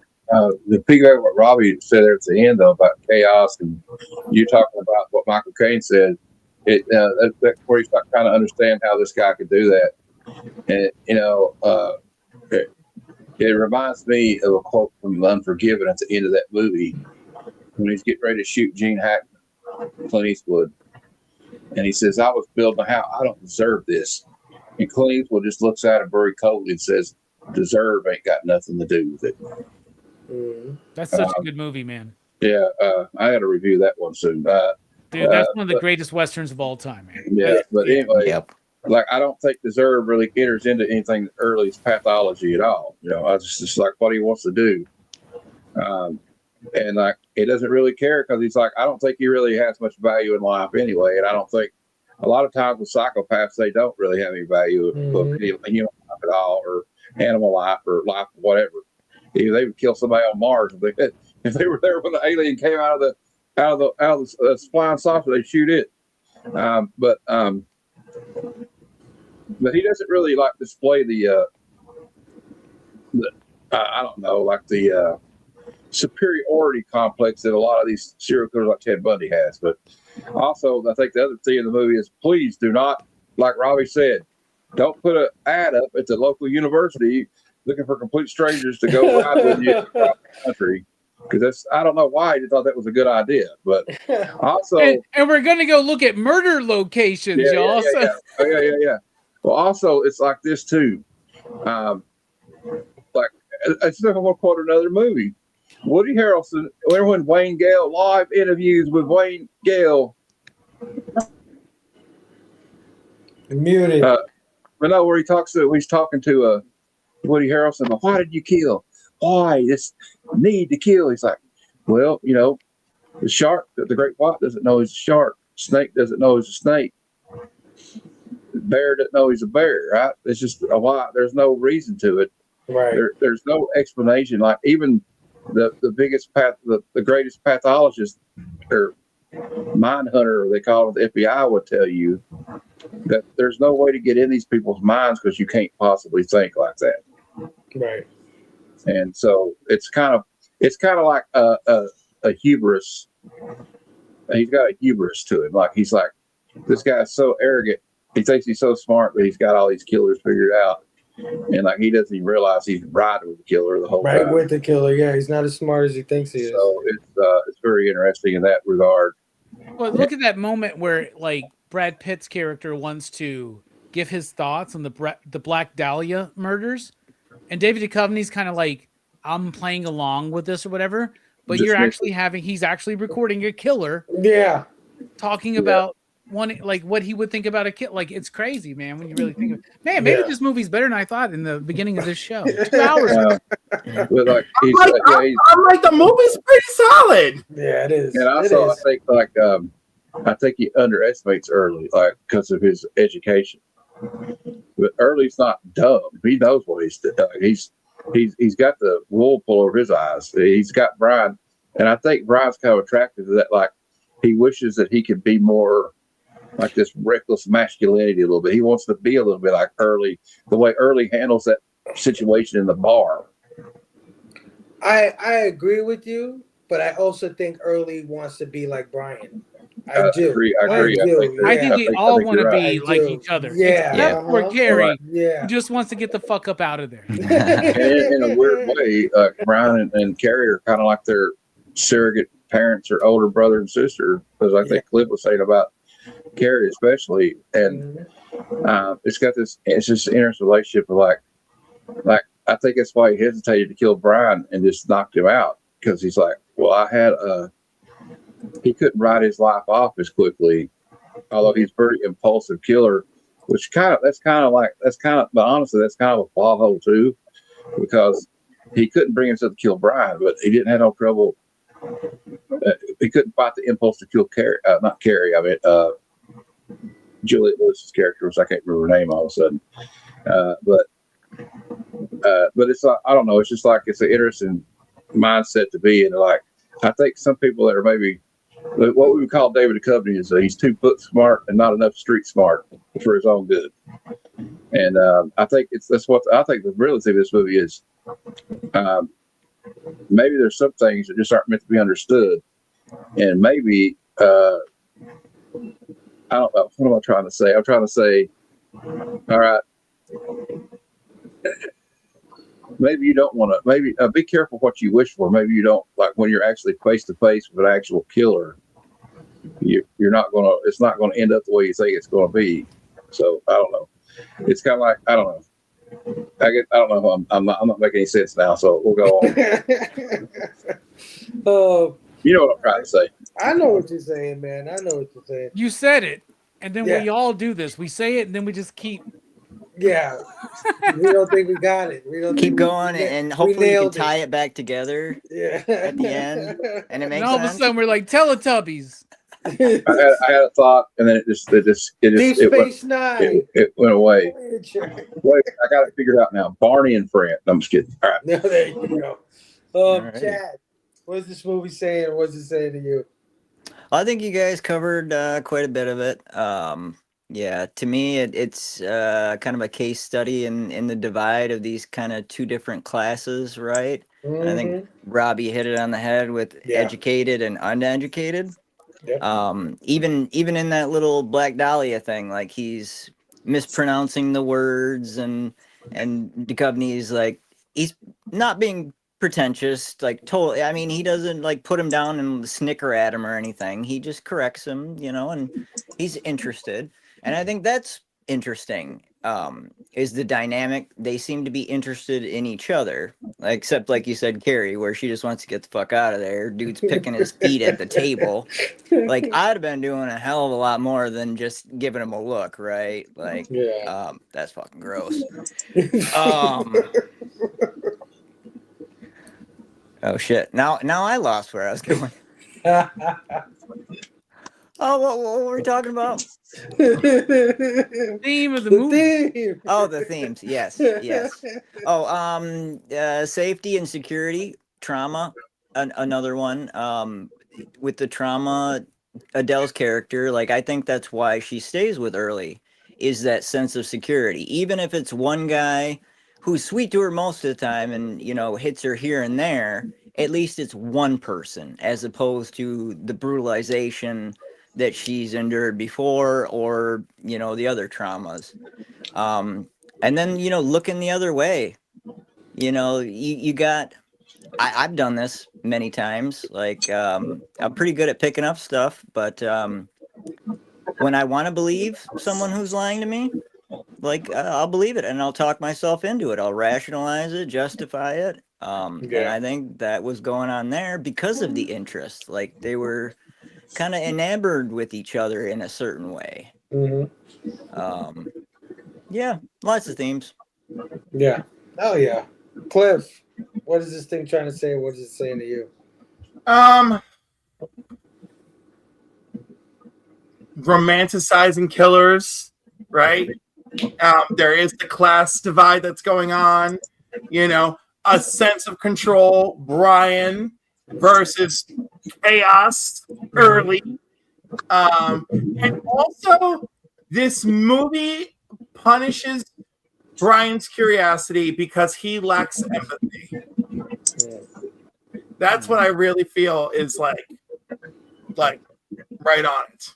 To figure out what Robbie said there at the end, though, about chaos, and you talking about what Michael Caine said, that's where you start kind of understand how this guy could do that. And, you know, it reminds me of a quote from Unforgiven at the end of that movie when he's getting ready to shoot Gene Hackman, Clint Eastwood. And he says, I was building a house. I don't deserve this. And Clint Eastwood just looks at him very coldly and says, deserve ain't got nothing to do with it. That's such a good movie, man. Yeah, I got to review that one soon. Dude, that's one of the greatest westerns of all time, man. Yeah, but anyway, Yep. like I don't think deserve really enters into anything early pathology at all. You know, I just like what he wants to do, and like he doesn't really care because he's like, I don't think he really has much value in life anyway, and I don't think a lot of times with psychopaths they don't really have any value of any human life at all, or animal life, or life, whatever. They would kill somebody on Mars if they were there when the alien came out of the flying saucer. They shoot it, but he doesn't really like display the I don't know, like the superiority complex that a lot of these serial killers like Ted Bundy has. But also, I think the other thing in the movie is please do not, like Robbie said, don't put an ad up at the local university looking for complete strangers to go ride with you across the country. Because I don't know why he thought that was a good idea, but also, and we're gonna go look at murder locations, y'all. Yeah. Well, also, it's like this too. Like, I just want to quote another movie. Woody Harrelson, when Wayne Gale, live interviews with Wayne Gale. Muted. But no, where he's talking to Woody Harrelson. But why did you kill? Why this need to kill? He's like, well, you know, the shark, the great white doesn't know he's a shark. Snake doesn't know he's a snake. The bear doesn't know he's a bear, right? It's just a why. There's no reason to it. Right. There's no explanation. Like even the biggest the greatest pathologist or mind hunter, they call it, the FBI would tell you that there's no way to get in these people's minds because you can't possibly think like that. Right. And so it's kind of like a hubris. He's got a hubris to him. Like he's like, this guy's so arrogant. He thinks he's so smart, but he's got all these killers figured out. And like he doesn't even realize he's riding with the killer the whole time. Right with the killer, yeah. He's not as smart as he thinks he is. So it's very interesting in that regard. Well, look at that moment where like Brad Pitt's character wants to give his thoughts on the Black Dahlia murders, and David Duchovny's kind of like, I'm playing along with this or whatever, but he's actually recording a killer. Yeah. Talking about what he would think about a kid. Like, it's crazy, man, when you really think of it. Man, maybe this movie's better than I thought in the beginning of this show. 2 hours. But like he's, I'm like, the movie's pretty solid. Yeah, it is. and also I think I think he underestimates Early, like because of his education. But Early's not dumb. He knows what he's doing. He's got the wool pulled over his eyes. He's got Brian, and I think Brian's kind of attracted to that. Like he wishes that he could be more like this reckless masculinity a little bit. He wants to be a little bit like Early, the way Early handles that situation in the bar. I agree with you, but I also think Early wants to be like Brian. I do. I agree. I think we all want to be like do. each other. Yeah. Except for Carrie, Yeah. who just wants to get the fuck up out of there. And in a weird way, Brian and Carrie are kind of like their surrogate parents or older brother and sister, because I think Cliff was saying about Carrie especially, and it's got this. It's just an interesting relationship of like I think that's why he hesitated to kill Brian and just knocked him out, because he's like, well, he couldn't write his life off as quickly, although he's a very impulsive killer, which that's kind of, but honestly, that's kind of a plot hole too, because he couldn't bring himself to kill Brian, but he didn't have no trouble. He couldn't fight the impulse to kill Carrie, not Carrie. I mean, Juliette Lewis's character, which I can't remember her name all of a sudden, but it's like, I don't know. It's just like it's an interesting mindset to be in. Like I think some people that are maybe what we would call David Duchovny is he's too book smart and not enough street smart for his own good. And I think that's what I think the realism of this movie is. Maybe there's some things that just aren't meant to be understood, and maybe I don't know. What am I trying to say? I'm trying to say, all right, maybe you don't want to. Maybe be careful what you wish for. Maybe you don't, like when you're actually face to face with an actual killer. You're not gonna. It's not gonna end up the way you think it's gonna be. So I don't know. It's kind of like I don't know. I don't know. I'm not making any sense now. So we'll go on. You know what I'm trying to say. I know what you're saying, man. I know what you're saying. You said it, and then we all do this. We say it, and then we just keep. Yeah, we don't think we got it. We don't keep going, and hopefully you can tie it back together. Yeah. At the end, and it makes. And all of a sudden, we're like Teletubbies. I had a thought, and then it just Deep Space Nine. It went away. Wait, I got it figured out now. Barney and Friend. I'm just kidding. All right. No, there you go. Right. Chad, what's this movie saying? What's it saying to you? I think you guys covered quite a bit of it. Yeah, to me, it's kind of a case study in the divide of these kind of two different classes, right? Mm-hmm. And I think Robbie hit it on the head with educated and uneducated. Yep. Even in that little Black Dahlia thing, like he's mispronouncing the words, and Duchovny's like, he's not being pretentious, like totally. I mean, he doesn't like put him down and snicker at him or anything. He just corrects him, and he's interested. And I think that's interesting, is the dynamic. They seem to be interested in each other, except like you said, Carrie, where she just wants to get the fuck out of there. Dude's picking his feet at the table. Like, I'd have been doing a hell of a lot more than just giving him a look, right? Like, that's fucking gross. Oh, shit. Now I lost where I was going. Oh, what were we talking about? Theme of the movie. Oh, the themes. Yes. Oh, safety and security, trauma. Another one. With the trauma, Adele's character, like, I think that's why she stays with Early, is that sense of security. Even if it's one guy who's sweet to her most of the time and, hits her here and there, at least it's one person, as opposed to the brutalization that she's endured before, or the other traumas, and then looking the other way. You got, I've done this many times. Like, I'm pretty good at picking up stuff, but when I want to believe someone who's lying to me, like, I'll believe it, and I'll talk myself into it. I'll rationalize it, justify it, and I think that was going on there because of the interest. Like, they were kind of enamored with each other in a certain way. Yeah, lots of themes. Yeah. Oh yeah. Cliff, what is this thing trying to say? What is it saying to you? Romanticizing killers, right? There is the class divide that's going on. You know, a sense of control. Brian versus chaos early. And also, this movie punishes Brian's curiosity because he lacks empathy. That's what I really feel is like right on it.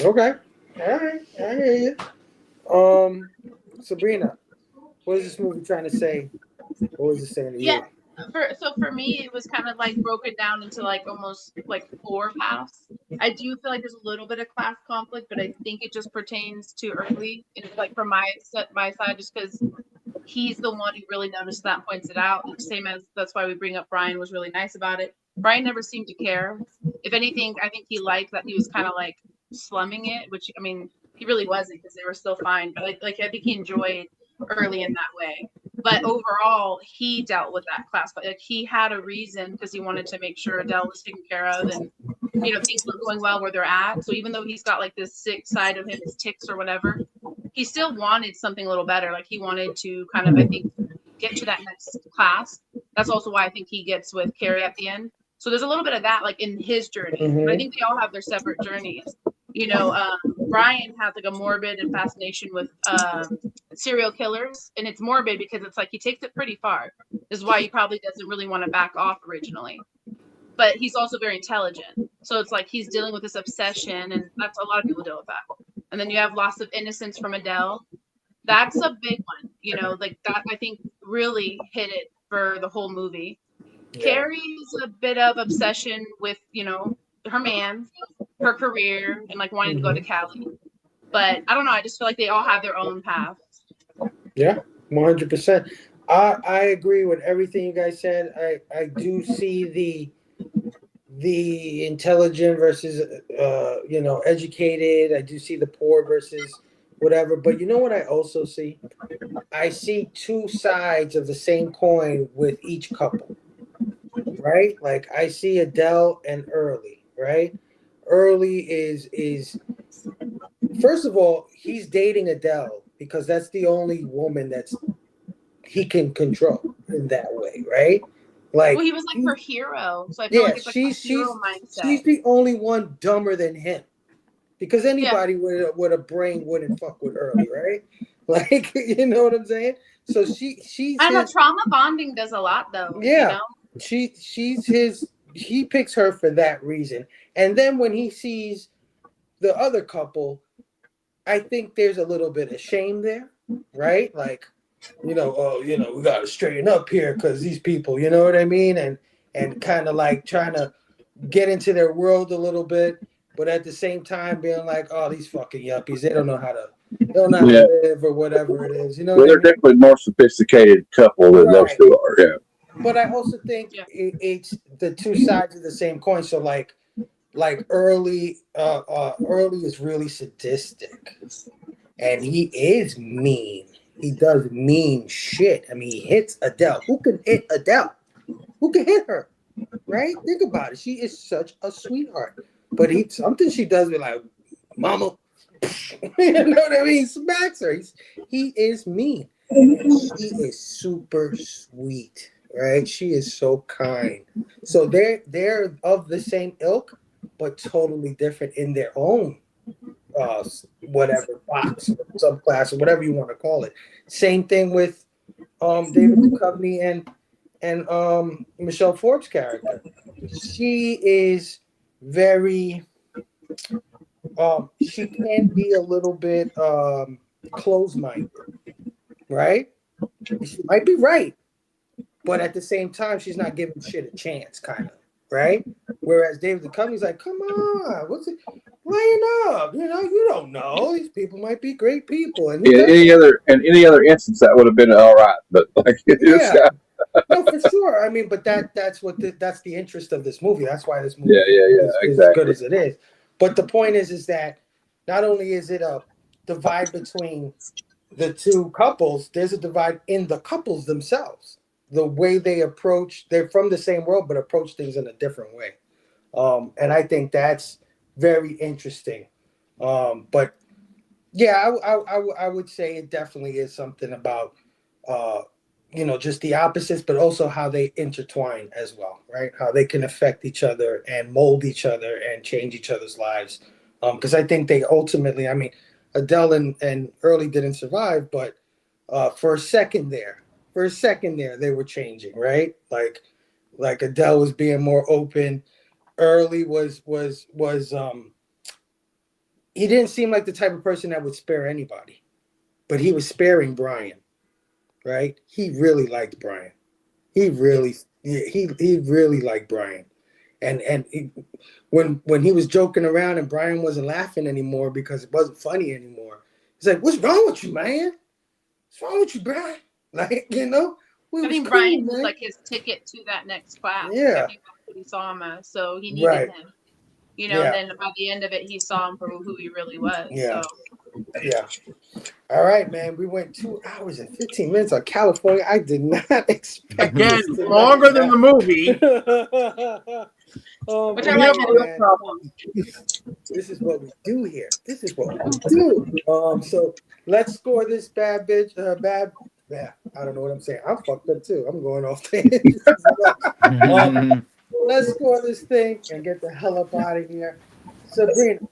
Okay. All right. I hear you. Sabrina, what is this movie trying to say? What was it saying to you? Yeah. For me, it was kind of like broken down into like almost like 4 paths. I do feel like there's a little bit of class conflict, but I think it just pertains to early. It's like from my side, just because he's the one who really noticed that and points it out. Same as that's why we bring up Brian was really nice about it. Brian never seemed to care. If anything, I think he liked that he was kind of like slumming it, which I mean he really wasn't because they were still fine. But I think he enjoyed early in that way. But overall, he dealt with that class. Like he had a reason because he wanted to make sure Adele was taken care of, and things were going well where they're at. So even though he's got like this sick side of him, his tics or whatever, he still wanted something a little better. Like he wanted to kind of, I think, get to that next class. That's also why I think he gets with Carrie at the end. So there's a little bit of that like in his journey. But I think they all have their separate journeys. Brian has like a morbid fascination with serial killers, and it's morbid because it's like he takes it pretty far. This is why he probably doesn't really want to back off originally. But he's also very intelligent. So it's like he's dealing with this obsession, and that's a lot of people deal with that. And then you have loss of innocence from Adele. That's a big one, like that I think really hit it for the whole movie. Yeah. Carrie's a bit of obsession with, her man, her career, and like wanting to go to Cali. But I don't know, I just feel like they all have their own path. Yeah, 100%. I agree with everything you guys said. I do see the intelligent versus educated. I do see the poor versus whatever. But you know what I also see? I see two sides of the same coin with each couple. Right? Like I see Adele and Early, right? Early is first of all, he's dating Adele because that's the only woman that's he can control in that way, right? Like he was like her hero. So I feel like it's like a hero mindset. She's the only one dumber than him. Because anybody with a brain wouldn't fuck with Early, right? Like, you know what I'm saying? So she's I know trauma bonding does a lot though. Yeah. He picks her for that reason. And then when he sees the other couple, I think there's a little bit of shame there, right? Like, we got to straighten up here because these people, you know what I mean? And kind of like trying to get into their world a little bit, but at the same time being like, oh, these fucking yuppies, they don't know how to live or whatever it is. They're definitely more sophisticated couple than those two are, yeah. But I also think it's the two sides of the same coin. So like Early is really sadistic, and he is mean. He does mean shit. I mean, he hits Adele. Who can hit Adele? Who can hit her? Right? Think about it. She is such a sweetheart. But something she does be like, mama. You know what I mean? Smacks her. He is mean. She is super sweet. Right? She is so kind. So they're of the same ilk, but totally different in their own whatever box, subclass, or whatever you want to call it. Same thing with David Duchovny and Michelle Forbes' character. She is very she can be a little bit closed-minded, right? She might be right, but at the same time, she's not giving shit a chance, kind of, right? Whereas David Duchovny's like, come on, what's it? Line up, you don't know. These people might be great people. And any other instance that would have been all right, but like No, for sure. I mean, but that's what that's the interest of this movie. That's why this movie is as exactly. good as it is. But the point is that not only is it a divide between the two couples, there's a divide in the couples themselves. The way they approach, they're from the same world, but approach things in a different way. And I think that's very interesting. But yeah, I would say it definitely is something about, just the opposites, but also how they intertwine as well, right? How they can affect each other and mold each other and change each other's lives. Because I think they ultimately, I mean, Adele and Early didn't survive, but for a second there, they were changing, right? Like Adele was being more open. Early was he didn't seem like the type of person that would spare anybody, but he was sparing Brian, right? He really liked Brian. He really liked Brian, and when he was joking around and Brian wasn't laughing anymore because it wasn't funny anymore, he's like, "What's wrong with you, man? What's wrong with you, Brian?" Like, I think Brian was like his ticket to that next class. Yeah. I think that's what he saw him as. So he needed him. Yeah. And then by the end of it, he saw him for who he really was. Yeah. So. Yeah. All right, man. We went 2 hours and 15 minutes on California. I did not expect Again, longer than the movie. Which I like that. Man. This is what we do here. This is what we do. So let's score this bad bitch. Yeah, I don't know what I'm saying. I'm fucked up too. I'm going off things. Let's score this thing and get the hell up out of here. Sabrina,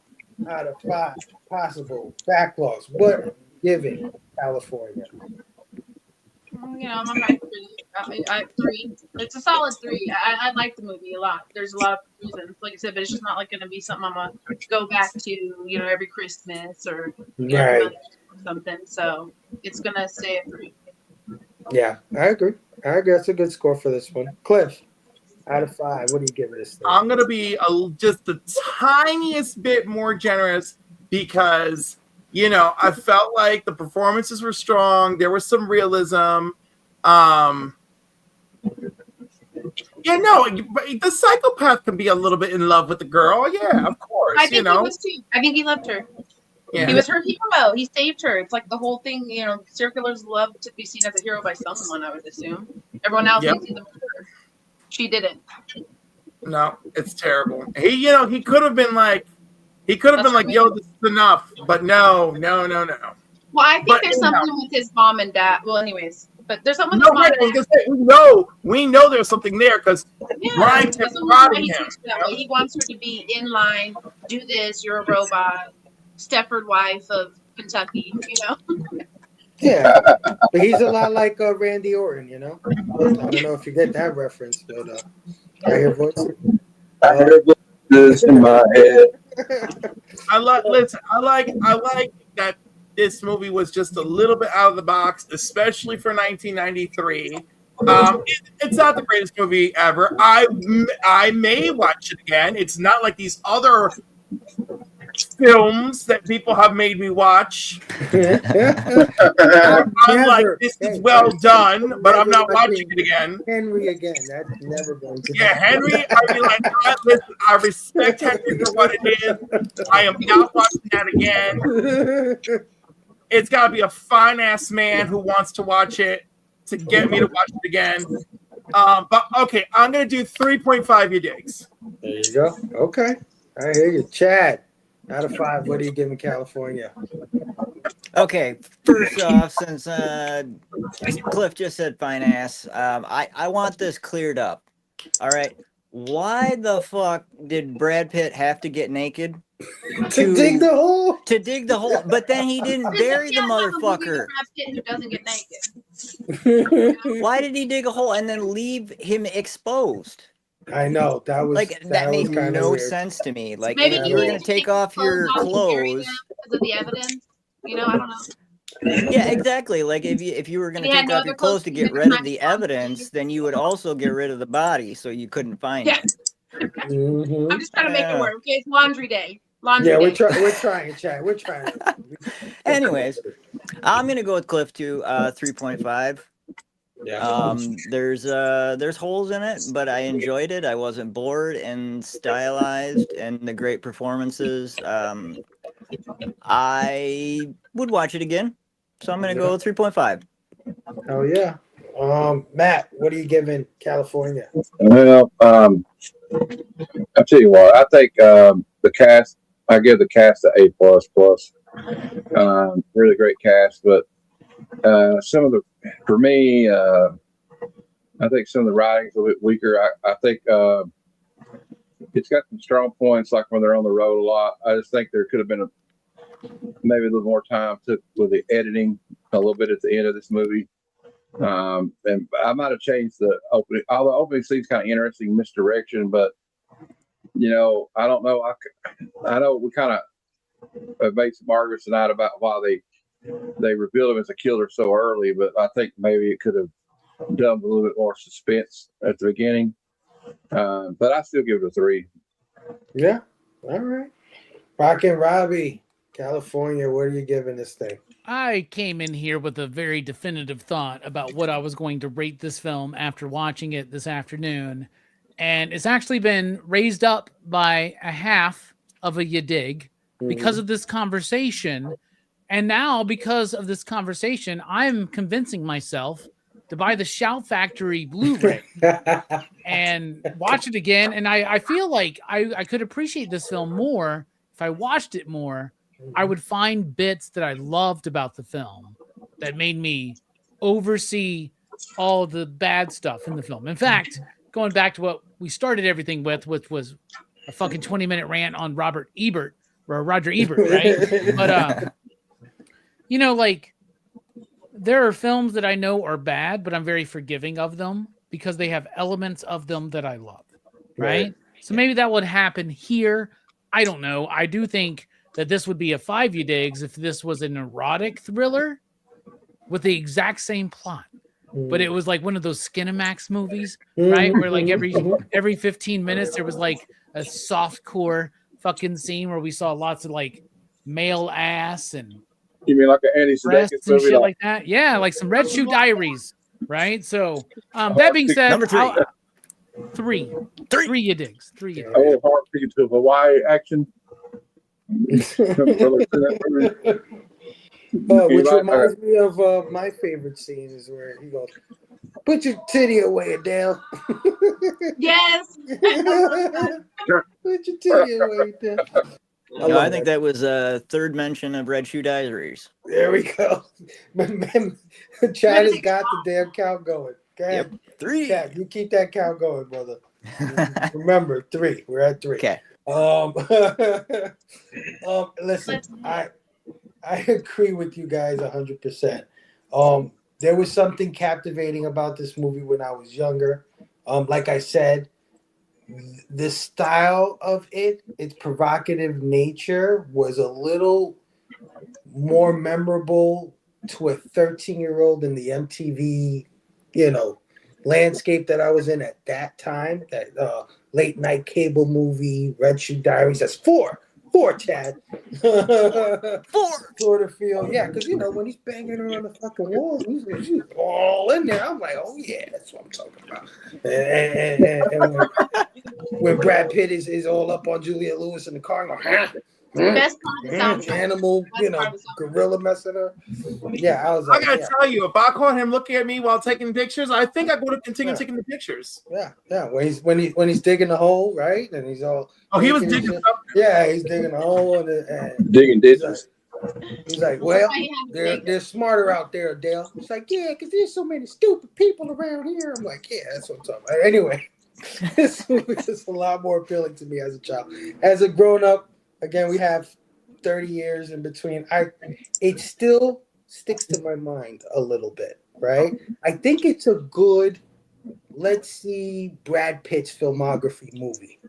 out of 5 possible backlogs, what are you giving California? I'm like 3. It's a solid 3. I like the movie a lot. There's a lot of reasons, like I said, but it's just not like going to be something I'm gonna go back to, every Christmas or Right. something. So it's gonna stay a 3. Yeah, I agree. That's a good score for this one. Cliff, out of 5, what do you give this thing? I'm gonna be just the tiniest bit more generous because I felt like the performances were strong. There was some realism. The psychopath can be a little bit in love with the girl. Yeah, of course. I think he was too. I think he loved her. Yeah. He was her hero. He saved her. It's like the whole thing, serial killers love to be seen as a hero by someone, I would assume. Everyone else thinks he's a murderer. She didn't. No, it's terrible. He could have been like, yo, this is enough. But no. Well, I think there's something with his mom and dad. Well, anyways, but there's something with his mom and dad. We know there's something there because Brian kept prodding him. He wants her to be in line, do this, you're a robot, Stepford wife of Kentucky, Yeah, but he's a lot like Randy Orton, I don't know if you get that reference, but I hear voices. I hear voices in my head. I like that this movie was just a little bit out of the box, especially for 1993. It's not the greatest movie ever. I may watch it again. It's not like these other films that people have made me watch. I'm like, this is well done, but I'm not watching it again. Henry again. That's never going to happen. Henry, I'd be like, listen, I respect Henry for what it is. I am not watching that again. It's got to be a fine-ass man who wants to watch it to get me to watch it again. But, okay, I'm going to do 3.5 you digs. There you go. Okay. I hear you. Chad, out of 5, what are you giving California? Okay, first off, since Cliff just said fine ass, I want this cleared up. All right. Why the fuck did Brad Pitt have to get naked? To dig the hole? To dig the hole. But then he didn't bury the motherfucker. Brad Pitt who doesn't get naked. Why did he dig a hole and then leave him exposed? I know that made no sense to me. Like, maybe if you were gonna take off your clothes because of the evidence, I don't know. Yeah, exactly. Like if you were gonna take off your clothes to get rid of the evidence, then you would also get rid of the body, so you couldn't find it. Mm-hmm. I'm just trying to make it work. Okay, it's laundry day. Laundry day. We're trying, Chad. We're trying. Anyways, I'm gonna go with Cliff too. 3.5. Yeah. There's holes in it, but I enjoyed it. I wasn't bored and stylized, and the great performances. I would watch it again, so I'm gonna go 3.5. Oh yeah. Matt, what are you giving California? Well, I'll tell you what. I think the cast. I give the cast an A plus plus. Really great cast, but some of the, for me, I think some of the writing's a little bit weaker. I think it's got some strong points, like when they're on the road a lot. I just think there could have been maybe a little more time took with the editing a little bit at the end of this movie. And I might have changed the opening. Although opening scene's kind of interesting misdirection, but I don't know. I know we kind of made some arguments tonight about why they revealed him as a killer so early, but I think maybe it could have done a little bit more suspense at the beginning. But I still give it a 3. Yeah. All right. Rockin' Robbie, California, what are you giving this thing? I came in here with a very definitive thought about what I was going to rate this film after watching it this afternoon. And it's actually been raised up by a half of a you dig because of this conversation. And now, because of this conversation, I'm convincing myself to buy the Shout Factory Blu-ray and watch it again. And I feel like I could appreciate this film more if I watched it more. I would find bits that I loved about the film that made me oversee all the bad stuff in the film. In fact, going back to what we started everything with, which was a fucking 20-minute rant on Roger Ebert, right? But like, there are films that I know are bad, but I'm very forgiving of them because they have elements of them that I love, right? So maybe that would happen here. I don't know. I do think that this would be a 5 you digs if this was an erotic thriller with the exact same plot. But it was like one of those Skinamax movies, right? Where like every 15 minutes there was like a softcore fucking scene where we saw lots of like male ass and You mean like an Andy breasts Sudeikis and movie? shit like that? Yeah, like some Red Shoe Diaries, right? So that being said, Number 3. Three you digs. 3 you digs. Oh, hard to get to Hawaii action. Which reminds me of my favorite scene is where he goes, "Put your titty away, Adele." Yes. Put your titty away, Adele. I think that was a third mention of Red Shoe Diaries. There we go. Chad has got the damn count going. Go ahead. Yep. 3. Chad, you keep that count going, brother. Remember, 3. We're at 3. Okay. Listen, I agree with you guys 100%. There was something captivating about this movie when I was younger. Like I said, the style of its provocative nature was a little more memorable to a 13-year-old in the MTV, landscape that I was in at that time. That late night cable movie, Red Shoe Diaries. That's 4, Chad. 4 sort of feel, yeah, because when he's banging her on the fucking wall, she's all in there. I'm like, oh yeah, that's what I'm talking about. And when Brad Pitt is all up on Juliette Lewis in the car, I'm like, Best part of the soundtrack. animal, gorilla messing her. Yeah, I was like, I gotta tell you, if I caught him looking at me while taking pictures, I think I would have continued taking the pictures. Yeah. When he's digging the hole, right? And he's all he was digging something. Yeah, he's digging the hole and digging ditches. He's like, well, they're smarter out there, Adele. It's like, yeah, because there's so many stupid people around here. I'm like, yeah, that's what I'm talking about. Anyway, this movie is a lot more appealing to me as a child. As a grown up, again, we have 30 years in between. It still sticks to my mind a little bit, right? I think it's a good, let's see Brad Pitt's filmography movie,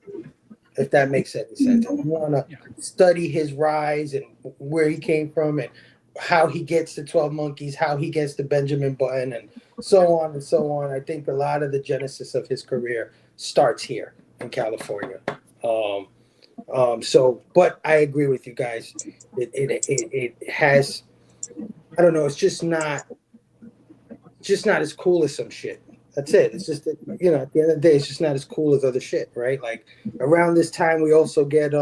if that makes any sense. I want to study his rise and where he came from and how he gets to 12 Monkeys, how he gets to Benjamin Button, and so on and so on. I think a lot of the genesis of his career starts here in California. But I agree with you guys. It has, I don't know, it's just not just not as cool as some shit. That's it. It's just that, you know, at the end of the day, it's just not as cool as other shit, right? Like around this time, we also get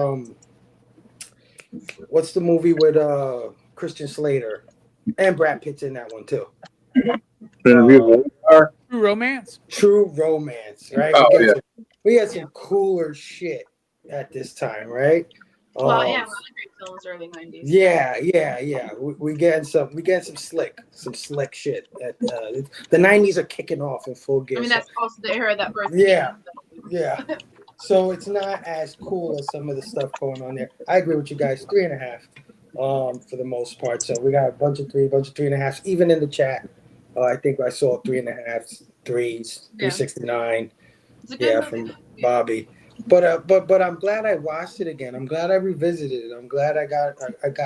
what's the movie with Christian Slater and Brad Pitt's in that one too. Interview with HR. True Romance. True Romance, right? Oh, yeah. We had some cooler shit at this time, right? Well, yeah, a lot of great films early 90s. Yeah. We getting some slick shit. The 90s are kicking off in full gear. I mean, that's also the era that birthed Yeah. me. Yeah. So it's not as cool as some of the stuff going on there. I agree with you guys. 3.5, for the most part. So we got a bunch of 3.5s, even in the chat. I think I saw 3.5, 3s, 369. It's a good movie. From Bobby. But I'm glad I watched it again. I'm glad I revisited it. I'm glad I got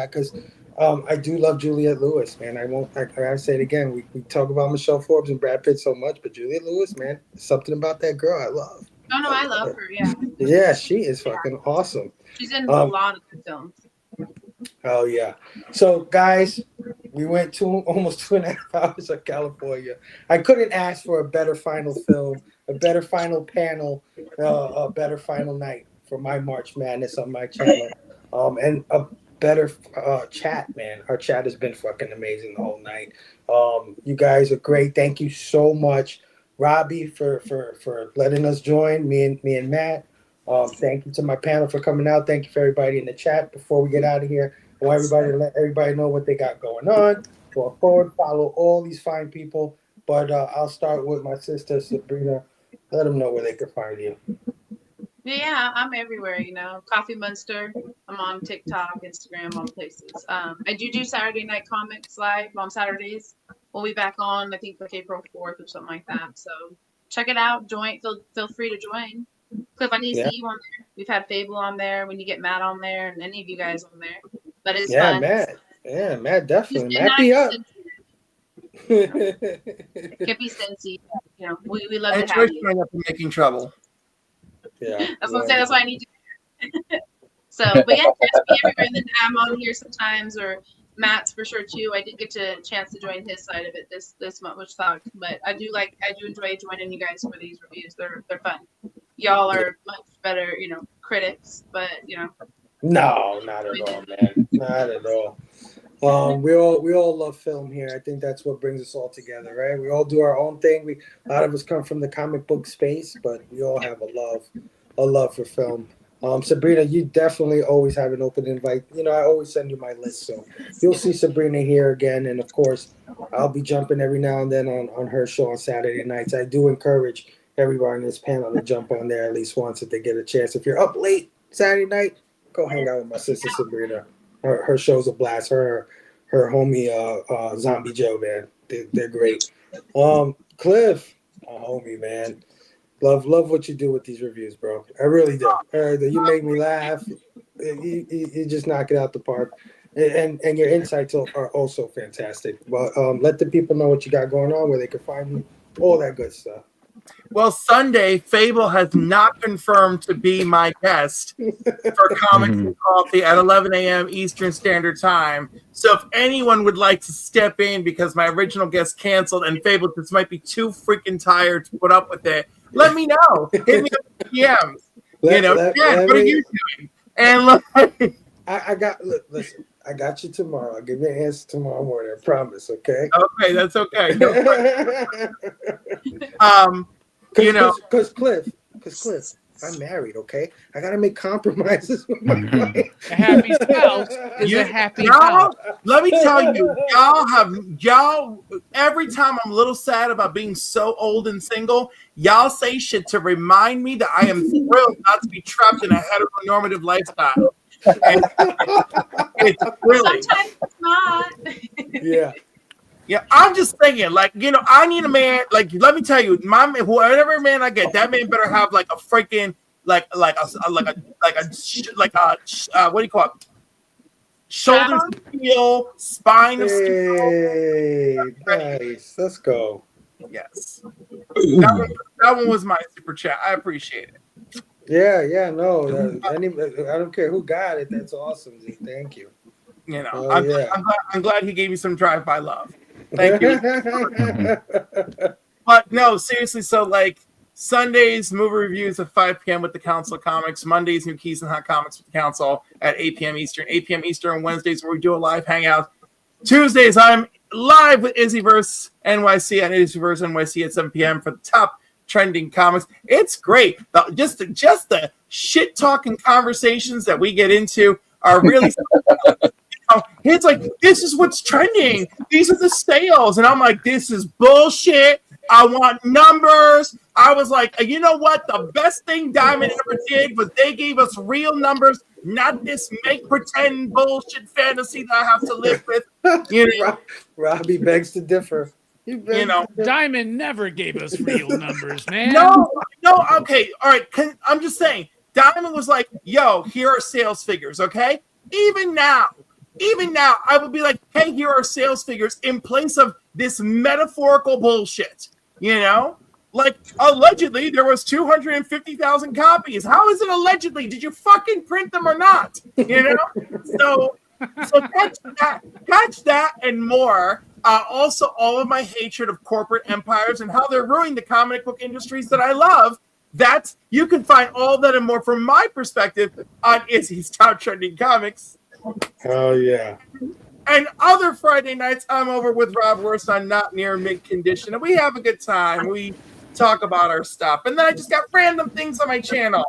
because I do love Juliette Lewis, man. I gotta say it again. We talk about Michelle Forbes and Brad Pitt so much, but Juliette Lewis, man, something about that girl I love. Oh no, I love her. Yeah. Yeah, she is fucking awesome. She's in a lot of good films. Oh yeah. So guys, we went almost 2.5 hours of California. I couldn't ask for a better final film, a better final panel, a better final night for my March Madness on my channel, and a better chat, man. Our chat has been fucking amazing the whole night. You guys are great. Thank you so much, Robbie, for letting us join me and Matt. Thank you to my panel for coming out. Thank you for everybody in the chat. Before we get out of here, I want everybody to let everybody know what they got going on. Go forward, follow all these fine people. But I'll start with my sister, Sabrina. Let them know where they can find you. Yeah, I'm everywhere, you know. Coffee Monster. I'm on TikTok, Instagram, all places. I do Saturday night comics live on Saturdays. We'll be back on, I think, like April 4th or something like that. So check it out. Join. Feel free to join. Cliff, I need to see you on there. We've had Fable on there. When you get Matt on there, and any of you guys on there. But it's fun. Matt. Yeah, Matt definitely. Matt be up. Can't be Cincy. You know, we love to have you. Up and making trouble. Yeah. That's what I'm saying. That's why I need you. So, but yeah, catch me everywhere. And then I'm on here sometimes, or Matt's for sure too. I did get a chance to join his side of it this month, which sucked. But I do enjoy joining you guys for these reviews. They're fun. Y'all are much better, you know, critics, but you know. No, not at all, man. Not at all. We all love film here. I think that's what brings us all together, right? We all do our own thing. A lot of us come from the comic book space, but we all have a love for film. Sabrina, you definitely always have an open invite. You know, I always send you my list, so you'll see Sabrina here again. And of course, I'll be jumping every now and then on her show on Saturday nights. I do encourage everyone in this panel to jump on there at least once if they get a chance. If you're up late Saturday night, go hang out with my sister Sabrina. Her show's a blast. Her homie Zombie Joe, man, they're great. Cliff, my homie, man, love what you do with these reviews, bro. I really do. You make me laugh. You just knock it out the park, and your insights are also fantastic. But let the people know what you got going on, where they can find you, all that good stuff. Well, Sunday, Fable has not confirmed to be my guest for Comics and Coffee at 11 a.m. Eastern Standard Time. So if anyone would like to step in because my original guest canceled and Fable just might be too freaking tired to put up with it, let me know. Hit me up in DMs. What are you doing? And look, listen. I got you tomorrow. I'll give you an answer tomorrow morning. I promise. Okay. Okay, that's okay. No Because Cliff, I'm married. Okay, I gotta make compromises with my wife. A happy spouse is a happy house. Let me tell you, y'all. Every time I'm a little sad about being so old and single, y'all say shit to remind me that I am thrilled not to be trapped in a heteronormative lifestyle. And it's really sometimes it's not. Yeah, I'm just thinking, like, you know, I need a man. Like, let me tell you, whatever man I get, that man better have like a freaking what do you call it? Shoulders of steel, spine of steel. Nice, let's go. Yes, that one was my super chat. I appreciate it. Yeah, no. I don't care who got it. That's awesome, Z. Thank you. You know, I'm glad he gave me some drive-by love. Thank you. But no, seriously. So like Sundays, movie reviews at 5 p.m. with the Council of Comics. Mondays, New Keys and Hot Comics with the Council at 8 p.m. Eastern. 8 p.m. Eastern on Wednesdays where we do a live hangout. Tuesdays, I'm live with Izzyverse NYC on Izzyverse NYC at 7 p.m. for the top trending comics. It's great. Just the shit talking conversations that we get into are really. It's like, this is what's trending. These are the sales. And I'm like, this is bullshit. I want numbers. I was like, you know what? The best thing Diamond ever did was they gave us real numbers, not this make pretend bullshit fantasy that I have to live with. You know, Robbie begs to differ. Diamond never gave us real numbers, man. No, okay, all right. I'm just saying, Diamond was like, yo, here are sales figures, okay? Even now, I would be like, hey, here are sales figures in place of this metaphorical bullshit, you know? Like, allegedly, there was 250,000 copies. How is it allegedly? Did you fucking print them or not? You know? So catch that and more. Also, all of my hatred of corporate empires and how they're ruining the comic book industries that I love. You can find all that and more from my perspective on Izzy's Top Trending Comics. Oh, yeah. And other Friday nights, I'm over with Rob Worst on Not Near Mid Condition, and we have a good time. We talk about our stuff. And then I just got random things on my channel.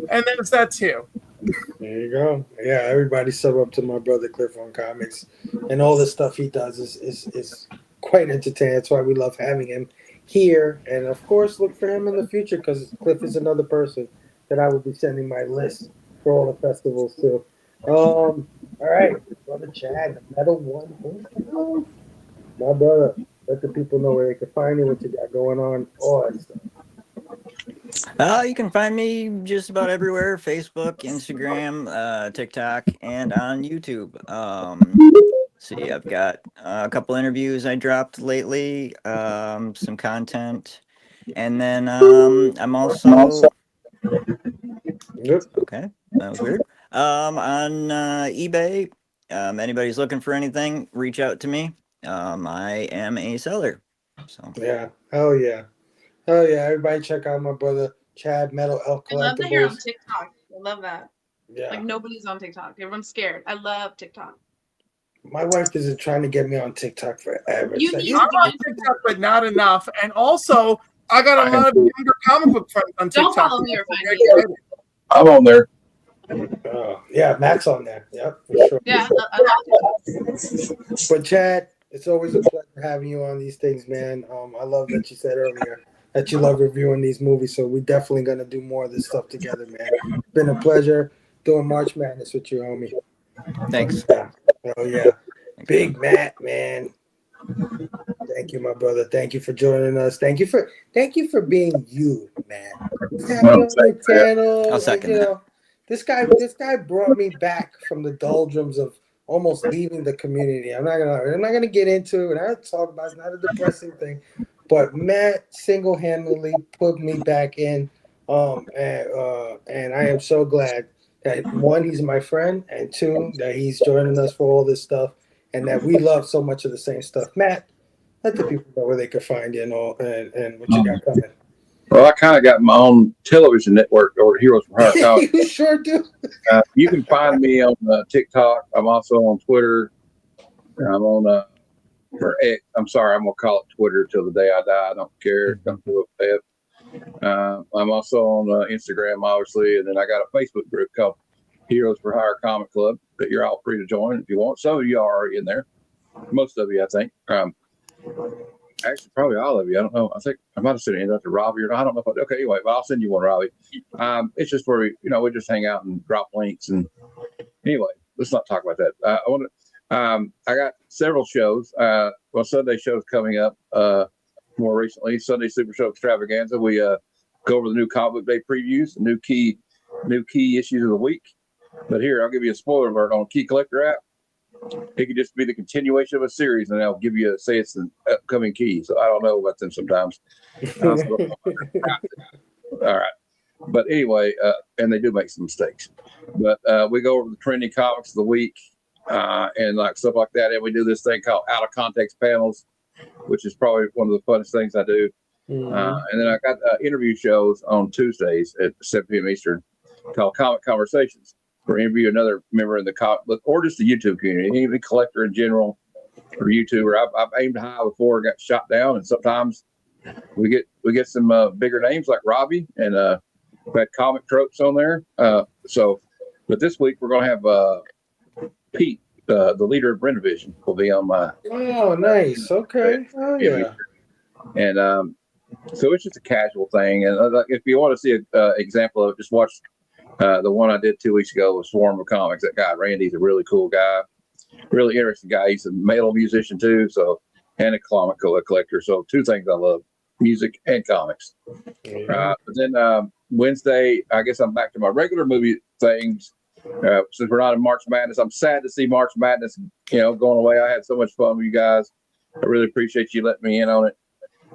And there's that too. There you go. Yeah, everybody sub up to my brother Cliff on comics. And all the stuff he does is quite entertaining. That's why we love having him here. And, of course, look for him in the future because Cliff is another person that I will be sending my list for all the festivals to. All right, brother Chad, the Metal One. My brother, let the people know where they can find you, what you got going on, all that stuff. You can find me just about everywhere: Facebook, Instagram, TikTok, and on YouTube. See, I've got a couple interviews I dropped lately, some content, and then I'm also. Yep. Okay, that was weird. On eBay, anybody's looking for anything, reach out to me. I am a seller. So Yeah. Hell yeah. Hell yeah. Everybody check out my brother Chad Metal Elk I love that you're on Collectibles. TikTok. I love that. Yeah. Like nobody's on TikTok. Everyone's scared. I love TikTok. My wife isn't trying to get me on TikTok forever. You It's like, need I'm on TikTok, but not enough. And also, I got a lot of younger comic book friends on TikTok. Don't follow me or find me. I'm on there. yeah, Matt's on there. Yep, for sure. Yeah, I love it. But Chad, it's always a pleasure having you on these things, man. I love that you said earlier that you love reviewing these movies. So we're definitely gonna do more of this stuff together, man. It's been a pleasure doing March Madness with you, homie. thanks. Oh yeah, Big Matt, man. Thank you, my brother. Thank you for joining us. Thank you for being you, man. Have me on the channel. I'll second that. This guy brought me back from the doldrums of almost leaving the community. I'm not gonna get into it. I don't talk about it. It's not a depressing thing, but Matt single-handedly put me back in. And I am so glad that one, he's my friend, and two, that he's joining us for all this stuff, and that we love so much of the same stuff. Matt, let the people know where they can find you and all, and what you got coming. Well, I kind of got my own television network over at Heroes for Hire Comics. You sure do. You can find me on TikTok. I'm also on Twitter. I'm on or X. I'm sorry, I'm gonna call it Twitter till the day I die. I don't care. Don't do it. I'm also on Instagram, obviously, and then I got a Facebook group called Heroes for Hire Comic Club that you're all free to join if you want. Some of you are already in there. Most of you, I think. Actually, probably all of you. I don't know. I think I might have sent it to Robbie or not. I don't know if I, okay, anyway, but I'll send you one, Robbie. It's just where we just hang out and drop links. And anyway, let's not talk about that. I got several shows. Sunday shows coming up more recently. Sunday Super Show Extravaganza. We go over the new comic book day previews, the new key issues of the week. But here, I'll give you a spoiler alert on Key Collector app. It could just be the continuation of a series, and I'll give you say it's an upcoming key. So I don't know about them sometimes. All right. But anyway, and they do make some mistakes. But we go over the trending comics of the week and like stuff like that. And we do this thing called Out of Context panels which is probably one of the funnest things I do. And then I got interview shows on Tuesdays at 7 p.m. Eastern called Comic Conversations, where I interview another member in the comic book or just the YouTube community, any collector in general or YouTuber. I've aimed high before, got shot down, and sometimes we get some bigger names like Robbie, and we had comic tropes on there. But this week we're going to have Pete, the leader of Brendavision, will be on my. Oh, nice. Okay. Oh, yeah. And so it's just a casual thing. And if you want to see an example of it, just watch the one I did 2 weeks ago with Swarm of Comics. That guy, Randy's a really cool guy, really interesting guy. He's a metal musician too, and a comic collector. So two things I love, music and comics. But then Wednesday, I guess I'm back to my regular movie things. Since we're not in March Madness, I'm sad to see March Madness, going away. I had so much fun with you guys. I really appreciate you letting me in on it.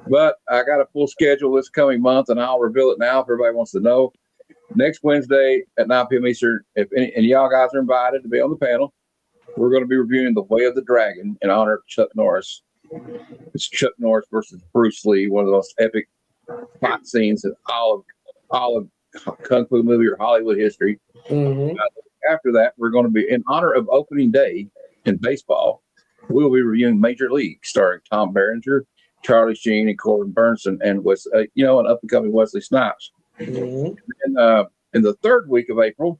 But I got a full schedule this coming month, and I'll reveal it now if everybody wants to know. Next Wednesday at 9 p.m. Eastern, and y'all guys are invited to be on the panel. We're going to be reviewing The Way of the Dragon in honor of Chuck Norris. It's Chuck Norris versus Bruce Lee, one of the most epic fight scenes in all of Kung Fu movie or Hollywood history. After that, we're going to be, in honor of opening day in baseball, we will be reviewing Major League, starring Tom Berenger, Charlie Sheen, and Corbin Burnson, and an up-and-coming Wesley Snipes. And in the third week of April,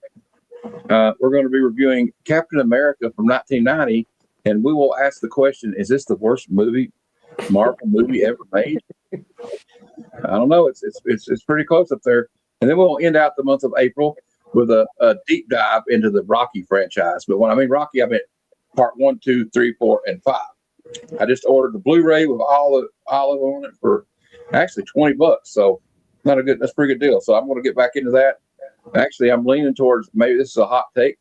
we're going to be reviewing Captain America from 1990, and we will ask the question: is this the worst Marvel movie ever made? I don't know. It's pretty close up there. And then we'll end out the month of April with a deep dive into the Rocky franchise. But when I mean Rocky, I mean part 1, 2, 3, 4, and 5. I just ordered the Blu-ray with all of them on it for actually $20. So that's a pretty good deal. So I'm going to get back into that. Actually, I'm leaning towards, maybe this is a hot take,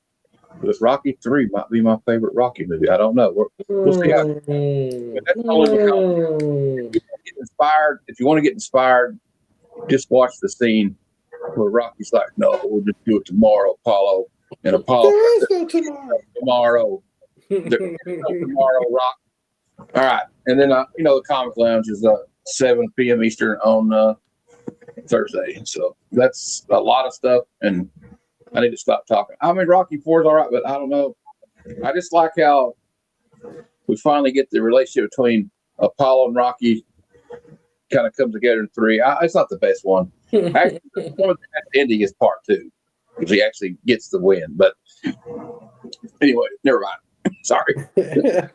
but Rocky 3 might be my favorite Rocky movie. I don't know. We'll see how. That's only if you want to get inspired, just watch the scene where Rocky's like, "No, we'll just do it tomorrow, Apollo." And Apollo, there is no tomorrow. There's no tomorrow, Rock. All right, and then the Comic Lounge is 7 p.m. Eastern on Thursday. So that's a lot of stuff, and I need to stop talking. I mean, Rocky 4 is all right, but I don't know. I just like how we finally get the relationship between Apollo and Rocky kind of come together in 3. It's not the best one. Actually, one of the best ending is part 2, because he actually gets the win. But anyway, never mind. Sorry.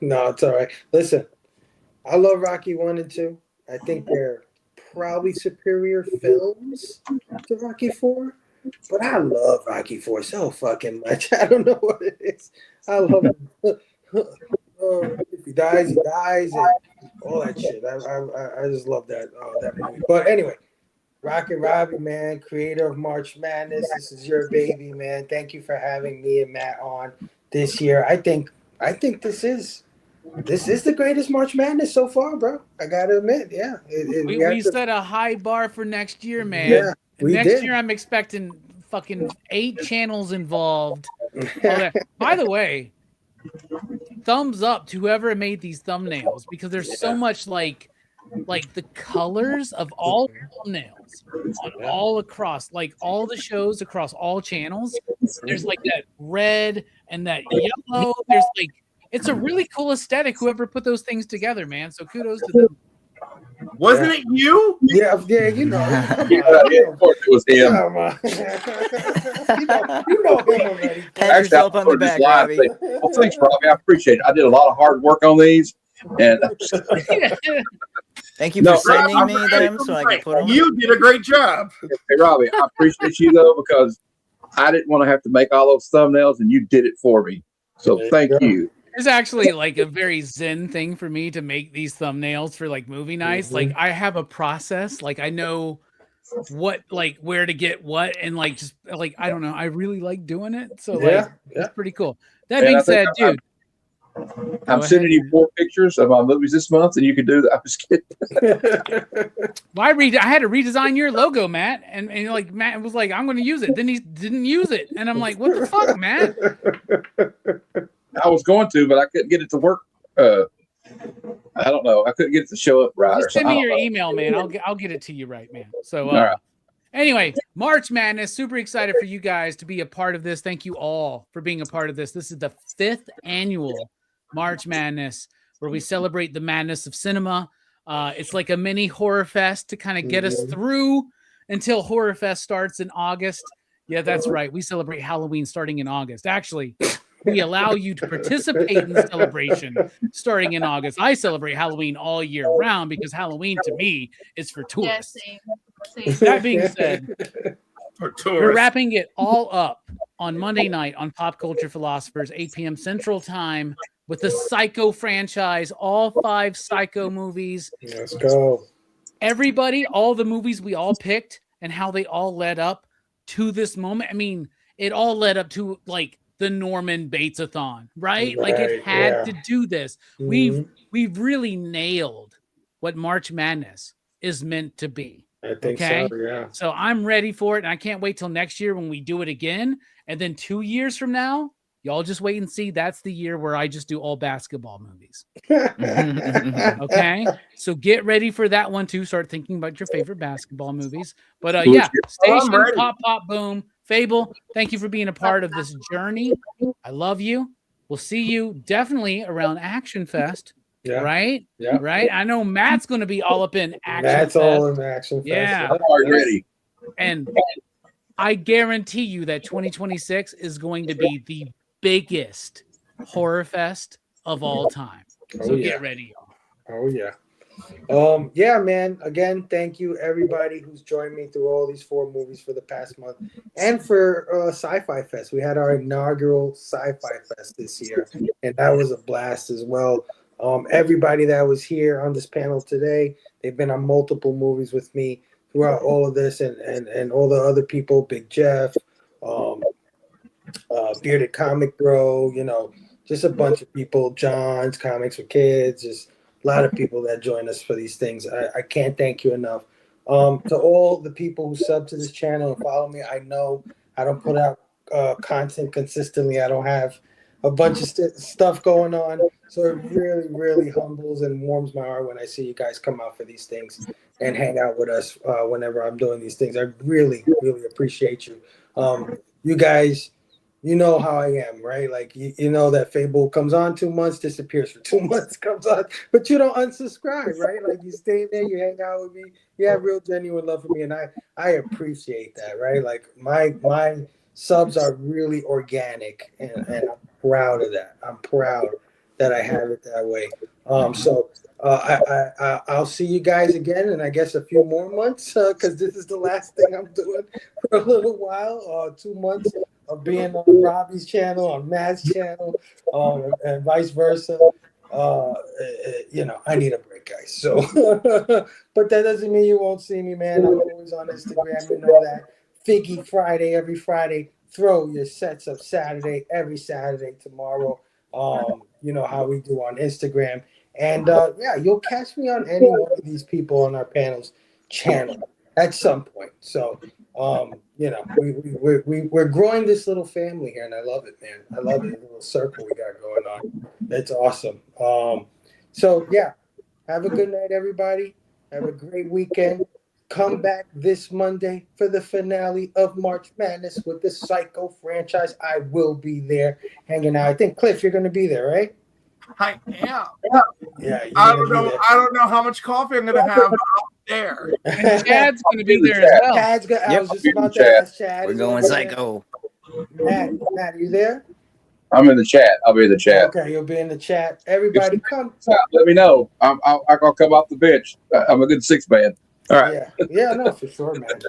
No, it's all right. Listen, I love Rocky 1 and 2. I think they're probably superior films to Rocky 4, but I love Rocky 4 so fucking much. I don't know what it is. I love it. If he dies, he dies, and all that shit. I just love that movie. But anyway, Rocky Robbie, man, creator of March Madness. This is your baby, man. Thank you for having me and Matt on this year. I think this is the greatest March Madness so far, bro. I gotta admit, yeah. We set a high bar for next year, man. Yeah, next year I'm expecting fucking 8 channels involved. By the way, thumbs up to whoever made these thumbnails, because there's so much like the colors of all thumbnails all across, like all the shows across all channels. There's like that red and that yellow. There's like, it's a really cool aesthetic, whoever put those things together, man. So kudos to them. Wasn't it you? Yeah, you know. Of course it was him. You know him already. Pat yourself on the back, Robbie. Well, thanks, Robbie. I appreciate it. I did a lot of hard work on these, and Thank you for sending me them so I can put them. You did a great job. Hey, Robbie, I appreciate you though, because I didn't want to have to make all those thumbnails, and you did it for me. So thank you. It's actually like a very zen thing for me to make these thumbnails for like movie nights. Like I have a process, like I know what, like where to get what, and like just like I don't know, I really like doing it. So it's pretty cool. That being said, dude, I'm sending you 4 pictures of my movies this month, and you can do that. I'm just kidding. Well, I had to redesign your logo, Matt, and like Matt was like, I'm going to use it. Then he didn't use it, and I'm like, what the fuck, Matt? I was going to, but I couldn't get it to work. I I don't know. I couldn't get it to show up right. Just send me your email, man. I'll get it to you right, man. So All right. anyway, March Madness. Super excited for you guys to be a part of this. Thank you all for being a part of this. This is the 5th annual March Madness, where we celebrate the madness of cinema. It's like a mini horror fest to kind of get us through until Horror Fest starts in August. Yeah, that's right. We celebrate Halloween starting in August. Actually, we allow you to participate in the celebration starting in August. I celebrate Halloween all year round because Halloween to me is for tourists. Same. That being said, For we're tourists. wrapping it all up on Monday night on Pop Culture Philosophers, 8 p.m. Central Time, with the Psycho franchise, all 5 Psycho movies. Let's go. Everybody, all the movies we all picked and how they all led up to this moment. I mean, it all led up to like the Norman Bates-a-thon, right? Like it had to do this. We've really nailed what March Madness is meant to be. I think so, yeah. So I'm ready for it, and I can't wait till next year when we do it again. And then 2 years from now, y'all just wait and see. That's the year where I just do all basketball movies. Okay? So get ready for that one too. Start thinking about your favorite basketball movies. But yeah, Station, ready. Pop, Pop, Boom, Fable, thank you for being a part of this journey. I love you. We'll see you definitely around Action Fest. Yeah. Right? Yeah. Right? I know Matt's going to be all up in Action Matt's Fest. all in Action Fest. Yeah. I'm already ready. And I guarantee you that 2026 is going to be the biggest horror fest of all time. So get ready, y'all. Oh yeah. Yeah, man. Again, thank you everybody who's joined me through all these 4 movies for the past month, and for Sci-Fi Fest. We had our inaugural Sci-Fi Fest this year, and that was a blast as well. Everybody that was here on this panel today, they've been on multiple movies with me throughout all of this, and all the other people, Big Jeff, Bearded Comic Bro, you know, just a bunch of people, John's Comics for Kids, just a lot of people that join us for these things. I can't thank you enough. To all the people who sub to this channel and follow me, I know I don't put out content consistently. I don't have a bunch of stuff going on. So it really, really humbles and warms my heart when I see you guys come out for these things and hang out with us whenever I'm doing these things. I really, really appreciate you. You guys, you know how I am, right? Like, you know that Fable comes on 2 months, disappears for 2 months, comes on, but you don't unsubscribe, right? Like, you stay there, you hang out with me, you have real genuine love for me, and I appreciate that, right? Like, my subs are really organic, and I'm proud of that. I'm proud that I have it that way. I'll see you guys again in, I guess, a few more months, because this is the last thing I'm doing for a little while. 2 months of being on Robbie's channel, on Matt's channel, and vice versa. You know, I need a break, guys. So, but that doesn't mean you won't see me, man. I'm always on Instagram. You know that. Figgy Friday, every Friday. Throw your sets up Saturday, every Saturday tomorrow. You know how we do on Instagram. And yeah, you'll catch me on any one of these people on our panel's channel at some point. So, you know, we're growing this little family here, and I love it, man. I love it. The little circle we got going on. It's awesome. So yeah, have a good night, everybody. Have a great weekend. Come back this Monday for the finale of March Madness with the Psycho franchise. I will be there hanging out. I think, Cliff, you're going to be there, right? I am. Yeah. I don't know how much coffee I'm gonna have out there. And Chad's going to be there as well. Chad's good. I Yep. was just about to ask Chad. We're Is going over psycho. there? Matt, you there? I'm in the chat. I'll be in the chat. Okay, you'll be in the chat. Everybody, come. Let me know. I'll come off the bench. I'm a good 6-man. All right. Yeah, no, for sure, man.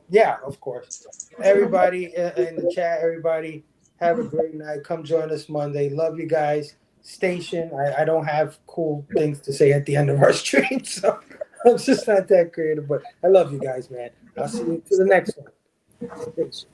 Yeah, of course. Everybody in the chat, everybody, have a great night. Come join us Monday. Love you guys. Station. I don't have cool things to say at the end of our stream, so I'm just not that creative. But I love you guys, man. I'll see you to the next one. Station.